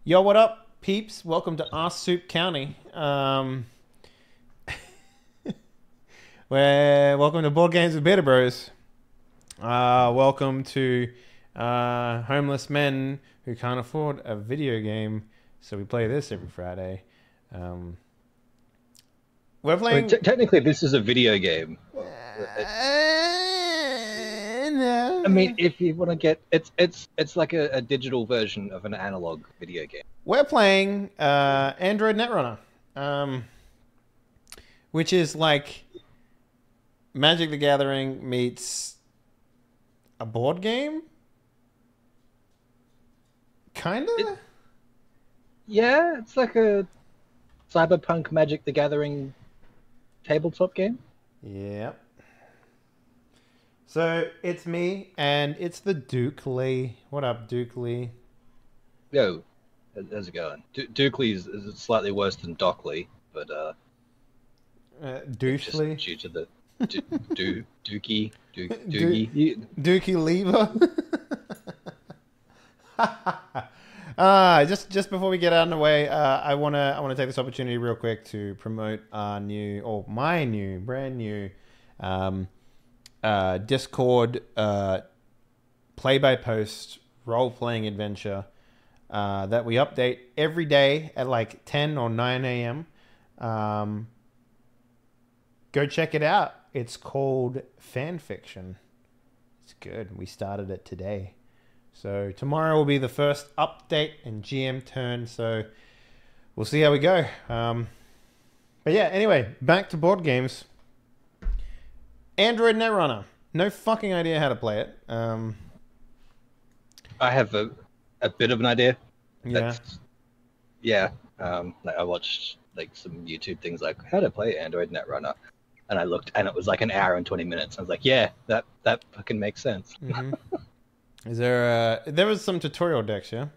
Yo, what up, peeps? Welcome to Our Soup County. Welcome to Board Games with Beta Bros. Welcome to homeless men who can't afford a video game, so we play this every Friday. We're I mean, playing. technically, this is a video game. I mean, No. if you want to get it's like a digital version of an analog video game. We're playing Android Netrunner, which is like Magic the Gathering meets a board game, kind of. Yeah, it's like a cyberpunk Magic the Gathering tabletop game. Yep. So it's me and it's the Duke Lee. What up, Duke Lee? Yo, how's it going? Dookley is slightly worse than Dockley, but Douche Lee? just due to the Dookie. Dookie Lever. Just before we get out of the way, I wanna take this opportunity real quick to promote our my new brand new Discord play by post role playing adventure that we update every day at like 10 or 9 a.m. Go check it out. It's called Fan Fiction. It's good. We started it today. So tomorrow will be the first update and GM turn. So we'll see how we go. But yeah, anyway, back to board games. Android Netrunner. No fucking idea how to play it. I have a bit of an idea. Yeah. Like I watched like some YouTube things like how to play Android Netrunner, and I looked and it was like an hour and 20 minutes. I was like, yeah, that fucking makes sense. Mm-hmm. Is there was some tutorial decks, yeah?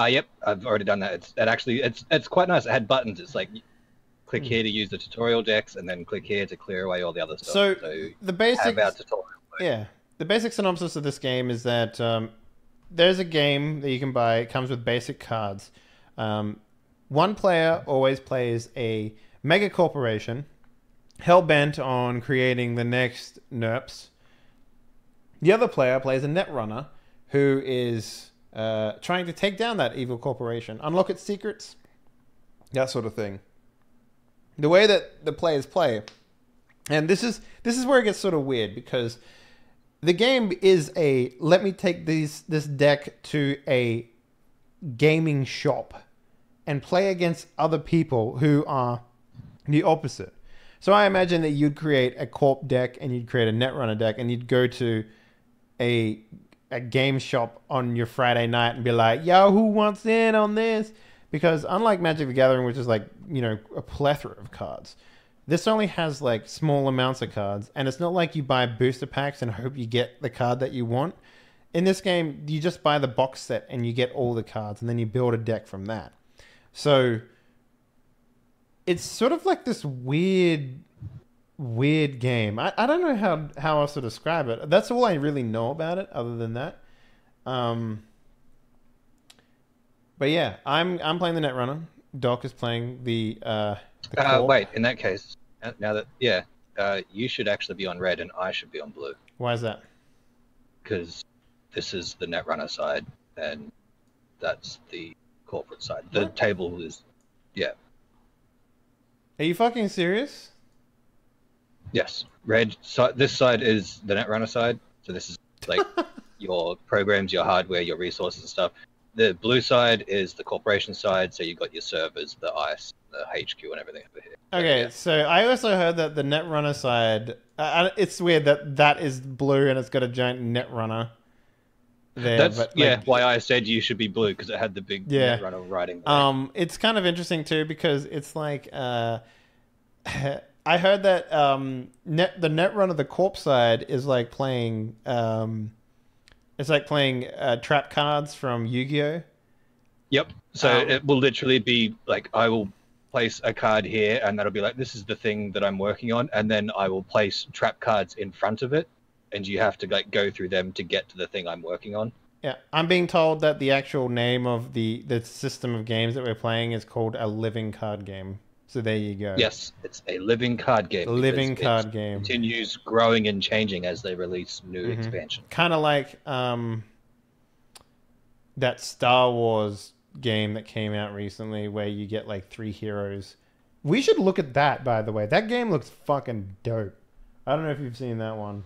Yep, I've already done that. It's quite nice. It had buttons. It's like click here to use the tutorial decks, and then click here to clear away all the other stuff. So the basic, have our tutorial. yeah, the basic synopsis of this game is that there's a game that you can buy. It comes with basic cards. One player always plays a mega corporation, hell bent on creating the next NERPs. The other player plays a Netrunner who is trying to take down that evil corporation, unlock its secrets, that sort of thing. The way that the players play, and this is where it gets sort of weird, because the game is let me take this deck to a gaming shop and play against other people who are the opposite. So I imagine that you'd create a corp deck and you'd create a Netrunner deck and you'd go to a game shop on your Friday night and be like, yo, who wants in on this? Because unlike Magic the Gathering, which is like, a plethora of cards, this only has like small amounts of cards, and it's not like you buy booster packs and hope you get the card that you want. In this game, you just buy the box set and you get all the cards, and then you build a deck from that. So it's sort of like this weird game. I don't know how else to describe it. That's all I really know about it, other than that. But yeah, I'm playing the Netrunner. Doc is playing the corp. Wait, in that case, now that you should actually be on red and I should be on blue, Why is that? because this is the Netrunner side and that's the corporate side. The What? table is, yeah, Are you fucking serious? yes, red. So this side is the Netrunner side. So this is like your programs, your hardware, your resources and stuff. The blue side is the corporation side. So you've got your servers, the ICE, the HQ, and everything over here. Okay, Yeah. so I also heard that the Netrunner side, it's weird that is blue and it's got a giant Netrunner there. That's but why I said you should be blue, because it had the big Yeah. Netrunner writing there. It's kind of interesting too, because it's like I heard that the Netrunner, the corp side, is like playing it's like playing trap cards from Yu-Gi-Oh. Yep. So it will literally be like, I will place a card here, and that'll be like, this is the thing that I'm working on, and then I will place trap cards in front of it, and you have to like go through them to get to the thing I'm working on. Yeah, I'm being told that the actual name of the system of games that we're playing is called a living card game. So there you go. Yes, it's a living card game because Living it card game. continues growing and changing as they release new Mm-hmm. expansion. Kind of like that Star Wars game that came out recently where you get like 3 heroes. We should look at that, by the way. That game looks fucking dope. I don't know if you've seen that one.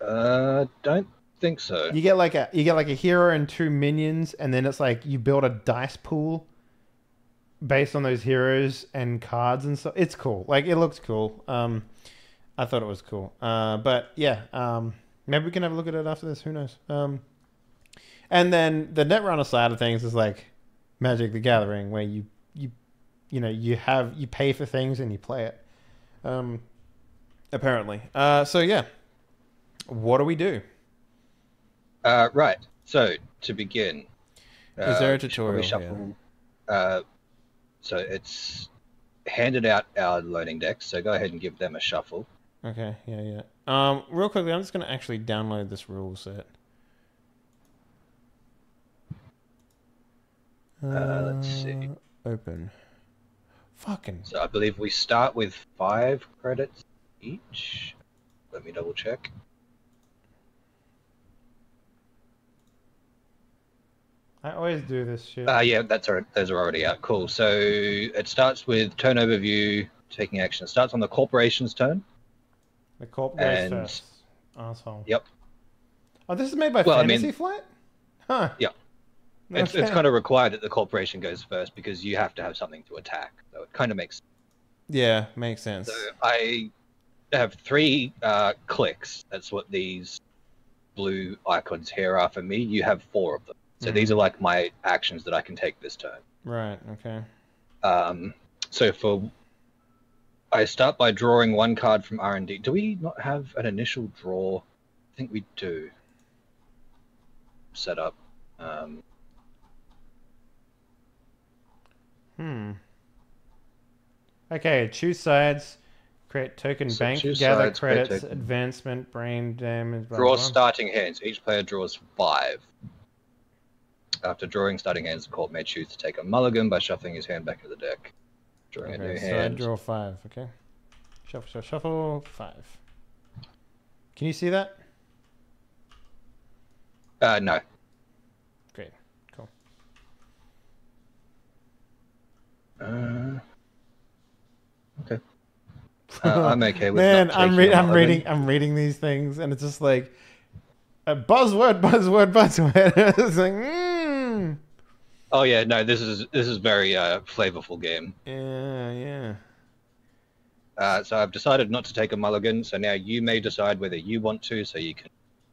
Don't think so. You get like a hero and 2 minions, and then it's like you build a dice pool based on those heroes and cards and stuff. It's cool. Like it looks cool. I thought it was cool. But yeah, maybe we can have a look at it after this. Who knows? And then the Netrunner side of things is like Magic the Gathering, where you pay for things and you play it. Apparently. So yeah, what do we do? Right. So to begin, Is there a tutorial? Shuffle, so it's handed out our loading decks. So go ahead and give them a shuffle. Okay. Yeah. Real quickly, I'm just gonna actually download this rule set. Let's see. Open. Fucking. So I believe we start with 5 credits each. Let me double check. I always do this shit. Yeah, that's all right. Those are already out. Cool. So it starts with turn overview, taking action. It starts on the corporation's turn. The corp goes first. Asshole. Yep. Oh, this is made by Fantasy Flight? Huh. Yeah. It's kind of required that the corporation goes first because you have to have something to attack. So it kind of makes sense. Yeah, makes sense. So I have 3 clicks. That's what these blue icons here are for me. You have 4 of them. So these are like my actions that I can take this turn. Right, okay. So I start by drawing 1 card from R&D. Do we not have an initial draw? I think we do. Set up. Okay, choose sides, create token So bank, choose gather sides, create credits, token. advancement, brain damage, blah, Draw blah, blah. starting hands. Each player draws 5. After drawing starting hands, the corp may choose to take a mulligan by shuffling his hand back into the deck. Drawing a new Okay, so I hand. draw 5, okay. Shuffle, 5. Can you see that? No. Great, cool. Okay. I'm okay with Man, not I'm taking a mulligan. I'm reading these things, and it's just like a buzzword. It's like, Oh yeah, no, this is very flavorful game. Yeah. So I've decided not to take a mulligan. So now you may decide whether you want to, so you can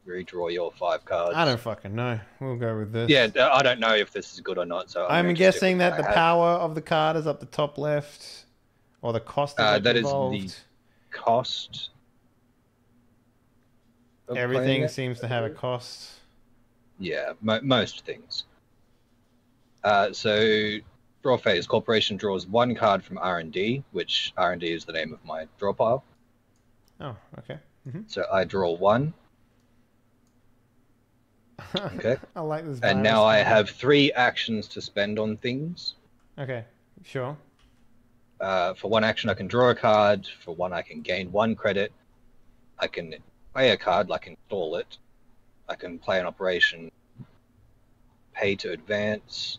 redraw your 5 cards. I don't fucking know. We'll go with this. Yeah, I don't know if this is good or not. So I'm going to stick guessing with that what the I have. power of the card is up the top left, or the cost of That is involved. the cost. of playing Everything it. seems to have a cost. Yeah, most things. So draw phase. Corporation draws 1 card from R&D, which R&D is the name of my draw pile. Oh, okay. So I draw 1. Okay. I like this. And virus now I card. have 3 actions to spend on things. Okay, sure. For 1 action, I can draw a card. For 1, I can gain 1 credit. I can play a card, like install it. I can play an operation, pay to advance.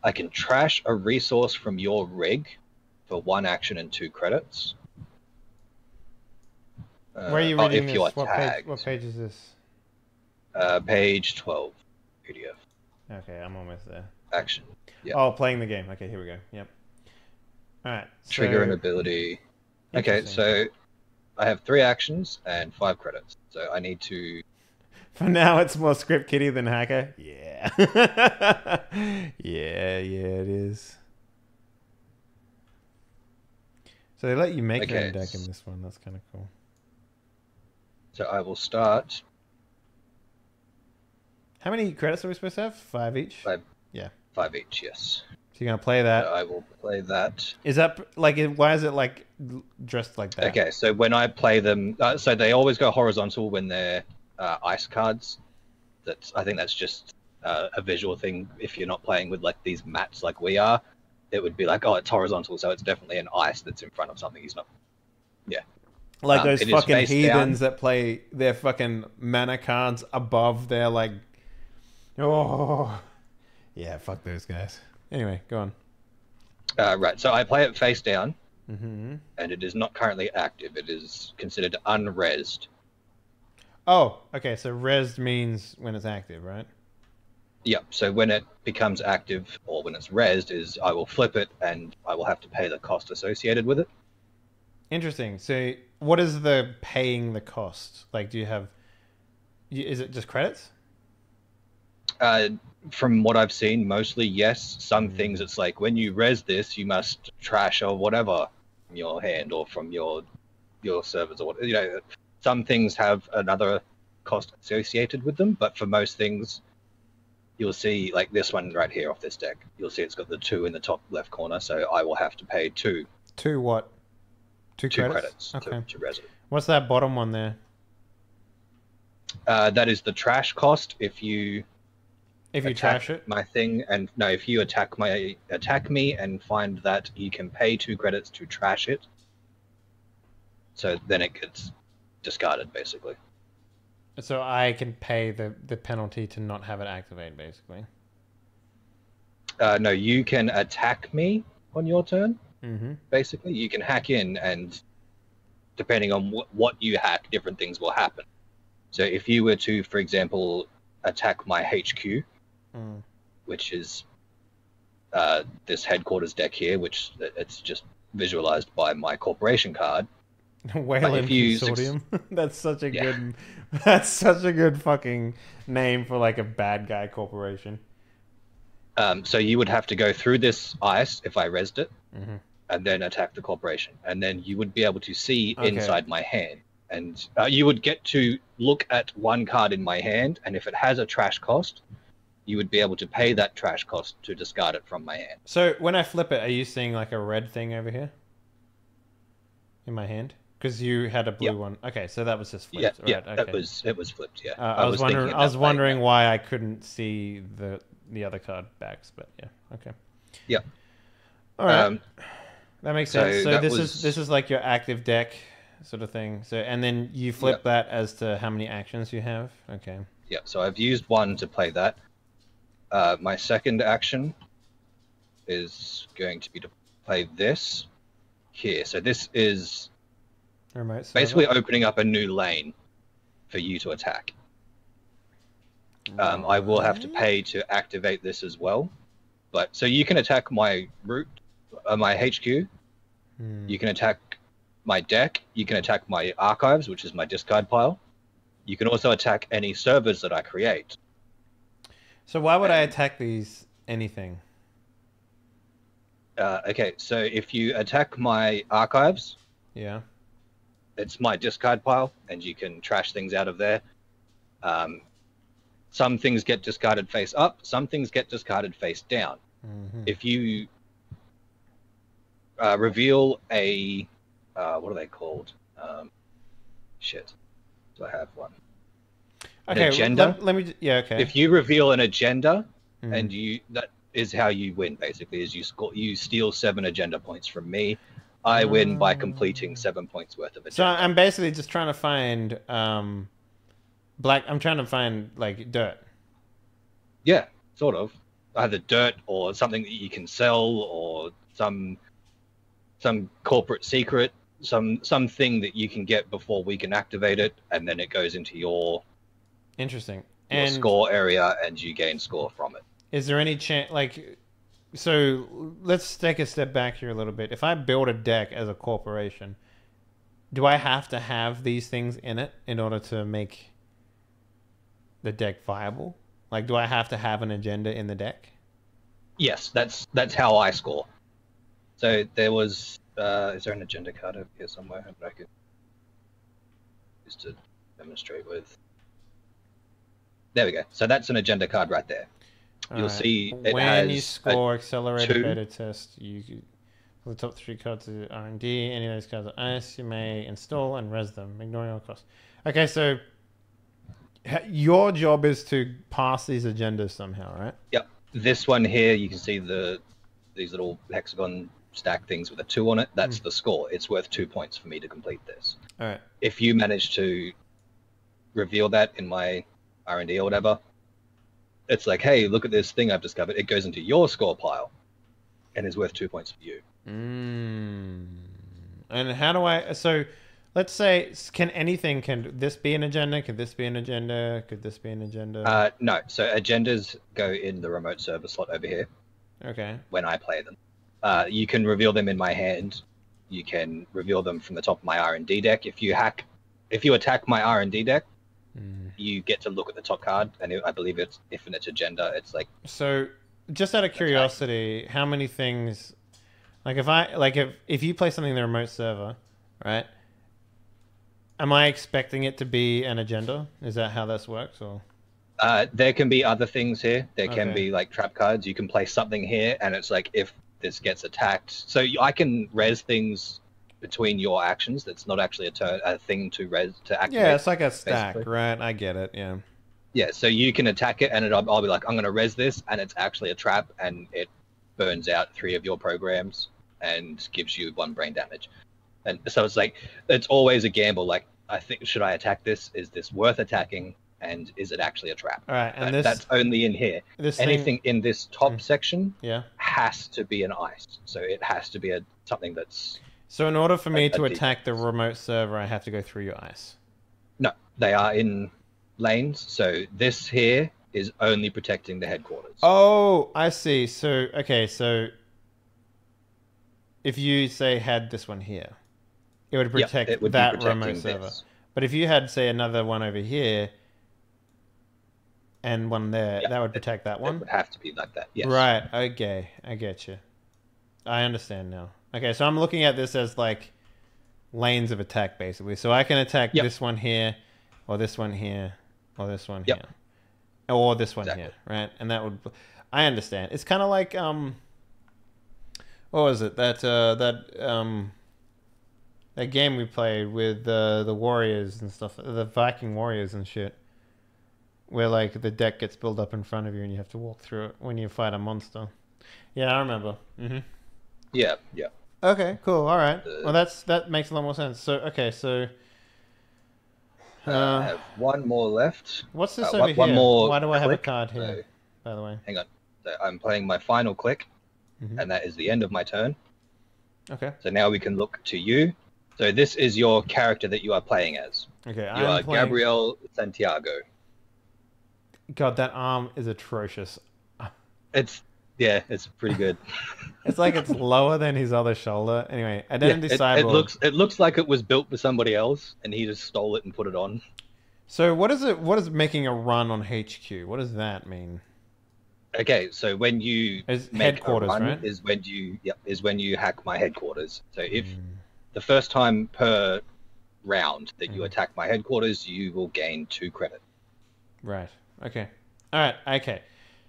I can trash a resource from your rig for 1 action and 2 credits. Where are you reading if this? you are What page? tagged. What page is this? Page 12, PDF. Okay, I'm almost there. Action. Yeah. Oh, playing the game. Okay, here we go. Yep. All right. Trigger an so- ability. Okay, Interesting. so I have 3 actions and 5 credits. So I need to... For now, it's more script kiddie than hacker. Yeah. yeah, it is. So they let you make your own Okay. deck in this one. That's kind of cool. So I will start... How many credits are we supposed to have? 5 each? 5. Yeah. 5 each, yes. So you're going to play that. So I will play that. Is that, like, why is it, like, dressed like that? Okay, so when I play them... so they always go horizontal when they're ice cards. I think that's just a visual thing. If you're not playing with like these mats like we are, it would be like, oh, it's horizontal, so it's definitely an ice that's in front of something. He's not. Yeah. Like those it is fucking face heathens down. that play their fucking mana cards above their like. Oh, yeah, fuck those guys. Anyway, go on. Right. So I play it face down, Mm-hmm. and it is not currently active. It is considered unresed. Oh, okay. So res means when it's active, right? Yep. So when it becomes active or when it's resed, is I will flip it and I will have to pay the cost associated with it. Interesting. So, what is the paying the cost? Like, do you have? Is it just credits? From what I've seen, mostly yes. Some things it's like when you res this, you must trash or whatever from your hand or from your servers or what. You know, some things have another cost associated with them, but for most things, you'll see like this one right here off this deck. You'll see it's got the 2 in the top left corner, so I will have to pay 2. Two what? Two 2 credits. credits Okay. to res it. What's that bottom one there? That is the trash cost if you If you trash it. my thing, and no, if you attack me and find that you can pay 2 credits to trash it, so then it gets discarded basically. So I can pay the penalty to not have it activate, basically. No, you can attack me on your turn. Mm-hmm. Basically, you can hack in, and depending on what you hack, different things will happen. So if you were to, for example, attack my HQ, which is this headquarters deck here, which it's just visualized by my corporation card. Whalen Consortium. That's such a good. That's such a good fucking name for like a bad guy corporation. So you would have to go through this ice if I resed it, and then attack the corporation, and then you would be able to see inside my hand, and you would get to look at one card in my hand, and if it has a trash cost, you would be able to pay that trash cost to discard it from my hand. So when I flip it, are you seeing like a red thing over here in my hand? Because you had a blue one. Okay, so that was just flipped. Yeah, right, okay. it was flipped. Yeah, I was wondering why I couldn't see the other card backs, but yeah, okay. Yeah. All right, that makes sense. So this is like your active deck sort of thing. So and then you flip that as to how many actions you have. Okay. Yeah. So I've used one to play that. My second action is going to be to play this here. So this is basically opening up a new lane for you to attack. I will have to pay to activate this as well. But so you can attack my root, my HQ. You can attack my deck. You can attack my archives, which is my discard pile. You can also attack any servers that I create. So why would I attack these anything? Okay, so if you attack my archives, it's my discard pile, and you can trash things out of there. Some things get discarded face up, some things get discarded face down. If you reveal a what are they called? Shit, do I have one? Okay, an agenda. Let me. Yeah, okay. If you reveal an agenda, and that is how you win. Basically, is you steal 7 agenda points from me. I win by completing 7 points worth of agenda. So I'm basically just trying to find I'm trying to find like dirt. Yeah, sort of. Either dirt or something that you can sell, or some corporate secret, something that you can get before we can activate it, and then it goes into your score area, and you gain score from it. Is there any chance, like, so let's take a step back here a little bit. If I build a deck as a corporation, do I have to have these things in it in order to make the deck viable? Like, do I have to have an agenda in the deck? Yes, that's how I score. So there was, is there an agenda card over here somewhere that I could use to demonstrate with? There we go. So that's an agenda card right there. You'll see it when has you score accelerated 2. beta test, for the top 3 cards of R&D, any of those cards are ice, you may install and res them, ignoring all costs. Okay, so Your job is to pass these agendas somehow, right? Yep. This one here, you can see these little hexagon stack things with a 2 on it. That's the score. It's worth 2 points for me to complete this. All right. If you manage to reveal that in my R&D or whatever, it's like, hey, look at this thing I've discovered. It goes into your score pile and is worth 2 points for you. And how do I... So, let's say, can this be an agenda? Could this be an agenda? Could this be an agenda? No. So agendas go in the remote server slot over here. Okay. When I play them. You can reveal them in my hand. You can reveal them from the top of my R&D deck. If you attack my R&D deck, you get to look at the top card, and I believe if it's agenda, it's like... So, just out of curiosity, how many things... Like, if you play something in the remote server, right? Am I expecting it to be an agenda? Is that how this works, or...? There can be other things here. There can be, like, trap cards. You can play something here, and it's like, if this gets attacked... So I can res things between your actions. That's not actually a thing to activate. Yeah, it's like a stack, basically. Right? I get it, yeah. Yeah, so you can attack it, and I'll be like, I'm going to res this, and it's actually a trap, and it burns out 3 of your programs and gives you 1 brain damage. And so it's like, it's always a gamble. Like, I think, should I attack this? Is this worth attacking? And is it actually a trap? All right, and that's only in here. Anything in this top section has to be an ice. So it has to be something that's... So in order for me to attack the remote server, I have to go through your ice? No, they are in lanes. So this here is only protecting the headquarters. Oh, I see. So, okay, so... If you, say, had this one here, it would protect that remote server. But if you had, say, another one over here and one there, that would protect that one? It would have to be like that, yes. Right, okay. I get you. I understand now. Okay, so I'm looking at this as, like, lanes of attack, basically. So I can attack this one here, or this one here, or this one here. Or this one here, right? And that would... I understand. It's kind of like... What was it? That game we played with the warriors and stuff, the Viking warriors and shit, where like the deck gets built up in front of you and you have to walk through it when you fight a monster. Yeah, I remember. Yeah. Okay, cool. All right. Well, that makes a lot more sense. So okay, so I have one more left. What's this over here? One more. Why do I have a card here? By the way, hang on. So I'm playing my final click. And that is the end of my turn. Okay. So now we can look to you. So this is your character that you are playing as. Okay, you are Gabriel Santiago. God, that arm is atrocious. It's pretty good. It's like it's lower than his other shoulder. Anyway, Identity Cyborg. It looks like it was built for somebody else, and he just stole it and put it on. So what is making a run on HQ? What does that mean? Okay, so when you make a run is when you hack my headquarters. So if the first time per round that you attack my headquarters, you will gain 2 credit. Right. Okay. All right. Okay.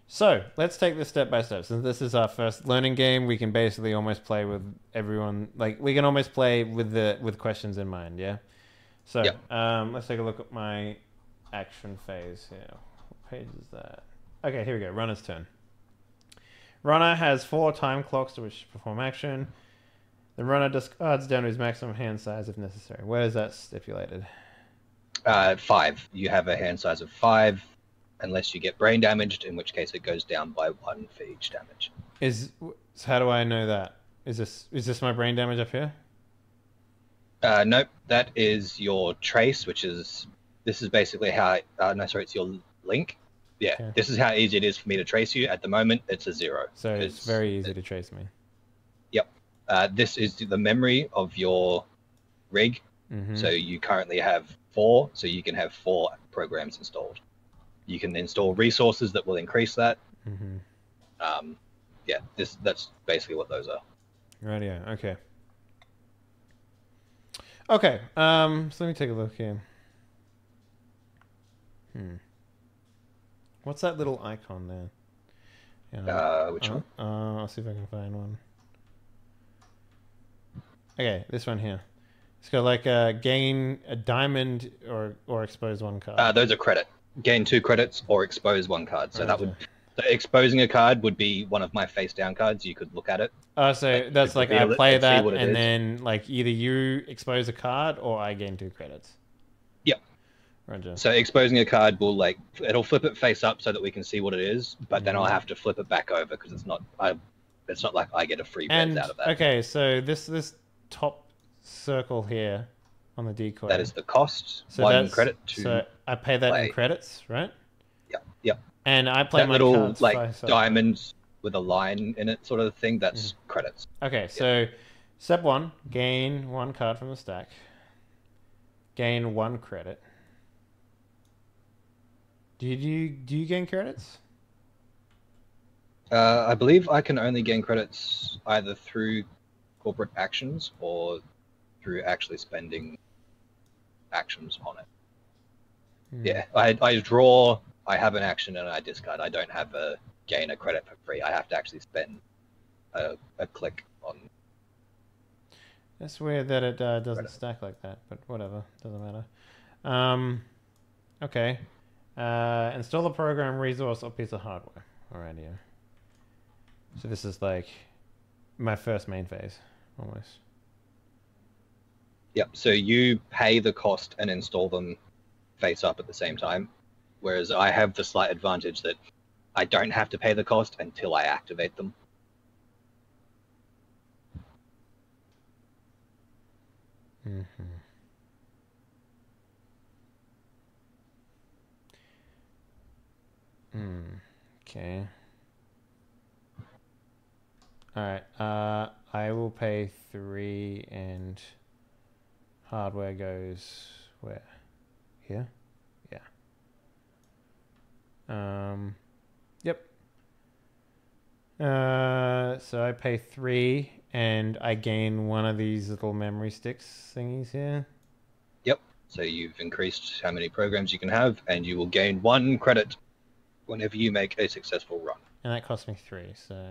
So let's take this step by step. Since this is our first learning game, we can basically almost play with everyone. Like we can almost play with questions in mind. Yeah. So let's take a look at my action phase here. What page is that? Okay, here we go. Runner's turn. Runner has 4 time clocks to which to perform action. The runner discards down to his maximum hand size if necessary. Where is that stipulated? 5. You have a hand size of 5, unless you get brain damaged, in which case it goes down by 1 for each damage. So how do I know that? Is this my brain damage up here? Nope. That is your trace, this is basically how... it's your link. Yeah, okay. This is how easy it is for me to trace you. At the moment, it's a 0. So it's very easy to trace me. Yep. This is the memory of your rig. So you currently have 4, so you can have 4 programs installed. You can install resources that will increase that. That's basically what those are. Right, yeah, okay. Okay, so let me take a look here. What's that little icon there? Yeah, which one? I'll see if I can find one. Okay, this one here. It's got like gain a diamond or expose 1 card. Those are credit. gain 2 credits or expose 1 card. So that would exposing a card would be one of my face down cards. You could look at it. Oh, so that's like I reveal it play and see that, what it and is. then like either you expose a card or I gain 2 credits. Yep. Roger. So exposing a card will it'll flip it face up so that we can see what it is, but then I'll have to flip it back over because it's not like I get a free res out of that. Okay, so this top circle here on the decoy. That is the cost. So 1 credit to So I pay that play. in credits, right? Yep. And I play that my little cards diamond with a line in it sort of thing, that's credits. Okay, so step 1, gain 1 card from the stack. Gain 1 credit. Do you gain credits? I believe I can only gain credits either through corporate actions or through actually spending actions on it. Yeah, I draw, I have an action, and I discard. I don't have a gain a credit for free. I have to actually spend a click on. That's weird that it doesn't stack like that, but whatever, doesn't matter. Okay. Install a program, resource, or piece of hardware. Alright, yeah. So this is like my first main phase, almost. Yep, so you pay the cost and install them face up at the same time, whereas I have the slight advantage that I don't have to pay the cost until I activate them. Okay. Alright, I will pay 3 and hardware goes where? Here? Yeah. Yep. So I pay 3 and I gain one of these little memory sticks thingies here. Yep. So you've increased how many programs you can have, and you will gain 1 credit whenever you make a successful run. And that cost me 3, so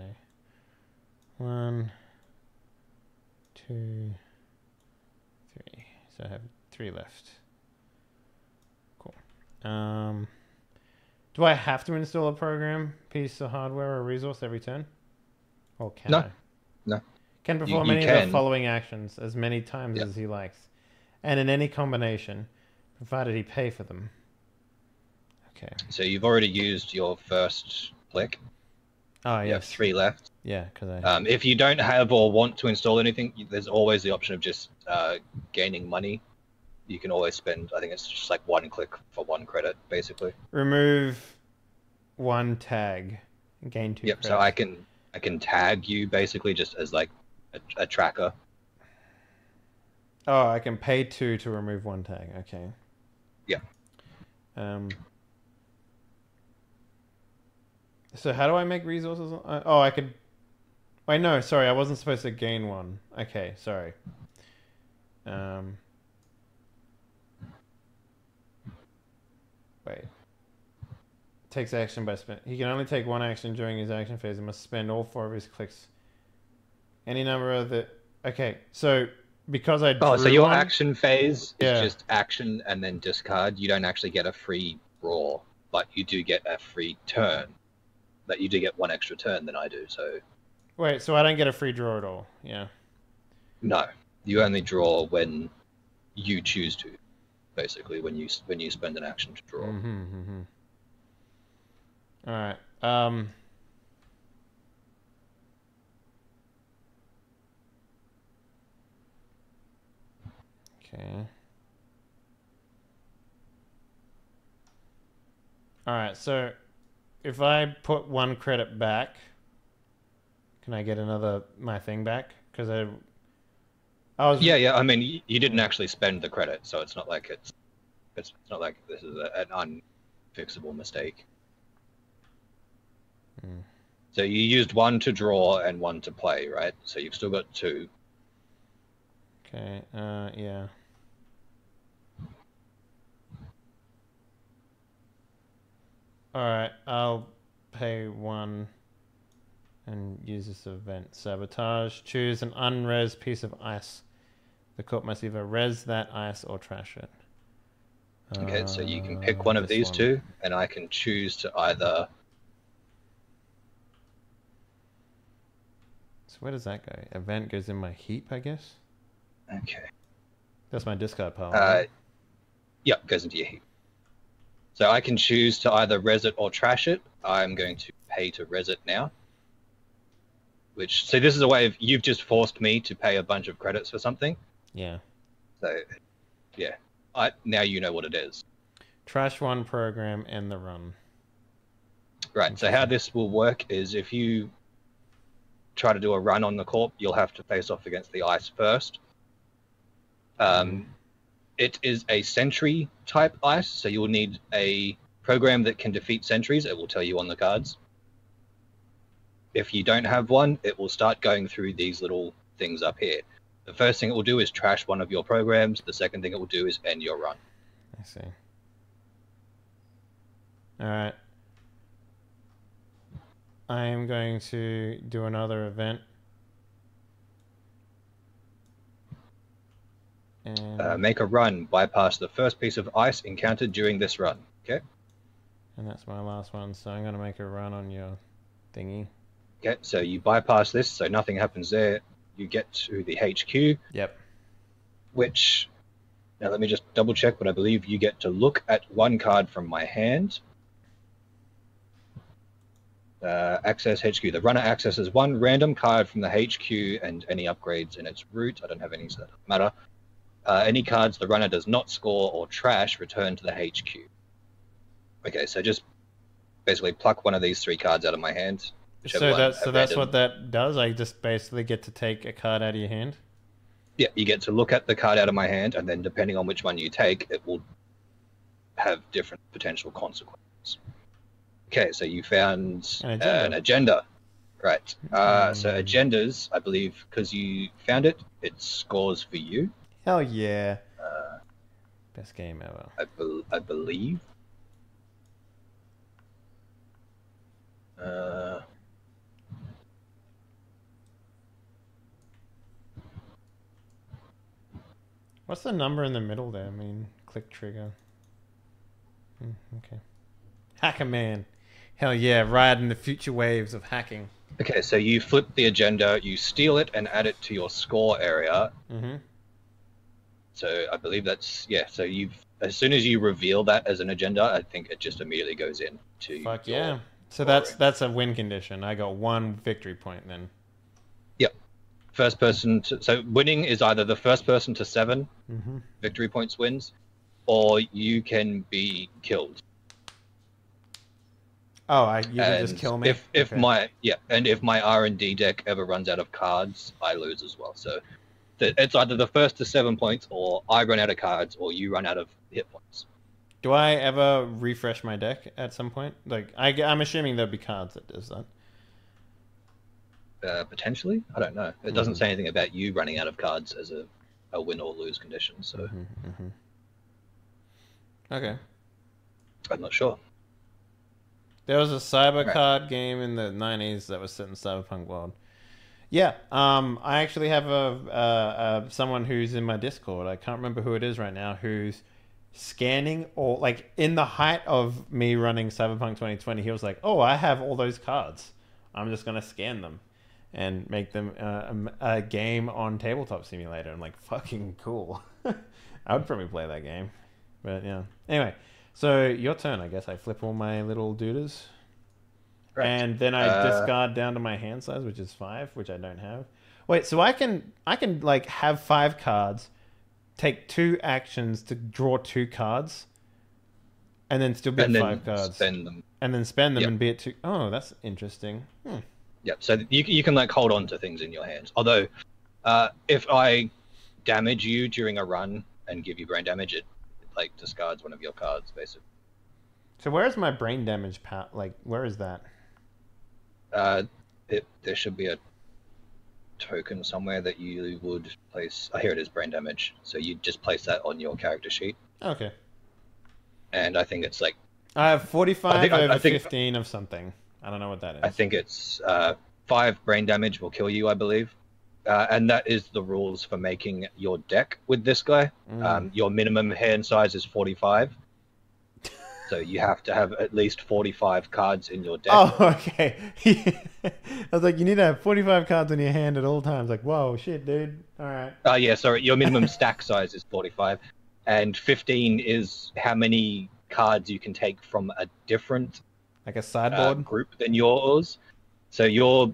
1, 2, 3. So I have 3 left. Cool. Do I have to install a program, piece of hardware, or resource every turn? Or can I? No. Can perform any of the following actions as many times as he likes, and in any combination, provided he pay for them. Okay. So you've already used your first click. Oh, yes. You have 3 left. Yeah, because if you don't have or want to install anything, there's always the option of just gaining money. You can always spend, I think it's just like 1 click for 1 credit, basically. Remove 1 tag and gain 2 credits. So I can tag you basically just as like a tracker. Oh, I can pay 2 to remove 1 tag. Okay. Yeah. So how do I make resources? Oh, I could... Wait, no, sorry, I wasn't supposed to gain 1. Okay, sorry. Wait. Takes action by spend. He can only take 1 action during his action phase and must spend all 4 of his clicks. Any number of the... Okay, so because I drew so your 1, action phase is just action and then discard. You don't actually get a free draw, but you do get a free turn. But you do get 1 extra turn than I do, so... Wait, so I don't get a free draw at all? Yeah. No. You only draw when you choose to, basically, when you spend an action to draw. Alright, okay. Alright, so if I put 1 credit back, can I get my thing back? Because I was... Yeah. I mean, you didn't actually spend the credit, so it's not like it's not like this is an unfixable mistake. So you used 1 to draw and 1 to play, right? So you've still got 2. Okay. Yeah. All right, I'll pay 1 and use this event. Sabotage. Choose an unres piece of ice. The corp must either res that ice or trash it. Okay, so you can pick one of these two, and I can choose to either... So where does that go? Event goes in my heap, I guess? Okay. That's my discard pile. Right? Yeah, goes into your heap. So I can choose to either res it or trash it. I'm going to pay to res it now. So this is a way of, you've just forced me to pay a bunch of credits for something. Yeah. So, yeah. Now you know what it is. Trash one program and the run. Right, so how this will work is if you try to do a run on the corp, you'll have to face off against the ice first. It is a sentry type ice, so you'll need a program that can defeat sentries. It will tell you on the cards. If you don't have one, it will start going through these little things up here. The first thing it will do is trash one of your programs. The second thing it will do is end your run. I see. Alright. I am going to do another event. And make a run. Bypass the first piece of ice encountered during this run. Okay? And that's my last one, so I'm going to make a run on your thingy. Okay, so you bypass this, so nothing happens there. You get to the HQ. Yep. Which, now let me just double check, but I believe you get to look at one card from my hand. Access HQ. The runner accesses one random card from the HQ and any upgrades in its route. I don't have any, so that doesn't matter. Any cards the runner does not score or trash return to the HQ. Okay, so just basically pluck one of these three cards out of my hand. So that's what that does? I just basically get to take a card out of your hand? Yeah, you get to look at the card out of my hand, and then depending on which one you take, it will have different potential consequences. Okay, so you found an agenda. Right. So agendas, I believe, because you found it, it scores for you. Hell yeah. Best game ever. I believe. What's the number in the middle there? I mean, click trigger. Okay. Hacker man. Hell yeah, riding the future waves of hacking. Okay, so you flip the agenda, you steal it and add it to your score area. So I believe that's, yeah, so as soon as you reveal that as an agenda, I think it just immediately goes in to Fuck yeah. So that's a win condition. I got one victory point then. Yep. First person to, so winning is either the first person to 7 victory points wins, or you can be killed. Oh, you can just kill me? If my R&D deck ever runs out of cards, I lose as well. So it's either the first to 7 points, or I run out of cards, or you run out of hit points. Do I ever refresh my deck at some point? Like, I'm assuming there'll be cards that does that. Potentially? I don't know. It doesn't say anything about you running out of cards as a win or lose condition, so... Okay. I'm not sure. There was a cyber card game in the 90s that was set in cyberpunk world. Yeah, I actually have someone who's in my Discord. I can't remember who it is right now, who's scanning, or like in the height of me running Cyberpunk 2020, he was like, oh, I have all those cards. I'm just going to scan them and make them a game on Tabletop Simulator. I'm like, fucking cool. I would probably play that game. But yeah. Anyway. So, your turn, I guess. I flip all my little doodles. Right. And then I discard down to my hand size, which is 5, which I don't have. Wait, so I can like have 5 cards, take 2 actions to draw 2 cards, and then still be at 5 cards. Spend them. And then spend them and be at 2. Oh, that's interesting. Yep, so you can like hold on to things in your hands. Although, if I damage you during a run and give you brain damage, it like discards one of your cards, basically. So where is my brain damage like, where is that? There should be a token somewhere that you would place. Oh, here it is, brain damage. So you just place that on your character sheet. Okay. And I think it's like... I have 45 over 15 of something. I don't know what that is. I think it's 5 brain damage will kill you, I believe. And that is the rules for making your deck with this guy. Your minimum hand size is 45. So you have to have at least 45 cards in your deck. Oh, okay. I was like, you need to have 45 cards in your hand at all times. Like, whoa, shit, dude. All right. Yeah, sorry. Your minimum stack size is 45. And 15 is how many cards you can take from a different like a sideboard group than yours. So your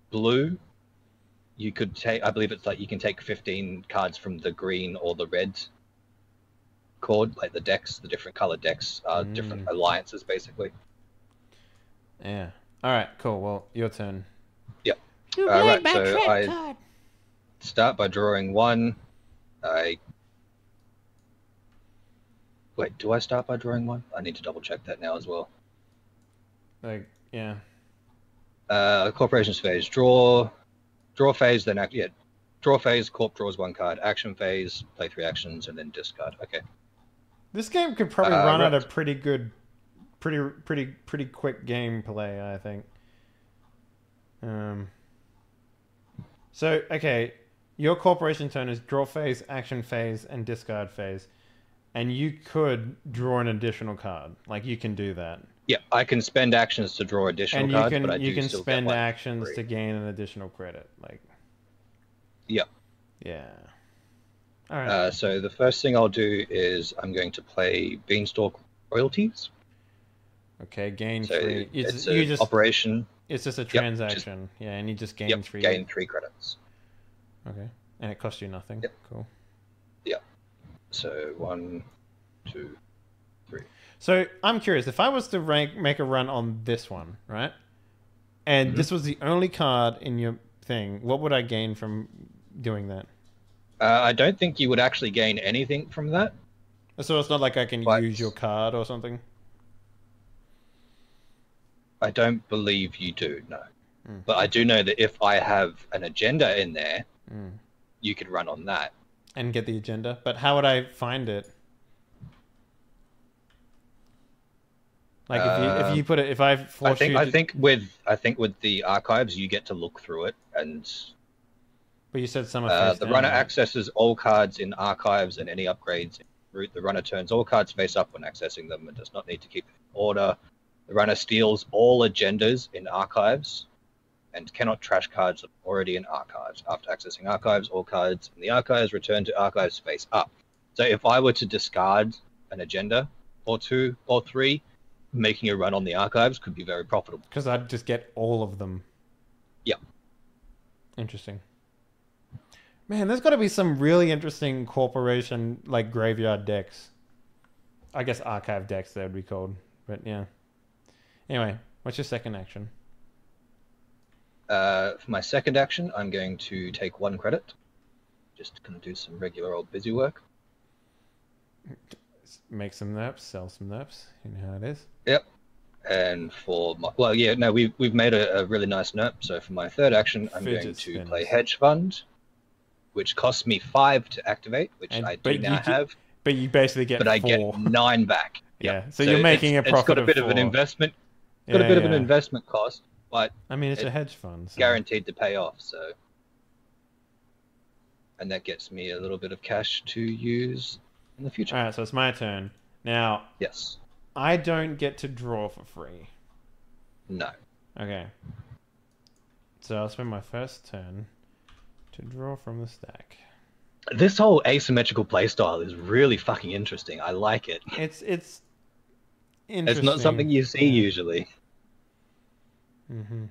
blue, you could take, I believe it's like you can take 15 cards from the green or the red chord, like the decks, the different colored decks are different alliances, basically. Yeah. All right, cool. Well, your turn. Yep. Right, so I start by drawing one. Wait, do I start by drawing one? I need to double check that now as well. Like, yeah. Corporations phase, draw phase, then act. Yeah, draw phase, corp draws one card. Action phase, play 3 actions, and then discard. Okay. This game could probably run at a pretty good, pretty quick gameplay, I think. So, okay, your corporation turn is draw phase, action phase, and discard phase. And you could draw an additional card. Like, you can do that. Yeah, I can spend actions to draw additional cards, but I do you can still spend get actions free. to gain an additional credit. Like, yeah. Yeah. All right. So the first thing I'll do is I'm going to play Beanstalk Royalties. Okay, gain so 3. It's an operation. It's just a transaction. Yeah, and you just gain 3. Gain 3 credits. Okay, and it costs you nothing. Yep. Cool. Yeah. So 1, 2, 3. So I'm curious, if I was to make a run on this one, right? And this was the only card in your thing, what would I gain from doing that? I don't think you would actually gain anything from that. So it's not like I can use your card or something? I don't believe you do, no. But I do know that if I have an agenda in there, you could run on that. And get the agenda? But how would I find it? Like if you put it, if I force you to... I think with the archives you get to look through it, and but you said some are face the down, runner right? accesses all cards in archives and any upgrades in route. The runner turns all cards face up when accessing them and does not need to keep them in order. The runner steals all agendas in archives and cannot trash cards that are already in archives. After accessing archives, all cards in the archives return to archives face up. So if I were to discard an agenda or 2 or 3, making a run on the archives could be very profitable. Because I'd just get all of them. Yeah. Interesting. Man, there's got to be some really interesting corporation, like, graveyard decks. I guess archive decks, they would be called. But, yeah. Anyway, what's your second action? For my second action, I'm going to take 1 credit. Just going to do some regular old busy work. Make some nerps, sell some nerps. You know how it is. Yep. And for my... Well, yeah, no, we've made a really nice nerp. So for my third action, I'm going to play Hedge Fund, which costs me 5 to activate, which I do now have. But you basically get 4. But I get 9 back. Yeah, so you're making a profit. It's got a bit of an investment. Got a bit of an investment cost, but I mean, it's a hedge fund. So. Guaranteed to pay off, so. And that gets me a little bit of cash to use in the future. All right, so it's my turn. Now, yes. I don't get to draw for free. No. Okay. So I'll spend my first turn to draw from the stack. This whole asymmetrical playstyle is really fucking interesting. I like it. It's interesting. It's not something you see usually. Mm-hmm.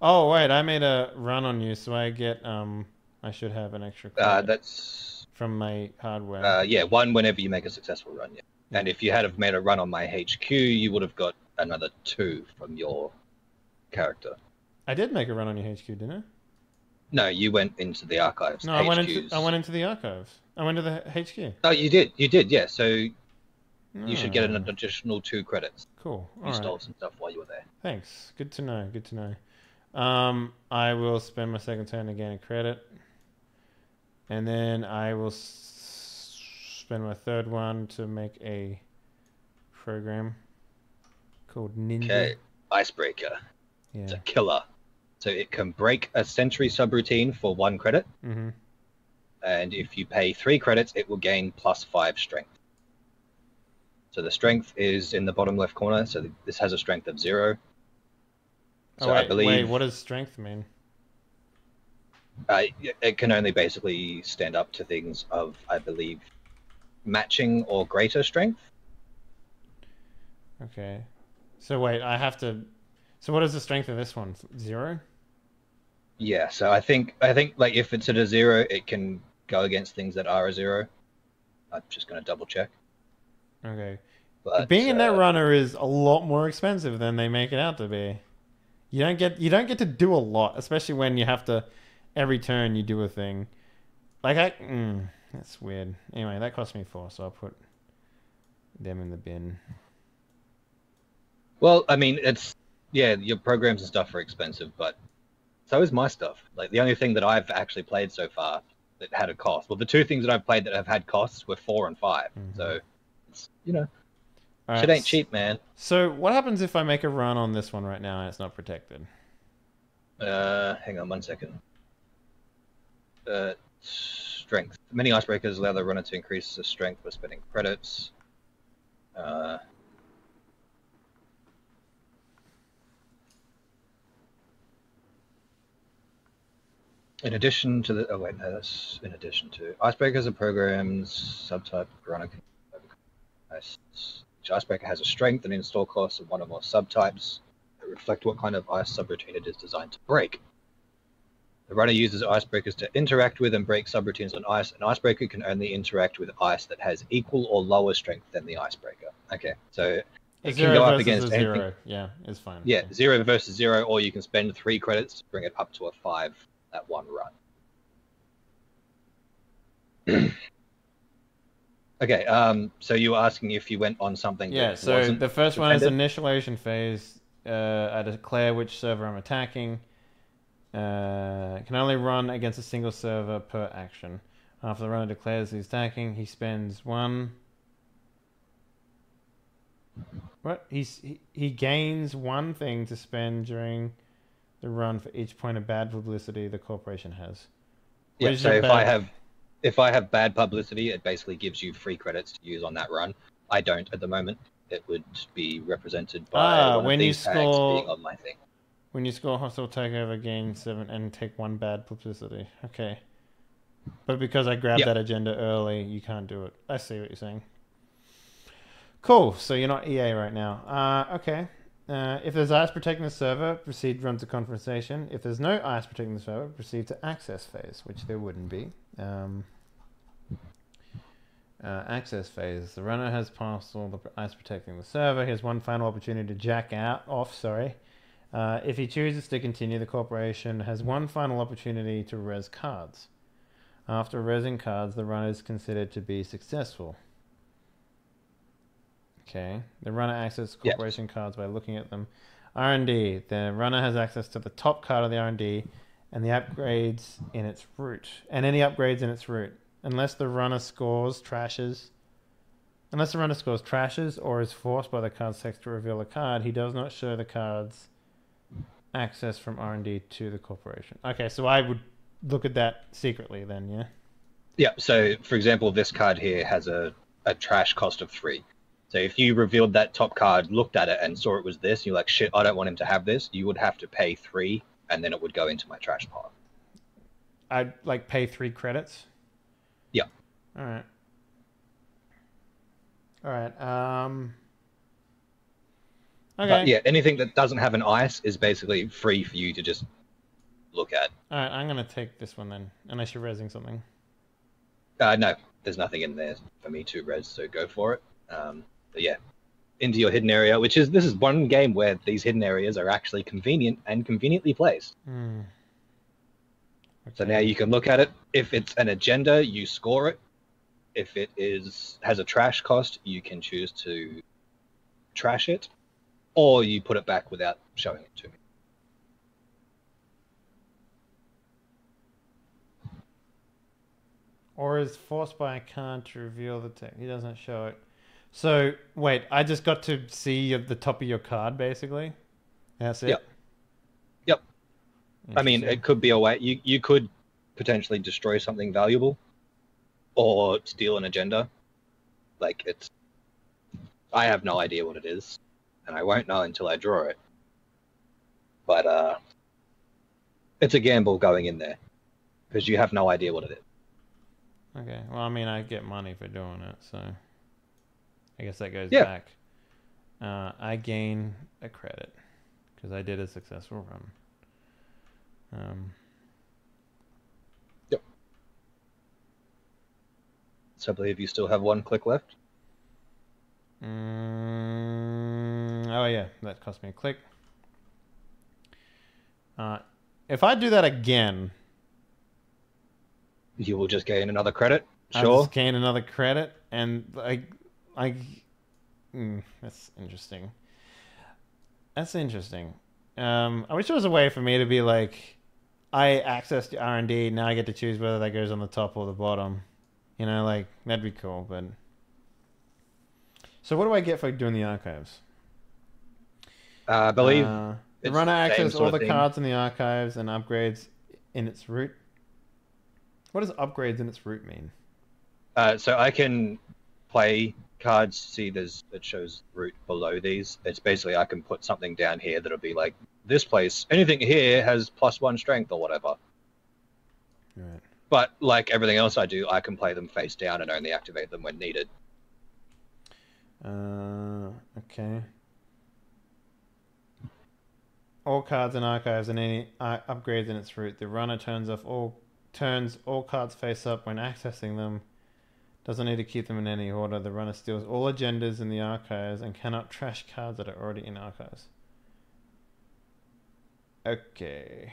Oh wait, I made a run on you, so I get I should have an extra credit that's from my hardware. Yeah, 1 whenever you make a successful run. Yeah. And if you had have made a run on my HQ, you would have got another 2 from your character. I did make a run on your HQ, didn't I? No, you went into the archives. No, I went into the archives. I went to the HQ. Oh, you did, yeah. So you should get an additional 2 credits. Cool. You stole some stuff while you were there. Thanks. Good to know. Good to know. I will spend my second turn to gain a credit, and then I will spend my third one to make a program called Ninja. Okay. Icebreaker. Yeah. It's a killer. So it can break a sentry subroutine for 1 credit. Mm-hmm. And if you pay 3 credits, it will gain +5 strength. So the strength is in the bottom left corner. So this has a strength of 0. So I believe. What does strength mean? It can only basically stand up to things of, I believe, matching or greater strength. Okay. So wait, I have to. So what is the strength of this one? 0? Yeah. So I think like if it's at a 0, it can go against things that are a 0. I'm just gonna double check. Okay. But being a Netrunner is a lot more expensive than they make it out to be. You don't get to do a lot, especially when you have to every turn you do a thing. Like that's weird. Anyway, that cost me 4, so I'll put them in the bin. Well, I mean, your programs and stuff are expensive, but so is my stuff. Like the only thing that I've actually played so far that had a cost. Well, the 2 things that I've played that have had costs were 4 and 5. Mm-hmm. So it's All shit ain't cheap, man. So what happens if I make a run on this one right now and it's not protected? Hang on 1 second. Strength. Many icebreakers allow the runner to increase the strength by spending credits. In addition to the... Oh, wait, no, that's in addition to... Icebreakers are programs, subtype, runner can... Each icebreaker has a strength and install costs of 1 or more subtypes that reflect what kind of ice subroutine it is designed to break. The runner uses icebreakers to interact with and break subroutines on ice. An icebreaker can only interact with ice that has equal or lower strength than the icebreaker. Okay, so it can go up against anything. 0. Yeah, it's fine. Yeah, 0 versus 0, or you can spend 3 credits to bring it up to a 5 at 1 run. Okay, so you were asking if you went on something. Yeah, that so wasn't the first one is dependent? initialization phase. I declare which server I'm attacking. Can only run against a single server per action. After the runner declares he's attacking, he spends 1. What? He gains 1 thing to spend during the run for each point of bad publicity the corporation has. Yeah, so if I have bad publicity, it basically gives you 3 credits to use on that run. I don't at the moment. It would be represented by one of these tags being on my thing. When you score hostile takeover, gain 7 and take 1 bad publicity. Okay. But because I grabbed that agenda early, you can't do it. I see what you're saying. Cool. So you're not EA right now. Okay. If there's ice protecting the server, proceed run to confrontation. If there's no ice protecting the server, proceed to access phase, which there wouldn't be. Access phase. The runner has passed all the ice protecting the server. He has 1 final opportunity to jack off. If he chooses to continue, the corporation has 1 final opportunity to res cards. After resing cards, the runner is considered to be successful. Okay. The runner accesses corporation cards by looking at them. R&D. The runner has access to the top card of the R&D and the upgrades in its route. And any upgrades in its route. Unless the runner scores trashes or is forced by the card text to reveal a card, he does not show the cards access from R&D to the corporation. Okay, so I would look at that secretly then, yeah? Yeah, so for example, this card here has a trash cost of 3. So if you revealed that top card, looked at it and saw it was this, you're like, shit, I don't want him to have this, you would have to pay 3 and then it would go into my trash pile. I'd like pay 3 credits? Yeah. Alright. Okay. But yeah, anything that doesn't have an ice is basically free for you to just look at. Alright, I'm going to take this one then, unless you're resing something. No, there's nothing in there for me to res, so go for it. But yeah, into your hidden area, this is one game where these hidden areas are actually convenient and conveniently placed. Okay. So now you can look at it. If it's an agenda, you score it. If it has a trash cost, you can choose to trash it, or you put it back without showing it to me. Or is forced by a card to reveal the text. He doesn't show it. So, wait, I just got to see the top of your card, basically? That's it. Yep. Yep. I mean, it could be a way you could potentially destroy something valuable or steal an agenda. Like it's, I have no idea what it is, and I won't know until I draw it. But it's a gamble going in there because you have no idea what it is. Okay. Well, I mean, I get money for doing it, so I guess that goes Yeah. back. I gain a credit because I did a successful run. Yep. So I believe you still have 1 click left. Oh yeah, that cost me a click. If I do that again, You will just gain another credit. I Sure. just gain another credit, and that's interesting. That's interesting. I wish there was a way for me to be like, I accessed R&D, now I get to choose whether that goes on the top or the bottom. You know, like, that'd be cool, but... So what do I get for doing the archives? I believe The it's runner the same access sort all of the thing. cards in the archives and upgrades in its root. What does upgrades in its root mean? So I can play cards. See, it shows root below these. It's basically I can put something down here that'll be like this place. Anything here has +1 strength or whatever. Right. But like everything else I do, I can play them face down and only activate them when needed. Okay. All cards in archives and any upgrades in its root. The runner turns all cards face up when accessing them. Doesn't need to keep them in any order. The runner steals all agendas in the archives and cannot trash cards that are already in archives. Okay.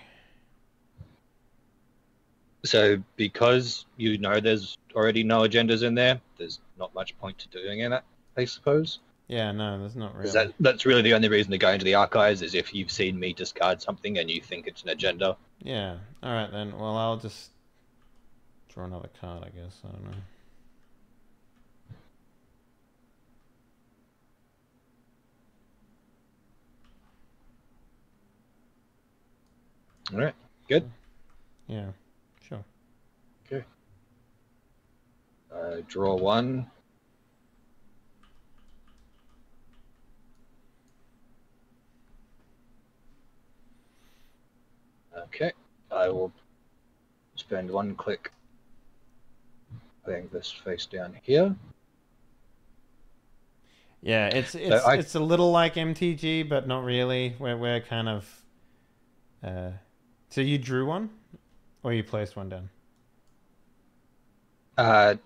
So because you know there's already no agendas in there, there's not much point to doing it, I suppose. Yeah, no, there's not really. 'Cause that's really the only reason to go into the archives is if you've seen me discard something and you think it's an agenda. Yeah. All right then. Well, I'll just draw another card, I guess. I don't know. All right, good. Yeah. Sure. Okay. Draw 1. Okay, I will spend 1 click putting this face down here. Yeah, it's a little like MTG, but not really. We're kind of. So you drew one, or you placed one down? I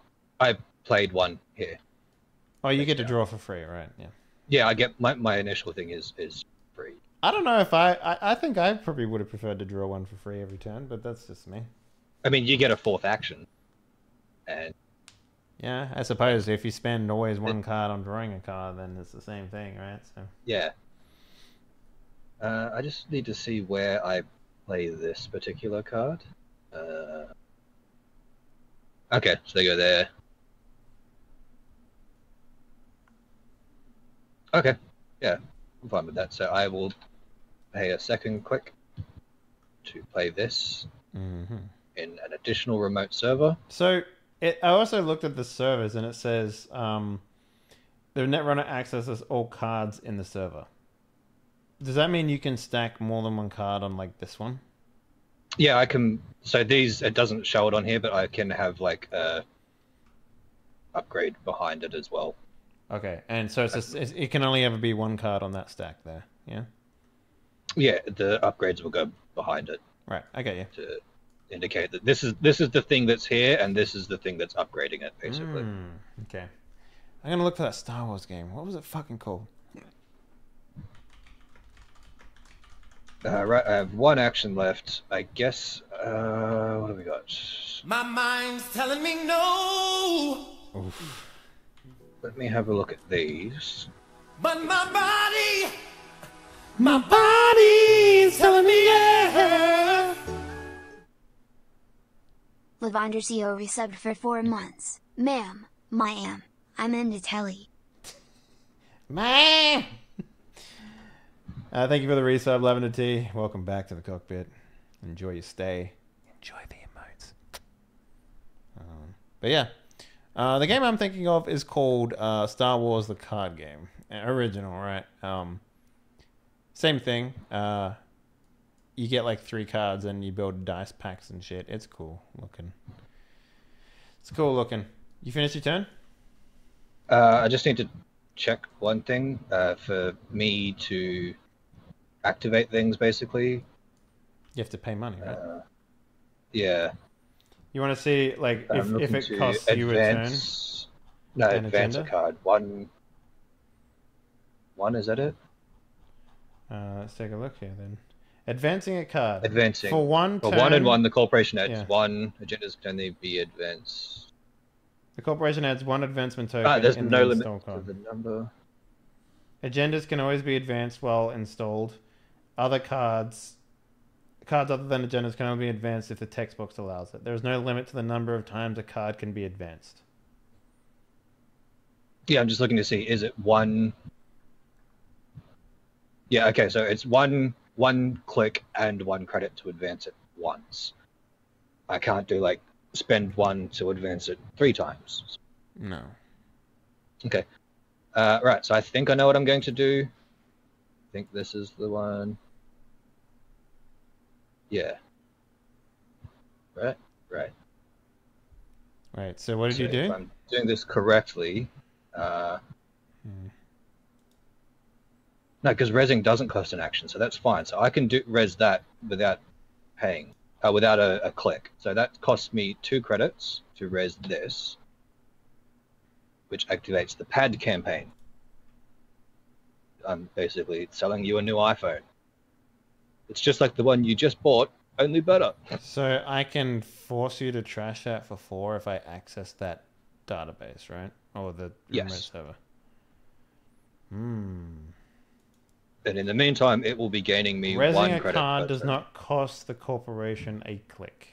played 1 here. Oh, you get to down. draw for free, right? Yeah. Yeah, I get my initial thing is free. I don't know if I think I probably would have preferred to draw one for free every turn, but that's just me. I mean, you get a 4th action, and Yeah, I suppose if you spend always one card on drawing a card, then it's the same thing, right? So yeah. I just need to see where I play this particular card. Okay, so they go there. Okay, yeah, I'm fine with that. So I will pay a 2nd click to play this in an additional remote server. So I also looked at the servers, and it says the Netrunner accesses all cards in the server. Does that mean you can stack more than one card on like this one? Yeah, I can. So these, it doesn't show it on here, but I can have like a upgrade behind it as well. Okay, and so it can only ever be one card on that stack there, yeah? Yeah, the upgrades will go behind it. Right, I get you. To indicate that this is the thing that's here, and this is the thing that's upgrading it, basically. Okay. I'm gonna look for that Star Wars game. What was it fucking called? Right, I have 1 action left. I guess. What have we got? My mind's telling me no. Oof. Let me have a look at these. But my body's telling me yeah. Lavender CO resubbed for 4 months. Ma'am, I'm into telly. Man! Thank you for the resub, Lavender T. Welcome back to the cockpit. Enjoy your stay. Enjoy the emotes. But yeah, the game I'm thinking of is called Star Wars: The Card Game. Original, right? Same thing. You get like 3 cards and you build dice packs and shit. It's cool looking. It's cool looking. You finished your turn? I just need to check one thing for me to activate things, basically. You have to pay money, right? Yeah. You want to see like if it costs you a turn? No, an advance agenda? a card. One, is that it? Let's take a look here then. Advancing a card. Advancing. For one For turn. 1 and 1, the corporation adds Yeah. 1. Agendas can only be advanced. The corporation adds 1 advancement token. There's in no the limit install to card. the number. Agendas can always be advanced while installed. Other cards other than agendas can only be advanced if the text box allows it. There is no limit to the number of times a card can be advanced. Yeah, I'm just looking to see, is it 1? Yeah, okay, so it's one click and 1 credit to advance it once. I can't do like spend 1 to advance it 3 times. No. Okay. Right, so I think I know what I'm going to do. I think this is the one. Yeah. Right. Right. So what did you If do? I'm doing this correctly. No, because resing doesn't cost an action, so that's fine. So I can res that without paying, without a click. So that costs me 2 credits to res this, which activates the pad campaign. I'm basically selling you a new iPhone. It's just like the one you just bought, only better. So I can force you to trash that for 4 if I access that database, right? Or the remote Yes. server. And in the meantime, it will be gaining me 1 Resing a credit. card per does turn. not cost the corporation a click.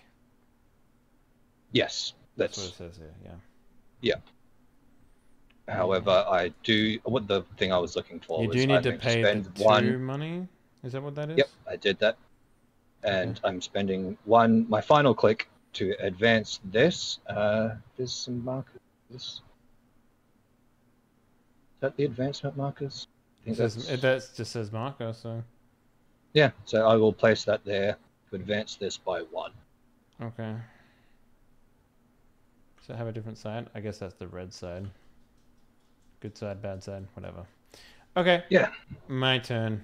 Yes, That's what it says here, yeah. yeah. However, I do. What the thing I was looking for You was do I'm need to going pay spend the 2 1. money? Is that what that is? Yep, I did that, and I'm spending 1. My final click to advance this. There's some markers. Is that the advancement markers? I think That just says marker, so... Yeah, so I will place that there to advance this by 1. Okay. Does it have a different side? I guess that's the red side. Good side, bad side, whatever. Okay. Yeah. My turn.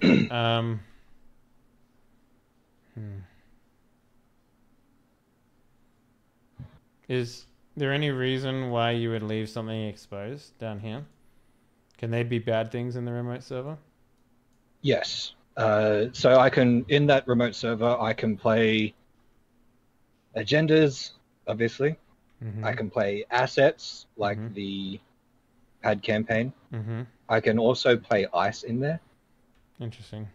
Is there any reason why you would leave something exposed down here? Can they be bad things in the remote server? Yes. So I can, in that remote server, I can play agendas, obviously. Mm-hmm. I can play assets, like the pad campaign. Mm-hmm. I can also play ice in there. Interesting.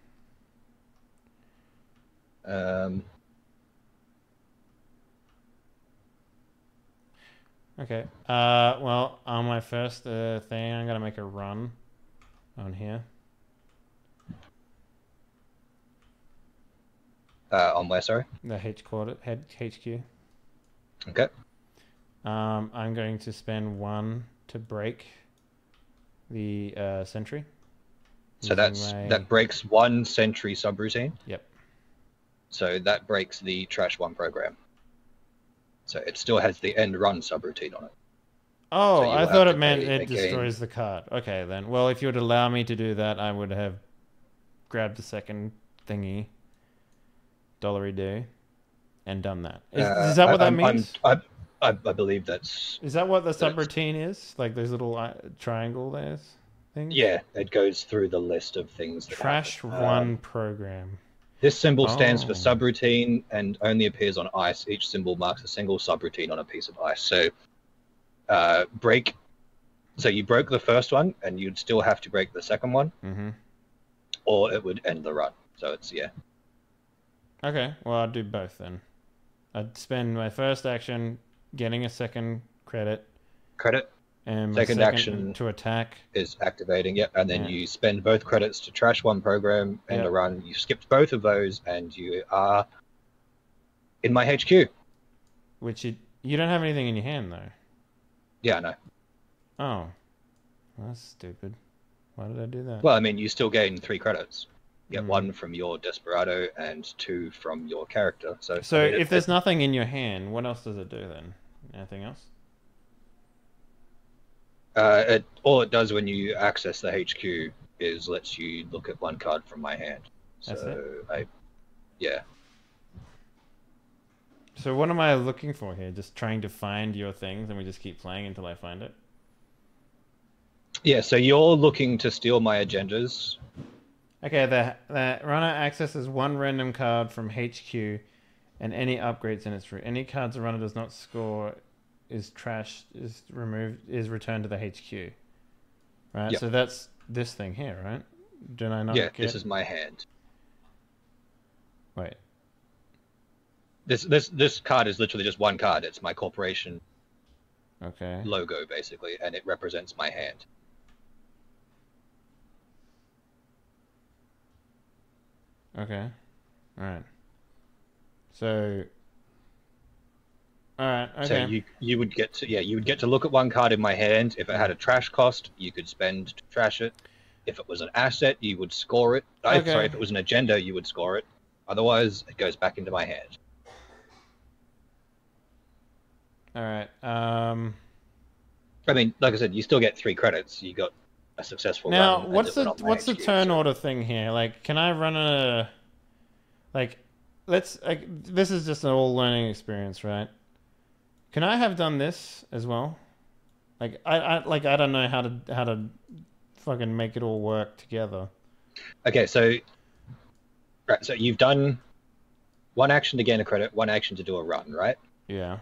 Okay. Well, on my first thing, I'm gonna make a run on here. On where, sorry? The HQ. Okay. I'm going to spend 1 to break the sentry. So that breaks 1 sentry subroutine. Yep. So that breaks the trash 1 program. So it still has the end run subroutine on it. Oh, So you I will thought have it to meant pay it again. destroys the card. Okay, then. Well, if you would allow me to do that, I would have grabbed the second thingy, dollary do, and done that. Is that what that means? I believe that's... Is that what the subroutine is? Like those little triangle there things? Yeah, it goes through the list of things. That Trash happen. 1 program. This symbol stands for Oh. subroutine and only appears on ice. Each symbol marks a single subroutine on a piece of ice. So break. So you broke the first one, and you'd still have to break the second one, or it would end the run. So it's Okay, well I'll do both then. I'd spend my first action getting a second credit, credit, And my Second action to attack. is activating, yep, and then Yeah. you spend both credits to trash one program and Yep. a run. You skipped both of those, and you are in my HQ. Which you don't have anything in your hand though. Yeah, I know. Oh, that's stupid. Why did I do that? Well, I mean, you still gain 3 credits. You get Mm. 1 from your Desperado and 2 from your character. So So I mean, if there's nothing in your hand, what else does it do then? Anything else? all it does when you access the HQ is lets you look at 1 card from my hand. That's So yeah. So what am I looking for here? Just trying to find your things, and we just keep playing until I find it? Yeah, so you're looking to steal my agendas. Okay, the runner accesses 1 random card from HQ and any upgrades in its route. Any cards the runner does not score is trashed, is removed, is returned to the HQ. Right? Yep. So that's this thing here, right? Did I not Yeah, get... this is my hand. Wait. This card is literally just 1 card. It's my corporation Okay. logo, basically, and it represents my hand. Okay. Alright. So... Alright, okay. So you would get to look at 1 card in my hand. If it had a trash cost, you could spend to trash it. If it was an asset, you would score it. Okay. Sorry, if it was an agenda, you would score it. Otherwise, it goes back into my hand. Alright. I mean, like I said, you still get 3 credits. You got a successful Now, run. what's and the it went on my what's the HQ, turn so- order thing here? Like, can I run a like? Let's like this is just an all learning experience, right? Can I have done this as well? Like, I don't know how to fucking make it all work together. Okay, so right, so you've done 1 action to gain a credit, 1 action to do a run, right? Yeah.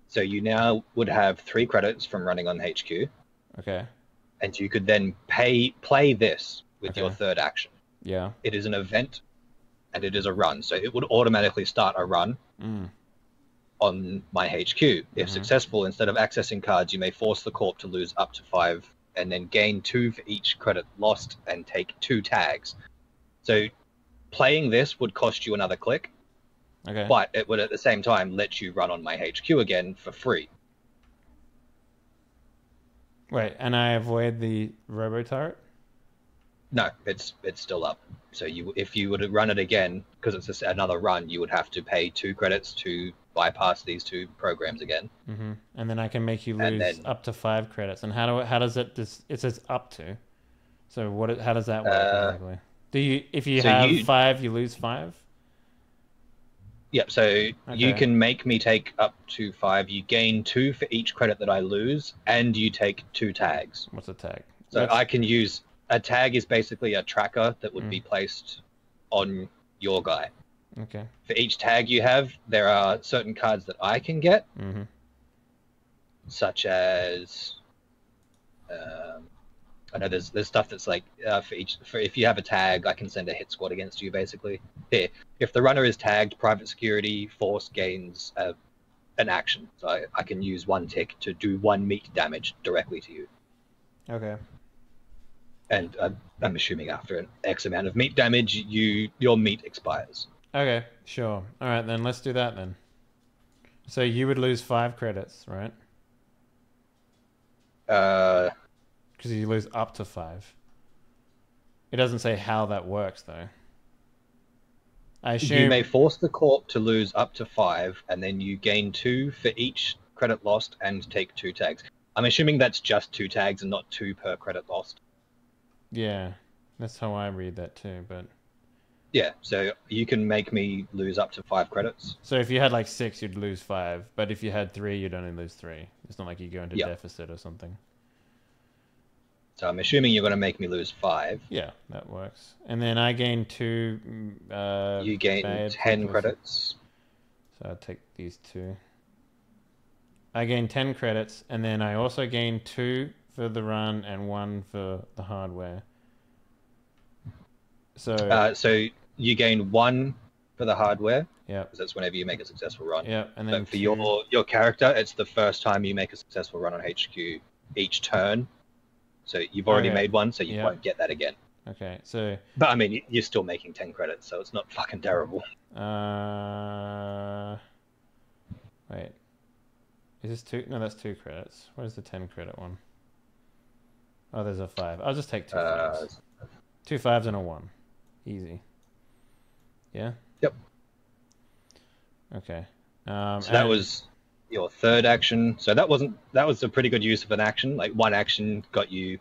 So you now would have 3 credits from running on HQ, Okay. and you could then play this with your Okay. 3rd action. Yeah. It is an event, and it is a run, so it would automatically start a run Mm. on my HQ. If successful, instead of accessing cards, you may force the corp to lose up to 5, and then gain 2 for each credit lost, and take 2 tags. So playing this would cost you another click, Okay. but it would at the same time let you run on my HQ again for free. Wait, and I avoid the robo turret? No, it's still up. So if you were to run it again, because it's just another run, you would have to pay 2 credits to bypass these 2 programs again. Mm-hmm. And then I can make you And lose then- up to 5 credits. And how does it just? It says up to. So how does that work exactly? Do you if you so have you- 5, you lose 5? Yep, so you Okay. can make me take up to 5. You gain 2 for each credit that I lose, and you take 2 tags. What's a tag? So That's- I can use... A tag is basically a tracker that would be placed on your guy. Okay. For each tag you have, there are certain cards that I can get, Mm-hmm. such as... I know there's stuff that's like for if you have a tag, I can send a hit squad against you. Basically, here, if the runner is tagged, private security force gains an action, so I can use 1 tick to do 1 meat damage directly to you. Okay. And I'm assuming after an X amount of meat damage, your meat expires. Okay, sure. All right, then let's do that then. So you would lose 5 credits, right? Because you lose up to 5. It doesn't say how that works, though. I assume... You may force the corp to lose up to 5, and then you gain 2 for each credit lost and take 2 tags. I'm assuming that's just 2 tags and not 2 per credit lost. Yeah, that's how I read that too, but... Yeah, so you can make me lose up to 5 credits. So if you had like 6, you'd lose 5, but if you had 3, you'd only lose 3. It's not like you go into Yep. deficit or something. So I'm assuming you're going to make me lose 5. Yeah, that works. And then I gain 2... You gain bad 10 people. credits. So I'll take these 2. I gain 10 credits, and then I also gain 2 for the run and 1 for the hardware. So... So you gain 1 for the hardware, yeah, because that's whenever you make a successful run. yeah, and then But for 2... your character, it's the first time you make a successful run on HQ. each turn. So you've already Okay. made one, so you Yeah. won't get that again. Okay, so But I mean, you're still making 10 credits, so it's not fucking terrible. wait. Is this 2? No, that's 2 credits. Where's the 10 credit one? Oh, there's a 5. I'll just take 2 5s. 2 5s and a 1. Easy. Yeah? Yep. Okay. So that was your third action. So that was a pretty good use of an action. Like one action got you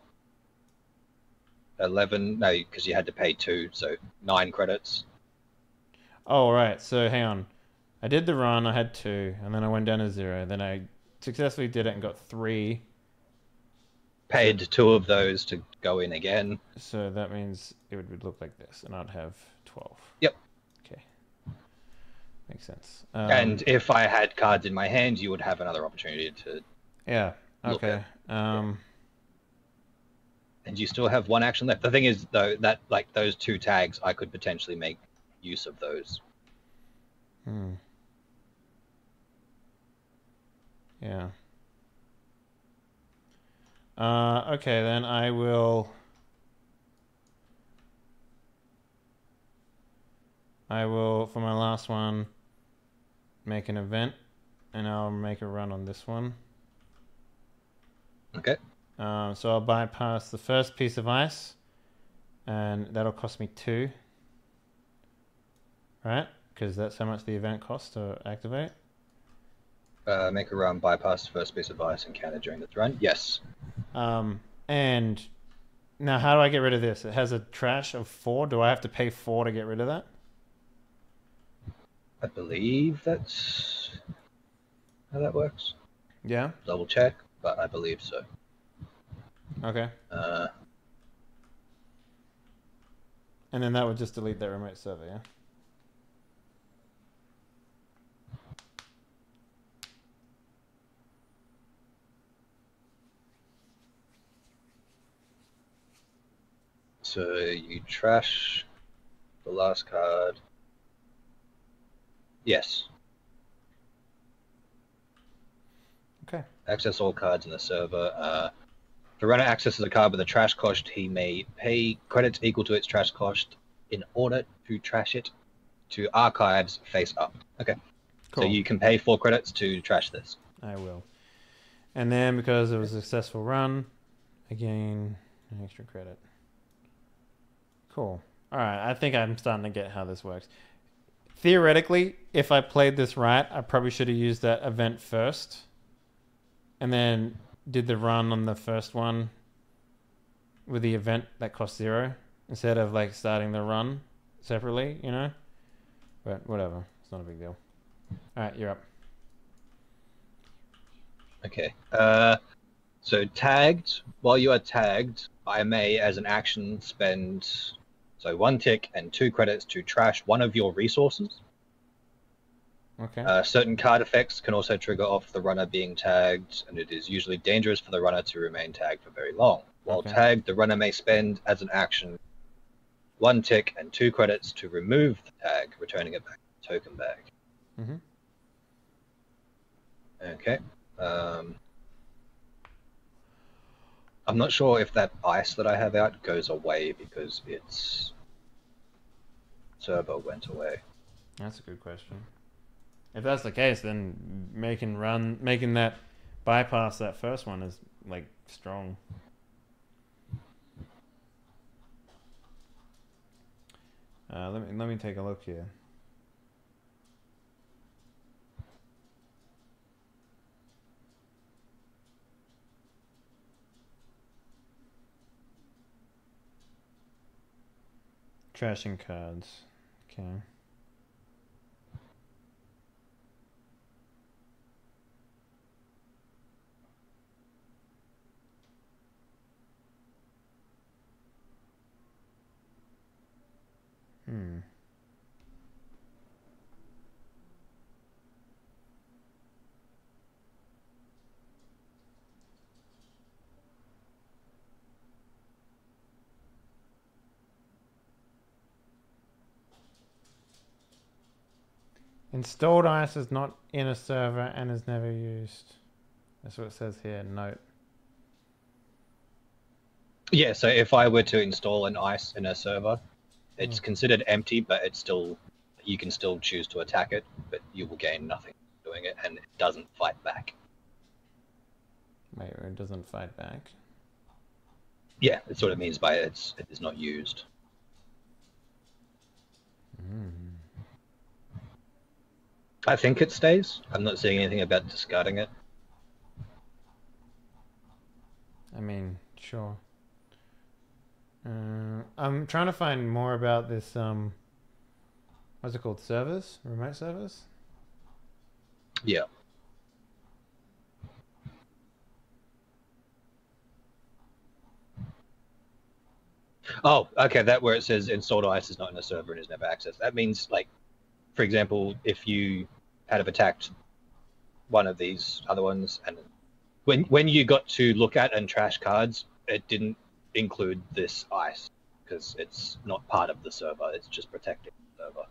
11, no, because you had to pay 2, so 9 credits. Oh, right. So hang on. I did the run, I had 2, and then I went down to 0. Then I successfully did it and got 3. Paid 2 of those to go in again. So that means it would look like this, and I'd have 12. Yep. Okay. Makes sense. And if I had cards in my hand, you would have another opportunity to... Yeah. Look Okay. And you still have 1 action left. The thing is, though, that like those 2 tags, I could potentially make use of those. Yeah. Okay, then I will for my last one make an event, and I'll make a run on this one. Okay. So I'll bypass the first piece of ice, and that'll cost me 2. Right? Because that's how much the event costs to activate. Make a run, bypass the first piece of ice encountered during the run. Yes. And now how do I get rid of this? It has a trash of 4. Do I have to pay 4 to get rid of that? I believe that's how that works. Yeah? Double check, but I believe so. Okay. And then that would just delete that remote server, yeah? So you trash the last card. Yes. Okay. Access all cards in the server. If the runner accesses a card with a trash cost, he may pay credits equal to its trash cost in order to trash it to archives face up. Okay. Cool. So you can pay 4 credits to trash this. I will. And then because it was a successful run, again, an extra credit. Cool. Alright, I think I'm starting to get how this works. Theoretically, if I played this right, I probably should have used that event first. And then did the run on the first one with the event that cost 0. Instead of like starting the run separately, you know? But whatever. It's not a big deal. Alright, you're up. Okay. So tagged, while you are tagged, I may, as an action, spend 1 tick and 2 credits to trash one of your resources. Okay. Certain card effects can also trigger off the runner being tagged, and it is usually dangerous for the runner to remain tagged for very long. While tagged, the runner may spend, as an action, 1 tick and 2 credits to remove the tag, returning it back to the token bag. Mm-hmm. Okay. I'm not sure if that ice that I have out goes away because its server went away. That's a good question. If that's the case, then making that bypass that first one is like strong. Let me take a look here. Trashing cards. Okay. Installed ice is not in a server and is never used. That's what it says here. Note. Yeah, so if I were to install an ice in a server, it's considered empty, but it's still, you can still choose to attack it, but you will gain nothing doing it, and it doesn't fight back. Wait, it doesn't fight back. Yeah, that's what it means by it is not used. I think it stays. I'm not seeing anything about discarding it. I mean, sure. I'm trying to find more about this, what's it called? Servers? Remote servers? Yeah. Oh, okay, that where it says installed ice is not in a server and is never accessed. That means, like, for example, if you had have attacked one of these other ones, and when you got to look at and trash cards, it didn't include this ice because it's not part of the server. It's just protecting the server.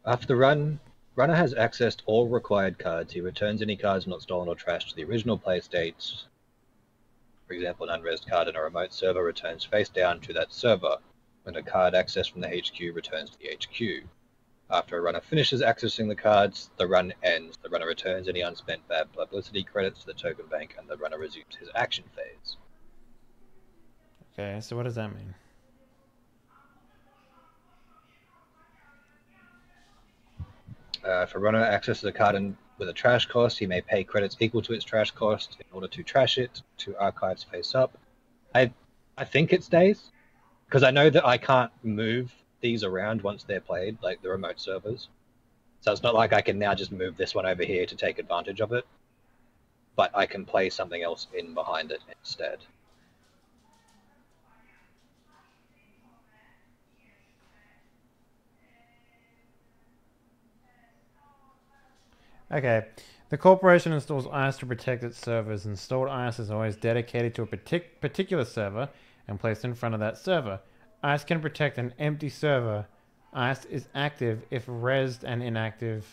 After the runner has accessed all required cards. He returns any cards not stolen or trashed to the original play state. For example, an unrezzed card in a remote server returns face down to that server. When a card accessed from the HQ returns to the HQ. After a runner finishes accessing the cards, the run ends. The runner returns any unspent bad publicity credits to the token bank, and the runner resumes his action phase. Okay, so what does that mean? If a runner accesses a card with a trash cost, he may pay credits equal to its trash cost in order to trash it to archives face up. I think it stays, because I know that I can't move these around once they're played, like the remote servers. So it's not like I can now just move this one over here to take advantage of it, but I can play something else in behind it instead. Okay. The corporation installs ICE to protect its servers. Installed ICE is always dedicated to a particular server and placed in front of that server. ICE can protect an empty server. ICE is active if rezzed and inactive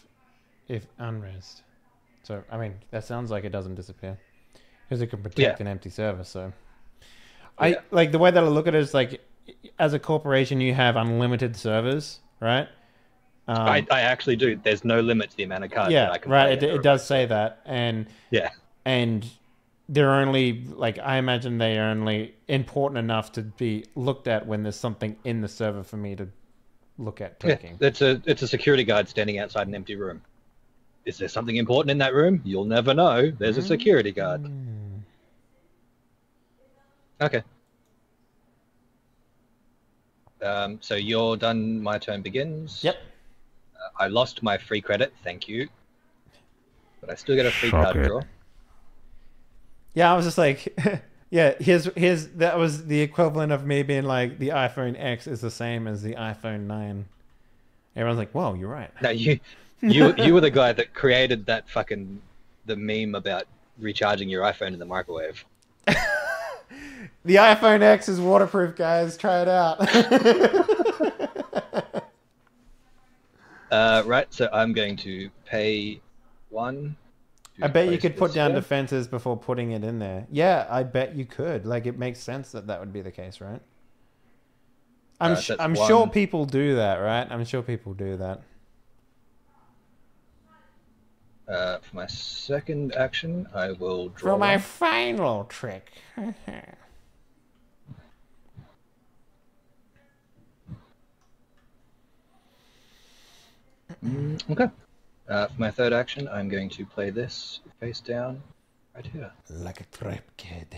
if unrezzed. So, I mean, that sounds like it doesn't disappear. Because it can protect an empty server, so... I like, the way that I look at it is like, as a corporation, you have unlimited servers, right? I actually do. There's no limit to the amount of cards that I can play. It does say that, and they're only, like, I imagine they are only important enough to be looked at when there's something in the server for me to look at taking. Yeah, it's a security guard standing outside an empty room. Is there something important in that room? You'll never know. There's a security guard. Okay. So you're done. My turn begins. Yep. I lost my free credit, thank you. But I still get a free card draw. Yeah, I was just like, yeah, here's that was the equivalent of me being like, the iPhone X is the same as the iPhone 9. Everyone's like, whoa, you're right. No, you were the guy that created that the meme about recharging your iPhone in the microwave. The iPhone X is waterproof, guys. Try it out. Right, so I'm going to pay 1. I bet you could put down defenses before putting it in there. Yeah, I bet you could. Like, it makes sense that would be the case, right? I'm sure people do that, right? I'm sure people do that. For my second action, I will draw. For my final trick. Okay. For my third action, I'm going to play this face down right here. Like a trap card.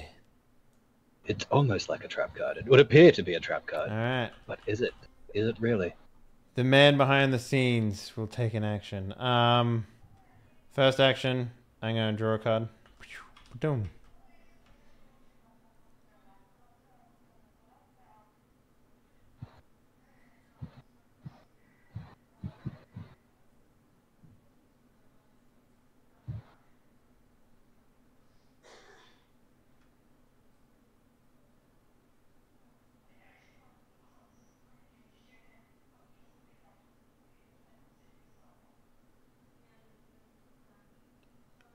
It's almost like a trap card. It would appear to be a trap card. All right. But is it? Is it really? The man behind the scenes will take an action. First action, I'm going to draw a card. Boom.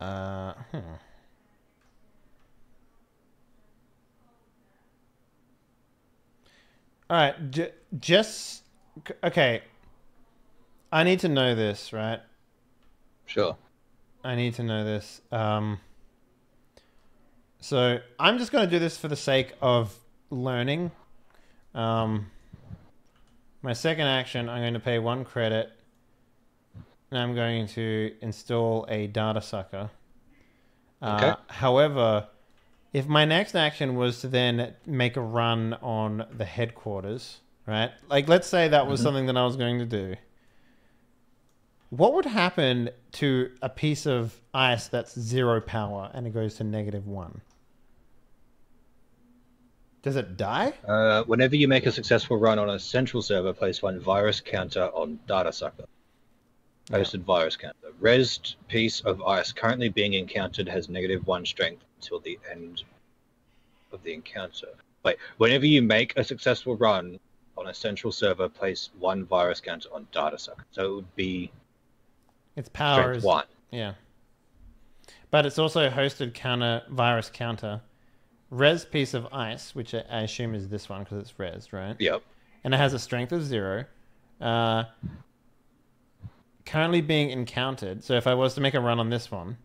Hmm. All right, just okay. I need to know this, right? Sure. I need to know this. So I'm just going to do this for the sake of learning. My second action, I'm going to pay 1 credit, and I'm going to install a data sucker. Okay. However, if my next action was to then make a run on the headquarters, right? Like, let's say that was something that I was going to do. What would happen to a piece of ice that's 0 power and it goes to -1? Does it die? Whenever you make a successful run on a central server, place 1 virus counter on data sucker. Posted virus counter. Resed piece of ice currently being encountered has -1 strength until the end of the encounter. Wait, whenever you make a successful run on a central server, place 1 virus counter on data sucker. So it would be Its power strength is 1. Yeah. But it's also hosted virus counter. Res piece of ice, which I assume is this one because it's res, right? Yep. And it has a strength of 0. Currently being encountered. So if I was to make a run on this one,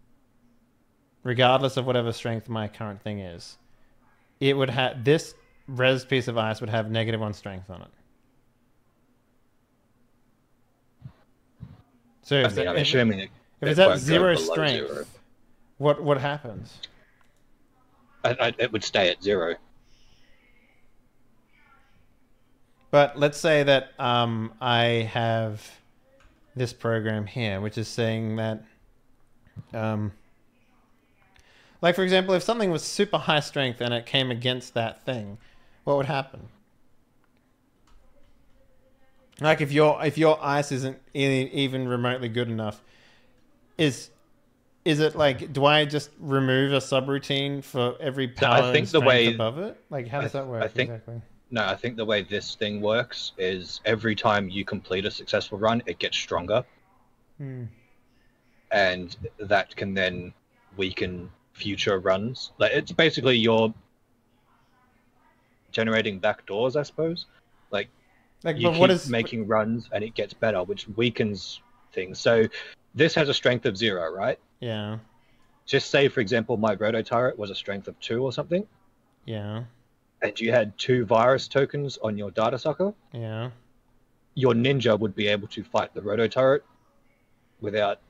regardless of whatever strength my current thing is, it would have this res piece of ice would have -1 strength on it. So I'm assuming if it's at 0 strength, 0. what happens? It would stay at 0. But let's say that I have this program here, which is saying that, like for example, if something was super high strength and it came against that thing, what would happen? Like if your ice isn't even remotely good enough, is it like, do I just remove a subroutine for every power and strength above it? Like how does that work exactly? No, I think the way this thing works is every time you complete a successful run, it gets stronger. And that can then weaken future runs. Like it's basically you're generating backdoors, I suppose. Like you keep making runs and it gets better, which weakens things. So this has a strength of 0, right? Yeah. Just say, for example, my roto turret was a strength of 2 or something. Yeah. And you had 2 virus tokens on your data sucker. Yeah. Your ninja would be able to fight the roto turret without.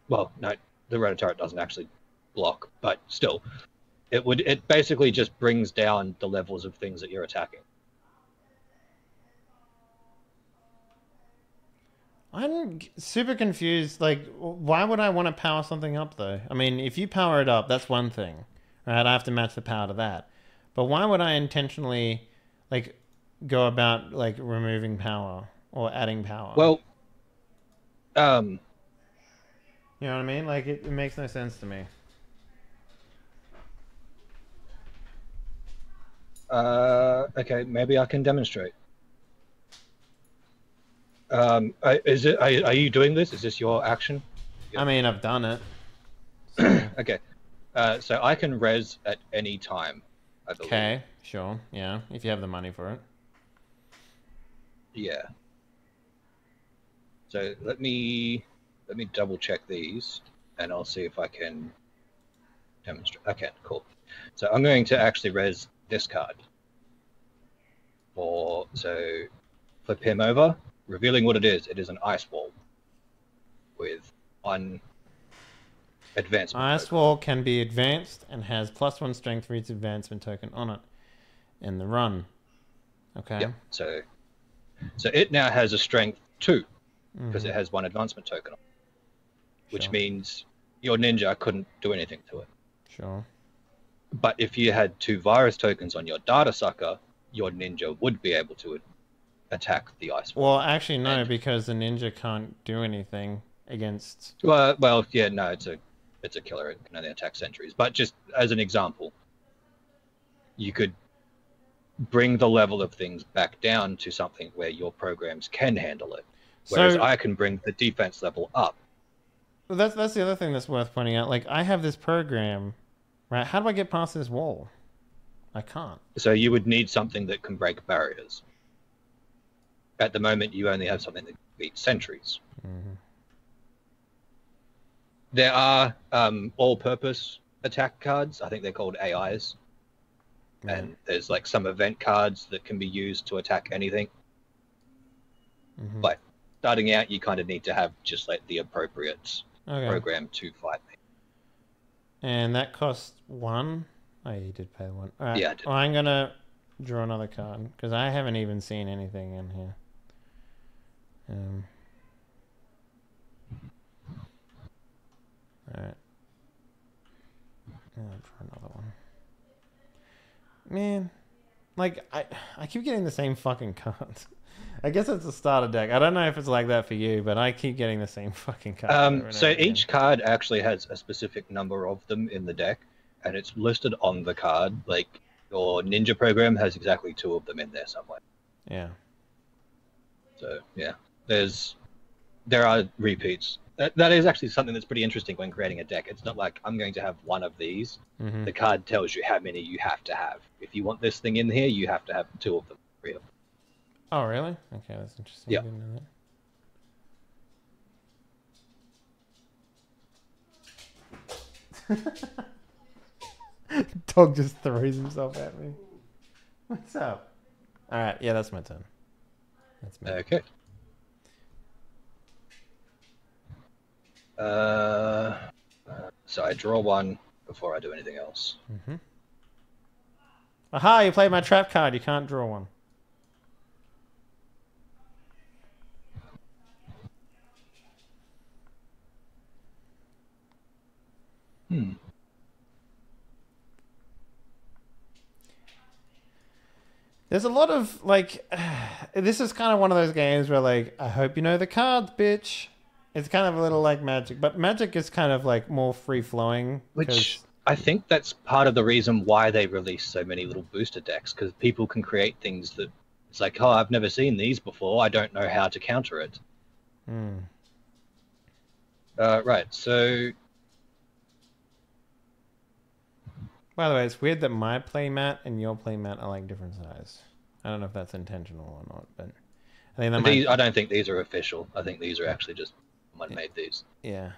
Well, no, the roto turret doesn't actually block, but still, it basically just brings down the levels of things that you're attacking. I'm super confused. Like, why would I want to power something up, though? I mean, if you power it up, that's one thing, right? I have to match the power to that. But why would I intentionally, like, go about, like, removing power or adding power? Well, you know what I mean? Like, it makes no sense to me. Okay, maybe I can demonstrate. Are you doing this? Is this your action? I mean, I've done it. So. Okay. So I can res at any time, I believe. Okay, sure. Yeah, if you have the money for it. Yeah. So let me double check these, and I'll see if I can demonstrate. Okay, cool. So I'm going to actually res this card. So flip him over, revealing what it is. It is an ice wall with 1 advancement. Ice wall can be advanced and has +1 strength for each advancement token on it in the run. Okay. Yep. So it now has a strength 2 because it has 1 advancement token on it, which means your ninja couldn't do anything to it. Sure. But if you had 2 virus tokens on your data sucker, your ninja would be able to attack the ice wall. Well, actually, no, because the ninja can't do anything against. Well, yeah, no, it's a killer. It can only attack sentries. But just as an example, you could bring the level of things back down to something where your programs can handle it. Whereas I can bring the defense level up Well, that's the other thing that's worth pointing out. Like, I have this program, right? How do I get past this wall? I can't. So you would need something that can break barriers. At the moment, you only have something that beats sentries. Mm-hmm. There are all-purpose attack cards. I think they're called AIs. Yeah. And there's like some event cards that can be used to attack anything. Mm-hmm. But starting out, you kind of need to have just like the appropriate program to fight me. And that cost 1. Oh, you did pay 1. All right. Yeah, I did. Well, I'm gonna draw another card because I haven't even seen anything in here. All right. I'll draw another one. Man, like I keep getting the same fucking cards. I guess it's a starter deck. I don't know if it's like that for you, but I keep getting the same fucking cards. So each card actually has a specific number of them in the deck, and it's listed on the card. Like your ninja program has exactly 2 of them in there somewhere. Yeah. So yeah, there are repeats. That is actually something that's pretty interesting when creating a deck. It's not like I'm going to have one of these. Mm-hmm. The card tells you how many you have to have. If you want this thing in here, you have to have 2 of them, 3 of them. Oh, really? Okay, that's interesting. Yeah. I didn't know that. Dog just throws himself at me. What's up? All right, yeah, that's my turn. That's me. Okay. So I draw 1 before I do anything else. Mm-hmm. Aha! You played my trap card. You can't draw one. There's a lot of, like, this is kind of one of those games where, like, I hope you know the cards, bitch. It's kind of a little like Magic, but Magic is kind of, like, more free-flowing. Which I think that's part of the reason why they release so many little booster decks, because people can create things that it's like, oh, I've never seen these before. I don't know how to counter it. Right, so... By the way, it's weird that my playmat and your playmat are like different size. I don't know if that's intentional or not, but I think that might... I don't think these are official. I think these are actually just someone made these. Yeah.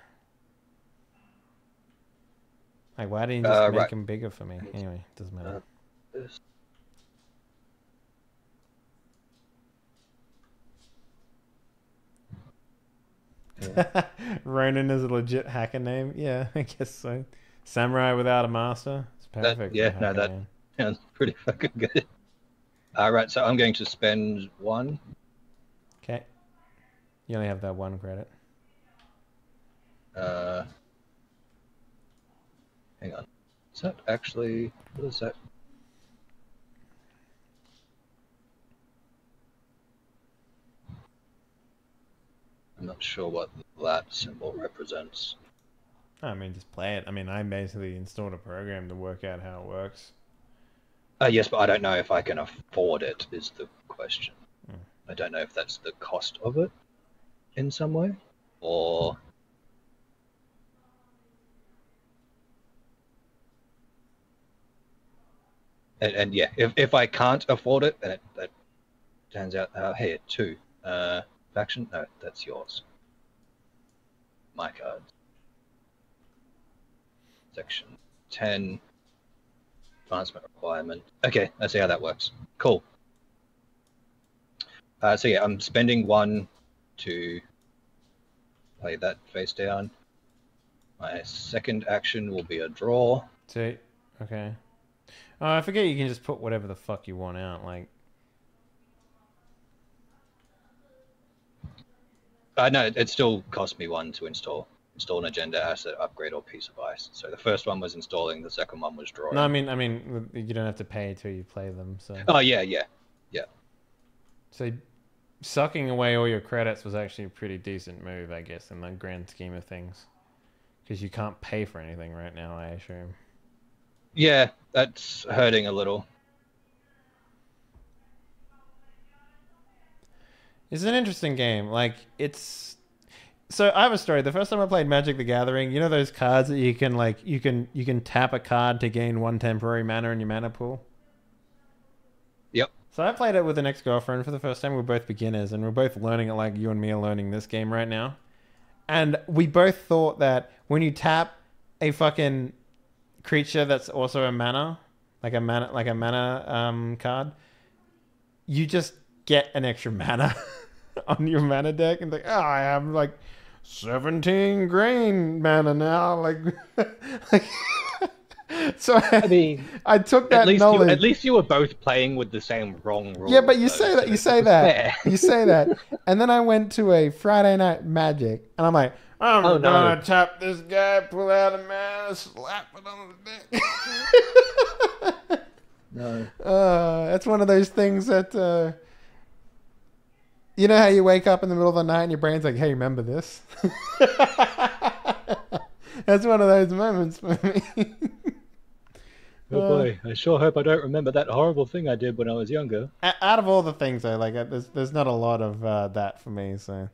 Like, why didn't you just make them bigger for me? Anyway, doesn't matter. Ronin is a legit hacker name. Yeah, I guess so. Samurai without a master. It's perfect. That sounds pretty fucking good. Right, so I'm going to spend 1. Okay. You only have that 1 credit. Hang on. Is that actually... What is that? I'm not sure what that symbol represents. I mean, just play it. I mean, I basically installed a program to work out how it works. Yes, but I don't know if I can afford it, is the question. I don't know if that's the cost of it in some way, or... And yeah, if I can't afford it, then that turns out, hey, 2. Faction? No, that's yours. My card. Section 10. Advancement requirement. Okay, I see how that works. Cool. So yeah, I'm spending 1 to play that face down. My second action will be a draw. See? Okay. Oh, I forget you can just put whatever the fuck you want out, like... No, it still cost me 1 to install. Install an agenda, asset, upgrade, or piece of ice. So the first one was installing, the second one was drawing. No, I mean, you don't have to pay till you play them, so... Oh, yeah. So, sucking away all your credits was actually a pretty decent move, I guess, in the grand scheme of things. Because you can't pay for anything right now, I assume. Yeah, that's hurting a little. It's an interesting game. Like, it's... So I have a story. The first time I played Magic the Gathering, you know those cards that you can tap a card to gain 1 temporary mana in your mana pool? Yep. So I played it with an ex-girlfriend for the first time. We're both beginners, and we're both learning it like you and me are learning this game right now. And we both thought that when you tap a fucking creature that's also a mana, like a mana card, you just get an extra mana on your mana deck, and like, oh, I have like 17 grain mana now, like, so I mean, I took that knowledge. At least you were both playing with the same wrong rules. Yeah, but you say that, you say that, and then I went to a Friday Night Magic, and I'm like, I'm gonna tap this guy, pull out a mana, slap it on the deck. No. That's one of those things that, you know how you wake up in the middle of the night and your brain's like, hey, remember this? That's one of those moments for me. Oh boy, I sure hope I don't remember that horrible thing I did when I was younger. Out of all the things, though, like, there's not a lot of that for me, so.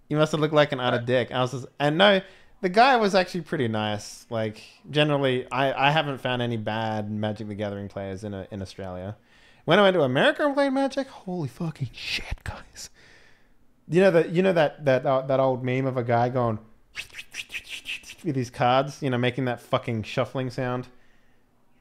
You must have looked like an utter dick. And no, the guy was actually pretty nice. Like, generally, I haven't found any bad Magic the Gathering players in Australia. When I went to America and played Magic, holy fucking shit, guys! You know that old meme of a guy going with his cards, you know, making that fucking shuffling sound,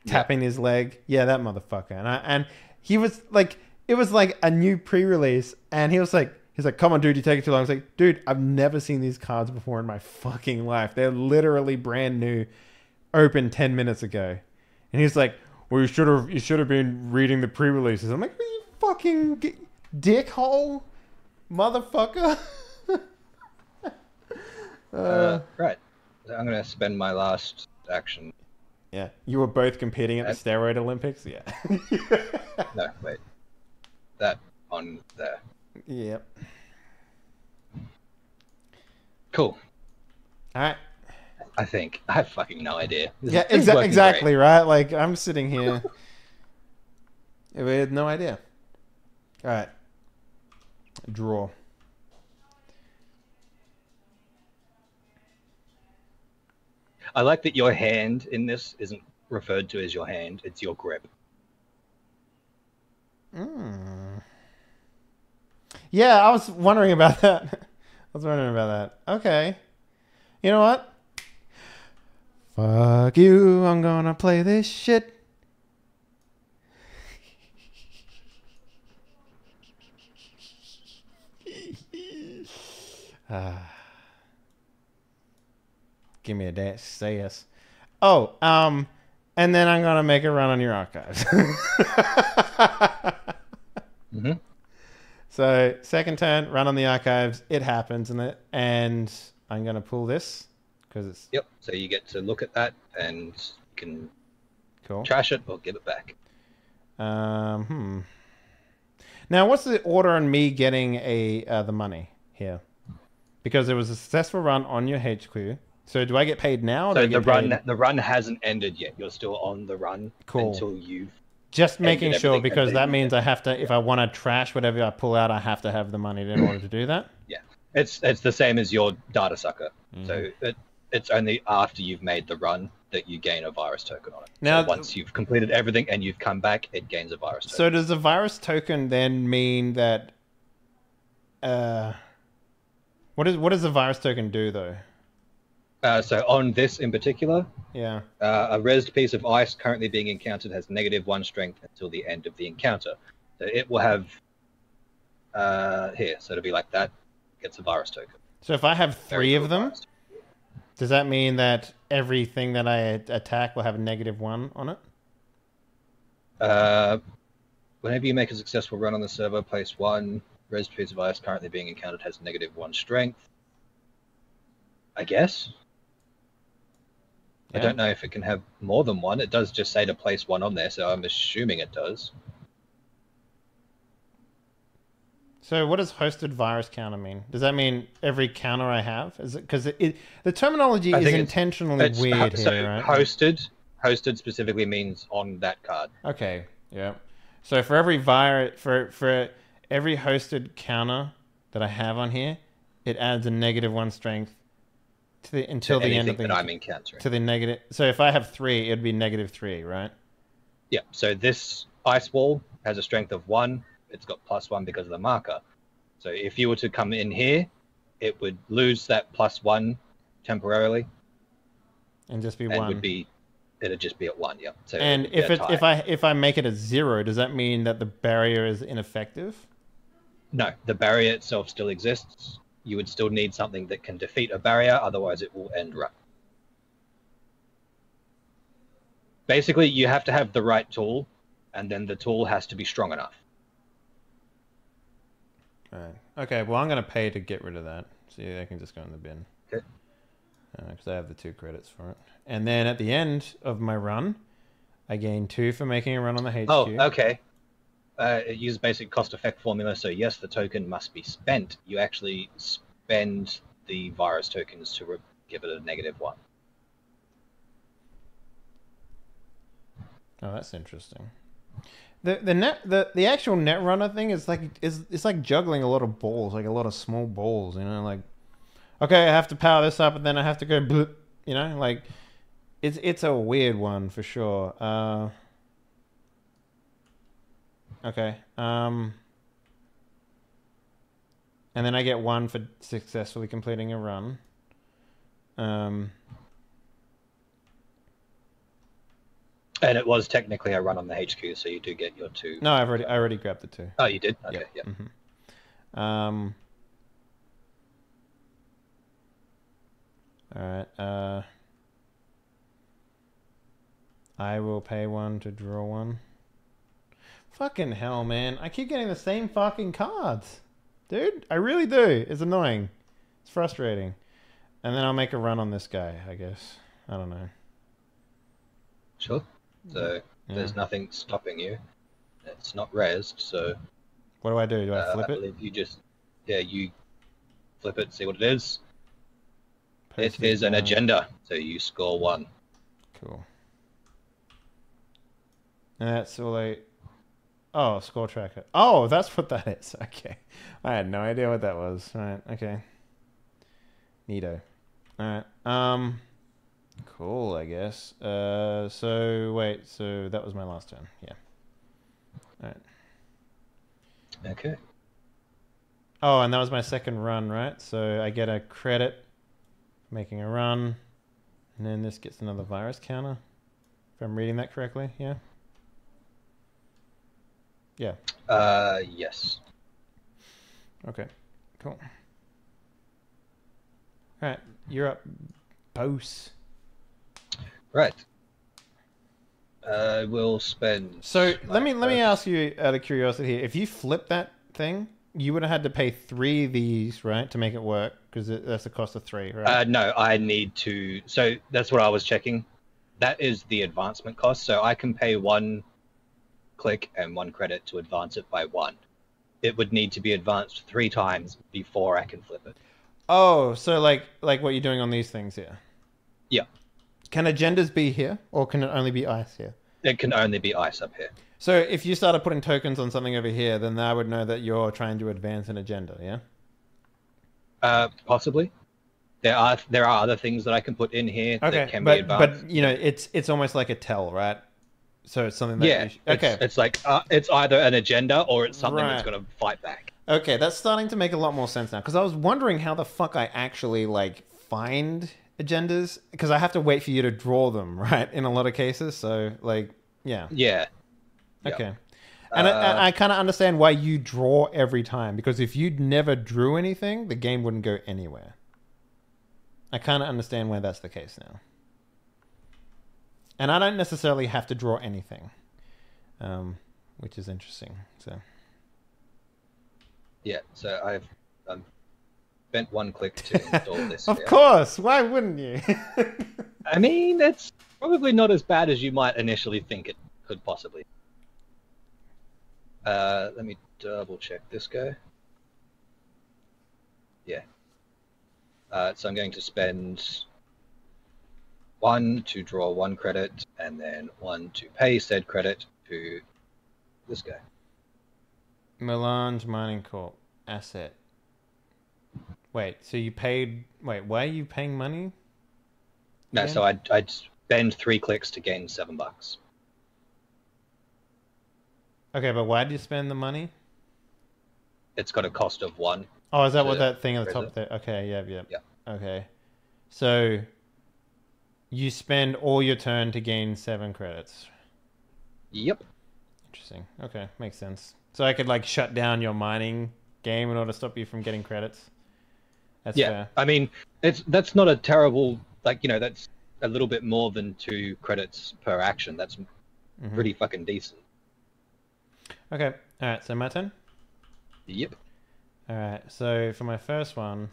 tapping his leg. Yeah, that motherfucker. And he was like, it was like a new pre-release, and he's like, come on, dude, you take it too long. I was like, dude, I've never seen these cards before in my fucking life. They're literally brand new, opened 10 minutes ago. And he's like, well, you should have been reading the pre-releases. I'm like, you fucking dickhole, motherfucker. Right. I'm gonna spend my last action. Yeah, you were both competing at the Steroid Olympics. Yeah. No, wait. That on there. Yep. Cool. All right. I think I have fucking no idea. Yeah, exactly right. Like, I'm sitting here with no idea. All right. Draw. I like that your hand in this isn't referred to as your hand; it's your grip. Yeah, I was wondering about that. Okay. You know what? Fuck you, I'm gonna play this shit. Give me a dash, say yes. Oh, and then I'm gonna make a run on your archives. Mm-hmm. So, second turn, run on the archives. It happens, and I'm gonna pull this because it's. Yep. So you get to look at that, and you can Cool. trash it or give it back. Now, what's the order on me getting the money here? Because it was a successful run on your HQ. So do I get paid now? Or So do I get the run hasn't ended yet. You're still on the run until you've. Just making ended sure, everything because that means you I have to, if I want to trash whatever I pull out, I have to have the money in order to do that. Yeah, it's the same as your data sucker. So it's only after you've made the run that you gain a virus token on it. Now, so once you've completed everything and you've come back, it gains a virus token. So does the virus token then mean that? What does the virus token do though? So on this in particular, Yeah. a rezzed piece of ice currently being encountered has -1 strength until the end of the encounter. So it will have here. So it'll be like that. Gets a virus token. So if I have Very 3 cool of them, virus. does that mean that everything that I attack will have a -1 on it? Whenever you make a successful run on the server, place 1 rezzed piece of ice currently being encountered has -1 strength. I guess. I Yeah. don't know if it can have more than 1. It does just say to place 1 on there, so I'm assuming it does. So what does hosted virus counter mean? Does that mean every counter I have? Is it because the terminology I is think intentionally weird so here, right? hosted specifically means on that card. Okay, yeah. So for every virus, for every hosted counter that I have on here, it adds a -1 strength to the until the end of the that I'm encountering. to the negative. So if I have 3, it'd be -3, right? Yeah. So this ice wall has a strength of 1. It's got +1 because of the marker. So if you were to come in here, it would lose that +1 temporarily, And just be and 1. it'd just be at 1. Yeah. So And if I make it a 0, does that mean that the barrier is ineffective? No, the barrier itself still exists. You would still need something that can defeat a barrier, otherwise it will end run. Basically, you have to have the right tool, and then the tool has to be strong enough. Right. Okay, well, I'm going to pay to get rid of that. So yeah, I can just go in the bin. Okay. Because I have the 2 credits for it. And then at the end of my run, I gain 2 for making a run on the HQ. Oh, okay. It uses basic cost effect formula, so yes, the token must be spent. You actually spend the virus tokens to give it a -1. Oh, that's interesting. The actual Netrunner thing is it's like juggling a lot of balls, like a lot of small balls, you know, like okay, I have to power this up and then I have to go bloop, you know, like it's a weird one for sure. Okay. And then I get 1 for successfully completing a run. And it was technically a run on the HQ, so you do get your 2. No, I already grabbed the 2. Oh, you did? Okay, Yep. yeah. Mm-hmm. All right. I will pay 1 to draw 1. Fucking hell, man. I keep getting the same fucking cards. Dude, I really do. It's annoying. It's frustrating. And then I'll make a run on this guy, I guess. I don't know. Sure. So there's nothing stopping you. It's not rezzed, so... What do I do? Do I flip I it? believe you just... Yeah, you flip it, see what it is. Post It is it an down. agenda, so you score 1. Cool. And that's all I... Oh, score tracker. Oh, that's what that is. Okay. I had no idea what that was. Right, okay. Neato. Alright. Cool, I guess. So, wait. So, that was my last turn. Yeah. Alright. Okay. Oh, and that was my second run, right? So, I get a credit for making a run. And then this gets another virus counter. If I'm reading that correctly, yeah? Yeah. Yes. Okay. Cool. Alright, you're up, Bose. Right. We'll spend... So let me ask you out of curiosity here. If you flip that thing, you would have had to pay 3 of these, right, to make it work, because that's the cost of 3, right? No, I need to... So that's what I was checking. That is the advancement cost, so I can pay 1 click and 1 credit to advance it by 1. It would need to be advanced 3 times before I can flip it. Oh, so like what you're doing on these things here. Yeah. Can agendas be here, or can it only be ice here? It can only be ice up here. So if you started putting tokens on something over here, then I would know that you're trying to advance an agenda, yeah? Possibly. There are other things that I can put in here that can be advanced. But you know, it's almost like a tell, right? So it's something that Yeah, okay. It's like it's either an agenda or it's something that's Right. going to fight back. Okay, that's starting to make a lot more sense now. Because I was wondering how the fuck I actually like find agendas, because I have to wait for you to draw them, right? In a lot of cases, so like, yeah. Yeah. Okay. And I kind of understand why you draw every time, because if you never drew anything, the game wouldn't go anywhere. I kind of understand why that's the case now. And I don't necessarily have to draw anything, which is interesting. So. Yeah, so I've spent 1 click to install this. Of course, why wouldn't you? I mean, it's probably not as bad as you might initially think it could possibly. Let me double check this guy. Yeah. So I'm going to spend 1 to draw 1 credit, and then 1 to pay said credit to this guy. Melange Mining Corp. Asset. Wait, so you paid... Wait, why are you paying money? No, again? so I'd spend 3 clicks to gain $7. Okay, but why did you spend the money? It's got a cost of 1. Oh, is that what to that thing at the top reserve. there? Okay, yeah. Yeah. Okay. So you spend all your turn to gain 7 credits. Yep. Interesting. Okay, makes sense. So I could like shut down your mining game in order to stop you from getting credits. That's Yeah. fair. I mean, that's not a terrible, like, that's a little bit more than 2 credits per action. That's pretty fucking decent. Okay. All right. So my turn. Yep. All right. So for my first one,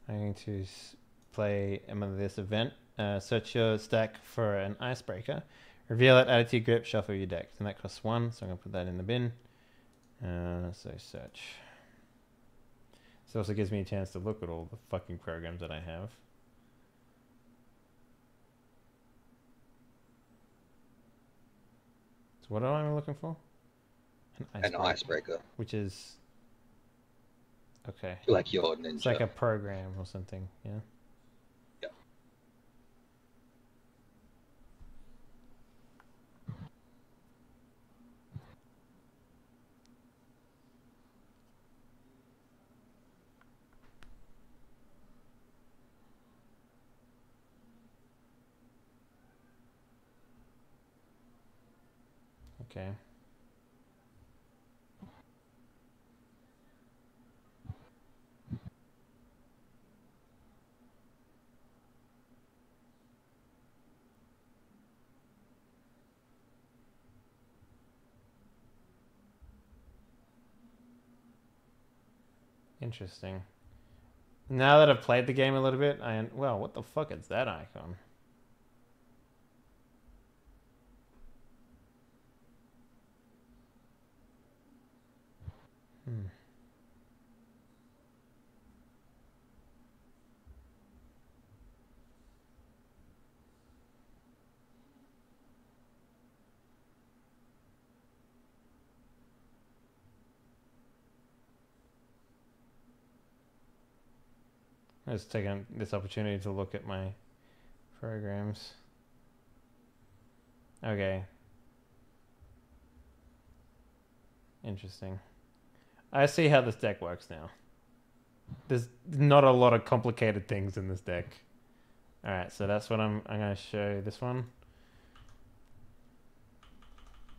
I'm going to play this event. Search your stack for an icebreaker. Reveal it, add it to your grip, shuffle your deck. And that costs 1, so I'm going to put that in the bin. So search. This also gives me a chance to look at all the fucking programs that I have. So what am I looking for? An icebreaker. Which is... Okay. Like your ninja. It's like a program or something, yeah? Yep. Okay. Interesting. Now that I've played the game a little bit, well, what the fuck is that icon? I was taking this opportunity to look at my programs. Okay. Interesting. I see how this deck works now. There's not a lot of complicated things in this deck. Alright, so that's what I'm going to show you this one.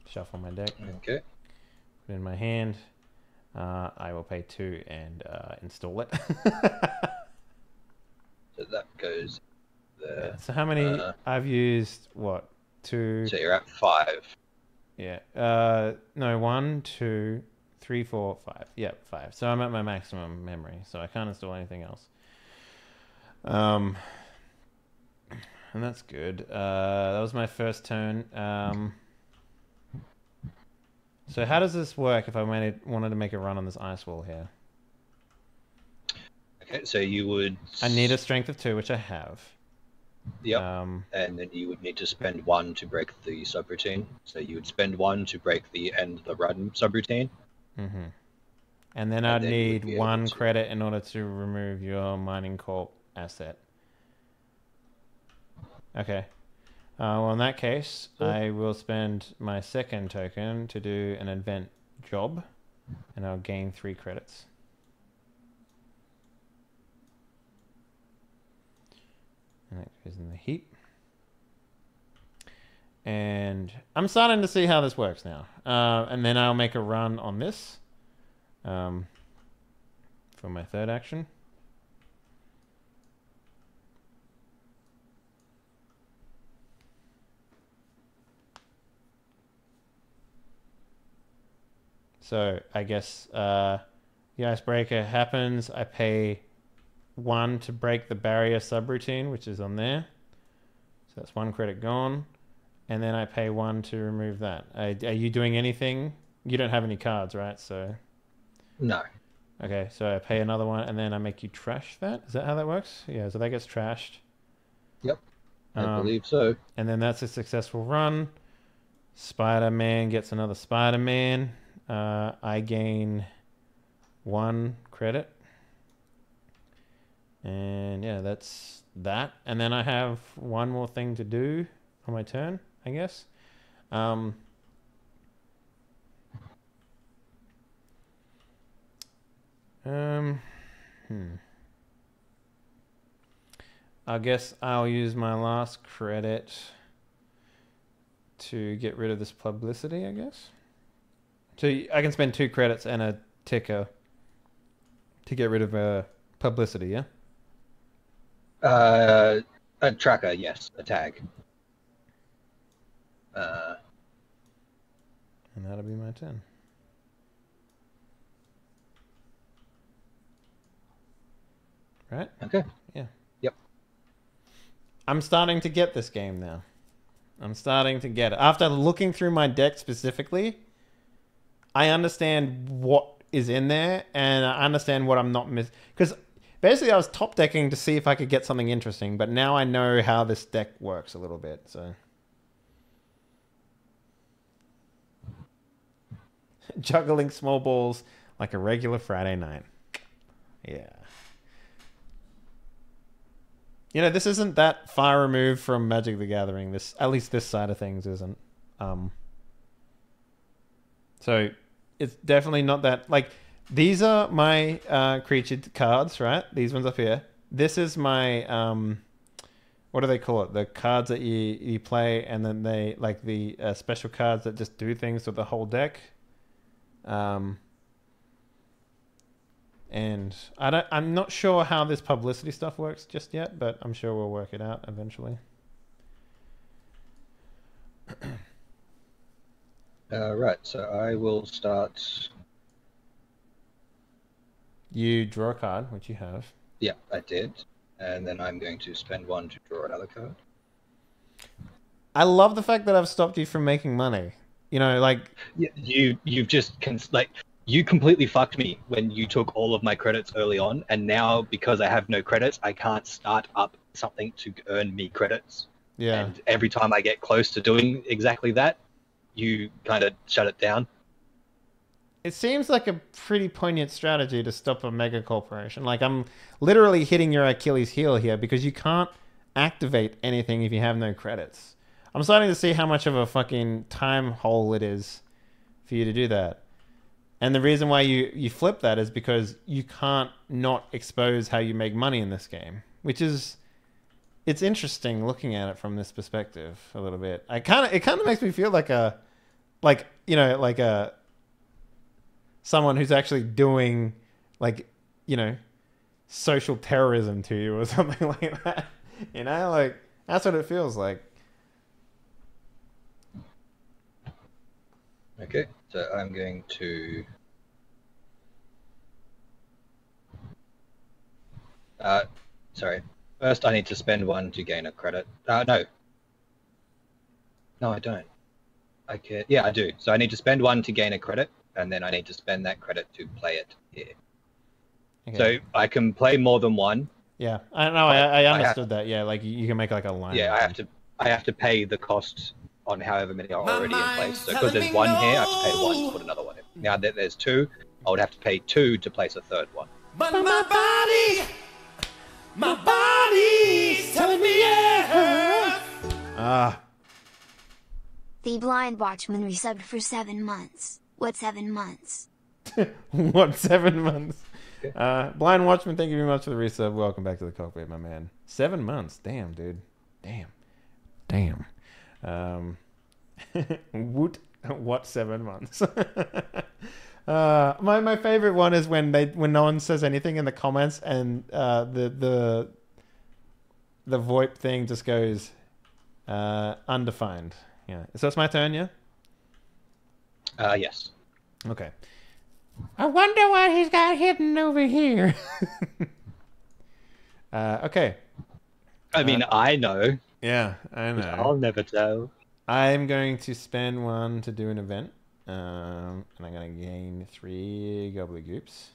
Shuffle my deck. Okay. Put it in my hand. I will pay 2 and install it. So that goes there. Yeah. So how many I've used? What 2? So you're at 5. Yeah. No, 1, 2, 3, 4, 5. Yep, 5. So I'm at my maximum memory, so I can't install anything else. And that's good. That was my first turn. So how does this work if I wanted to make a run on this ice wall here? Okay, so you would... I need a strength of 2, which I have. Yep. And then you would need to spend 1 to break the subroutine. So you would spend 1 to break the end of the run subroutine. Mm-hmm. And then I'd need 1 credit in order to remove your mining corp asset. Okay. Well, in that case, I will spend my second token to do an event job, and I'll gain 3 credits. And that goes in the heap. And I'm starting to see how this works now. And then I'll make a run on this for my third action. So I guess the icebreaker happens. I pay 1 to break the barrier subroutine, which is on there. So that's 1 credit gone. And then I pay 1 to remove that. Are you doing anything? You don't have any cards, right? So No. okay, so I pay another 1, and then I make you trash that? Is that how that works? Yeah, so that gets trashed. Yep. I believe so. And then that's a successful run. Spider-Man gets another Spider-Man. I gain 1 credit. And yeah, that's that. And then I have one more thing to do on my turn, I guess. I guess I'll use my last credit to get rid of this publicity, I guess. So I can spend 2 credits and a ticker to get rid of publicity, yeah? A tracker, yes. A tag. And that'll be my turn. Right? Okay. Yeah. Yep. I'm starting to get this game now. I'm starting to get it. After looking through my deck specifically, I understand what is in there, and I understand what I'm not missing. Because basically I was top decking to see if I could get something interesting, but now I know how this deck works a little bit, so... Juggling small balls like a regular Friday night. Yeah. You know, this isn't that far removed from Magic the Gathering. This, at least this side of things isn't. So it's definitely not that. Like, these are my creature cards, right? These ones up here. This is my what do they call it? The cards that you play, and then they like the special cards that just do things with the whole deck. And I'm not sure how this publicity stuff works just yet, but I'm sure we'll work it out eventually. Right, so I will start. You draw a card, which you have. Yeah, I did. And then I'm going to spend 1 to draw another card. I love the fact that I've stopped you from making money. You know, like... You've just... You completely fucked me when you took all of my credits early on, and now, because I have no credits, I can't start up something to earn me credits. Yeah. And every time I get close to doing exactly that, you kind of shut it down. It seems like a pretty poignant strategy to stop a mega corporation. Like, I'm literally hitting your Achilles heel here, because you can't activate anything if you have no credits. I'm starting to see how much of a fucking time hole it is for you to do that. And the reason why you flip that is because you can't not expose how you make money in this game, which is, it's interesting looking at it from this perspective a little bit. It kind of makes me feel like someone who's actually doing, like, you know, social terrorism to you or something like that. You know, like, that's what it feels like. Okay, so I'm going to... sorry. First, I need to spend 1 to gain a credit. No. No, I don't. Yeah, I do. So I need to spend 1 to gain a credit, and then I need to spend that credit to play it here. Okay. So I can play more than 1. Yeah, I know. I understood that. Yeah, like you can make like a line. Yeah, I have to pay the cost on however many are already in place. So because there's 1 here, I have to pay 1 to put another one in. Now that there's 2, I would have to pay 2 to place a third one. But my body's telling me yeah. The Blind Watchman resubbed for 7 months. What 7 months? What 7 months? Blind Watchman, thank you very much for the resub. Welcome back to the cockpit, my man. 7 months. Damn, dude. Damn. What 7 months? My favorite one is when no one says anything in the comments, and the VoIP thing just goes undefined. Yeah. So it's my turn, yeah? Yes. Okay. I wonder what he's got hidden over here. Okay. I mean, I know. Yeah, I know. I'll never tell. I'm going to spend 1 to do an event. And I'm going to gain 3 gobbledygoops.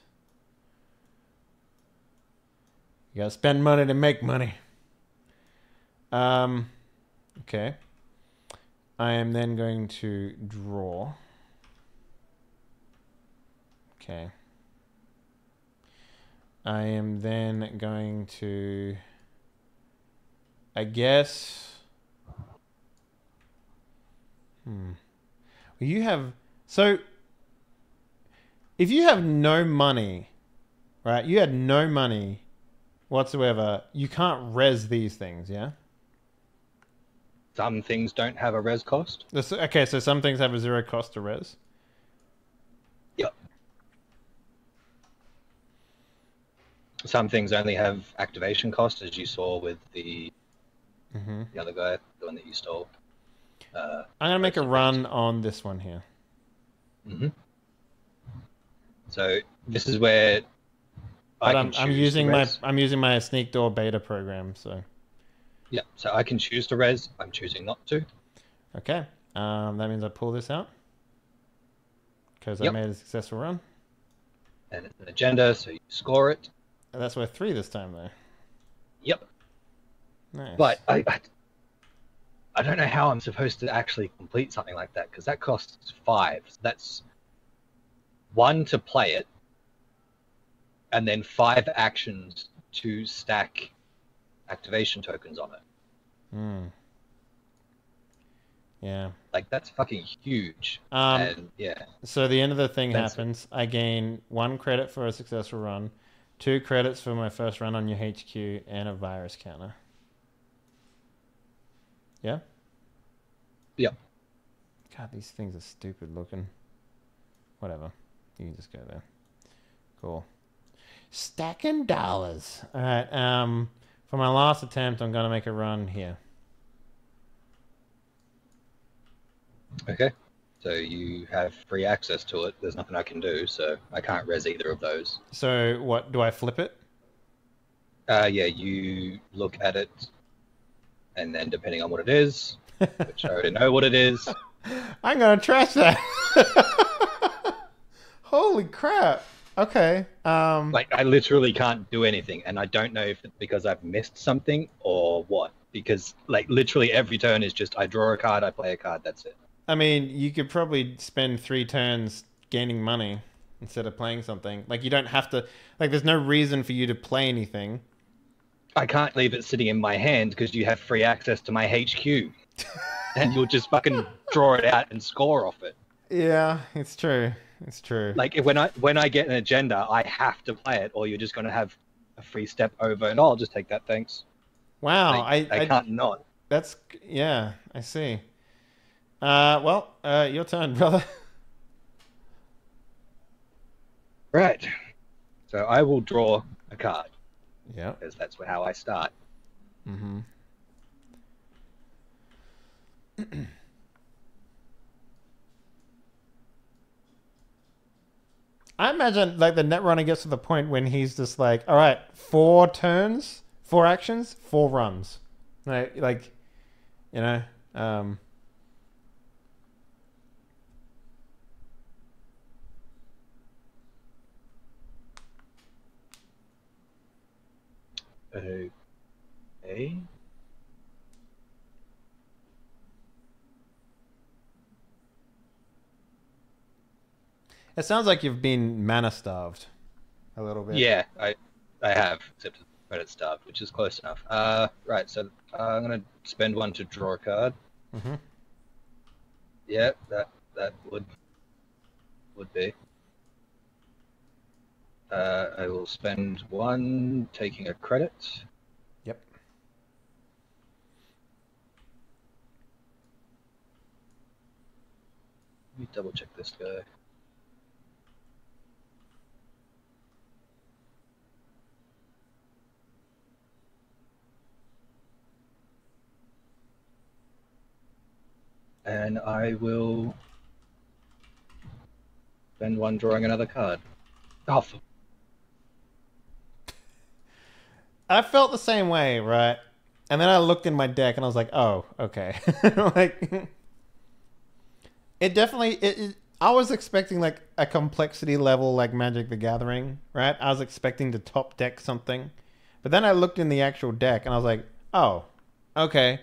You gotta spend money to make money. Okay. I am then going to draw. Okay. I am then going to, I guess. Well, you have so. If you have no money, right? You had no money whatsoever. You can't res these things, yeah. Some things don't have a res cost. Okay, so some things have a 0 cost to res. Yep. Some things only have activation cost, as you saw with the other guy, the one that you stole. I'm gonna make a run on this one here. So this is where I'm using my sneak door beta program. So yeah, so I can choose to res. I'm choosing not to. Okay, that means I pull this out because I made a successful run. And it's an agenda, so you score it. And that's worth 3 this time, though. Yep. Nice. But I don't know how I'm supposed to actually complete something like that, because that costs 5. So that's 1 to play it, and then 5 actions to stack activation tokens on it. Yeah. Like, that's fucking huge. And yeah. So the end of the thing happens. I gain 1 credit for a successful run, 2 credits for my first run on your HQ, and a virus counter. Yeah? Yep. God, these things are stupid looking. Whatever. You can just go there. Cool. Stacking dollars. Alright, for my last attempt, I'm going to make a run here. Okay. So you have free access to it. There's nothing I can do, so I can't res either of those. So, what, do I flip it? Yeah, you look at it, and then depending on what it is, which I already know what it is. I'm going to trash that. Holy crap. Okay. Like, I literally can't do anything, and I don't know if it's because I've missed something or what. Because, like, literally every turn is just, I draw a card, I play a card, that's it. I mean, you could probably spend 3 turns gaining money instead of playing something. Like, you don't have to... Like, there's no reason for you to play anything. I can't leave it sitting in my hand because you have free access to my HQ. And you'll just fucking draw it out and score off it. Yeah, it's true. It's true. Like, when I get an agenda, I have to play it, or you're just going to have a free step over, and I'll just take that, thanks. Wow. I can't not. That's... Yeah, I see. Well, your turn, brother. Right. So I will draw a card. Yeah. Because that's how I start. Mm-hmm. I imagine, like, the Netrunner gets to the point when he's just like, all right, 4 turns, 4 actions, 4 runs. Like, you know, Okay. it sounds like you've been mana starved a little bit. Yeah, I have, except credit starved, which is close enough. Right, so I'm gonna spend 1 to draw a card. Mm-hmm. Yeah, that would be. I will spend 1 taking a credit. Yep. Let me double check this guy. And I will spend 1 drawing another card. Oh, I felt the same way, right? And then I looked in my deck and I was like, oh, okay. Like, it definitely... I was expecting, like, a complexity level like Magic the Gathering, right? I was expecting to top deck something. But then I looked in the actual deck and I was like, oh, okay.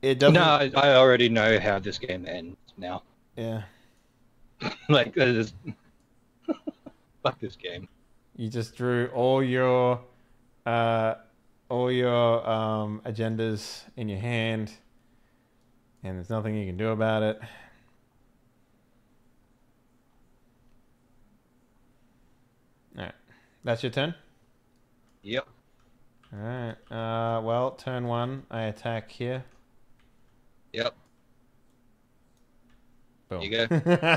It doesn't... No, I already know how this game ends now. Yeah. Like, fuck this game. You just drew all your agendas in your hand, and there's nothing you can do about it. All right, that's your turn. Yep. All right. Well, turn 1, I attack here. Yep. Boom. You go.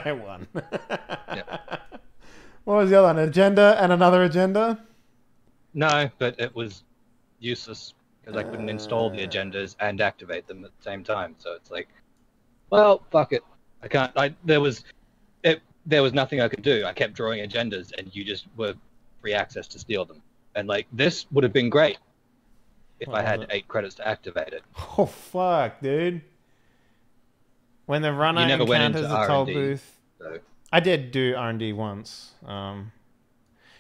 I won. Yep. What was the other one? Agenda and another agenda? No, but it was useless because I couldn't install the agendas and activate them at the same time. So it's like, well, fuck it. I can't. There was nothing I could do. I kept drawing agendas, and you just were free access to steal them. And like this would have been great if I had 8 credits to activate it. Oh fuck, dude! When the runner You never went encounters into the toll R&D, booth, so. I did do R&D once. Yeah,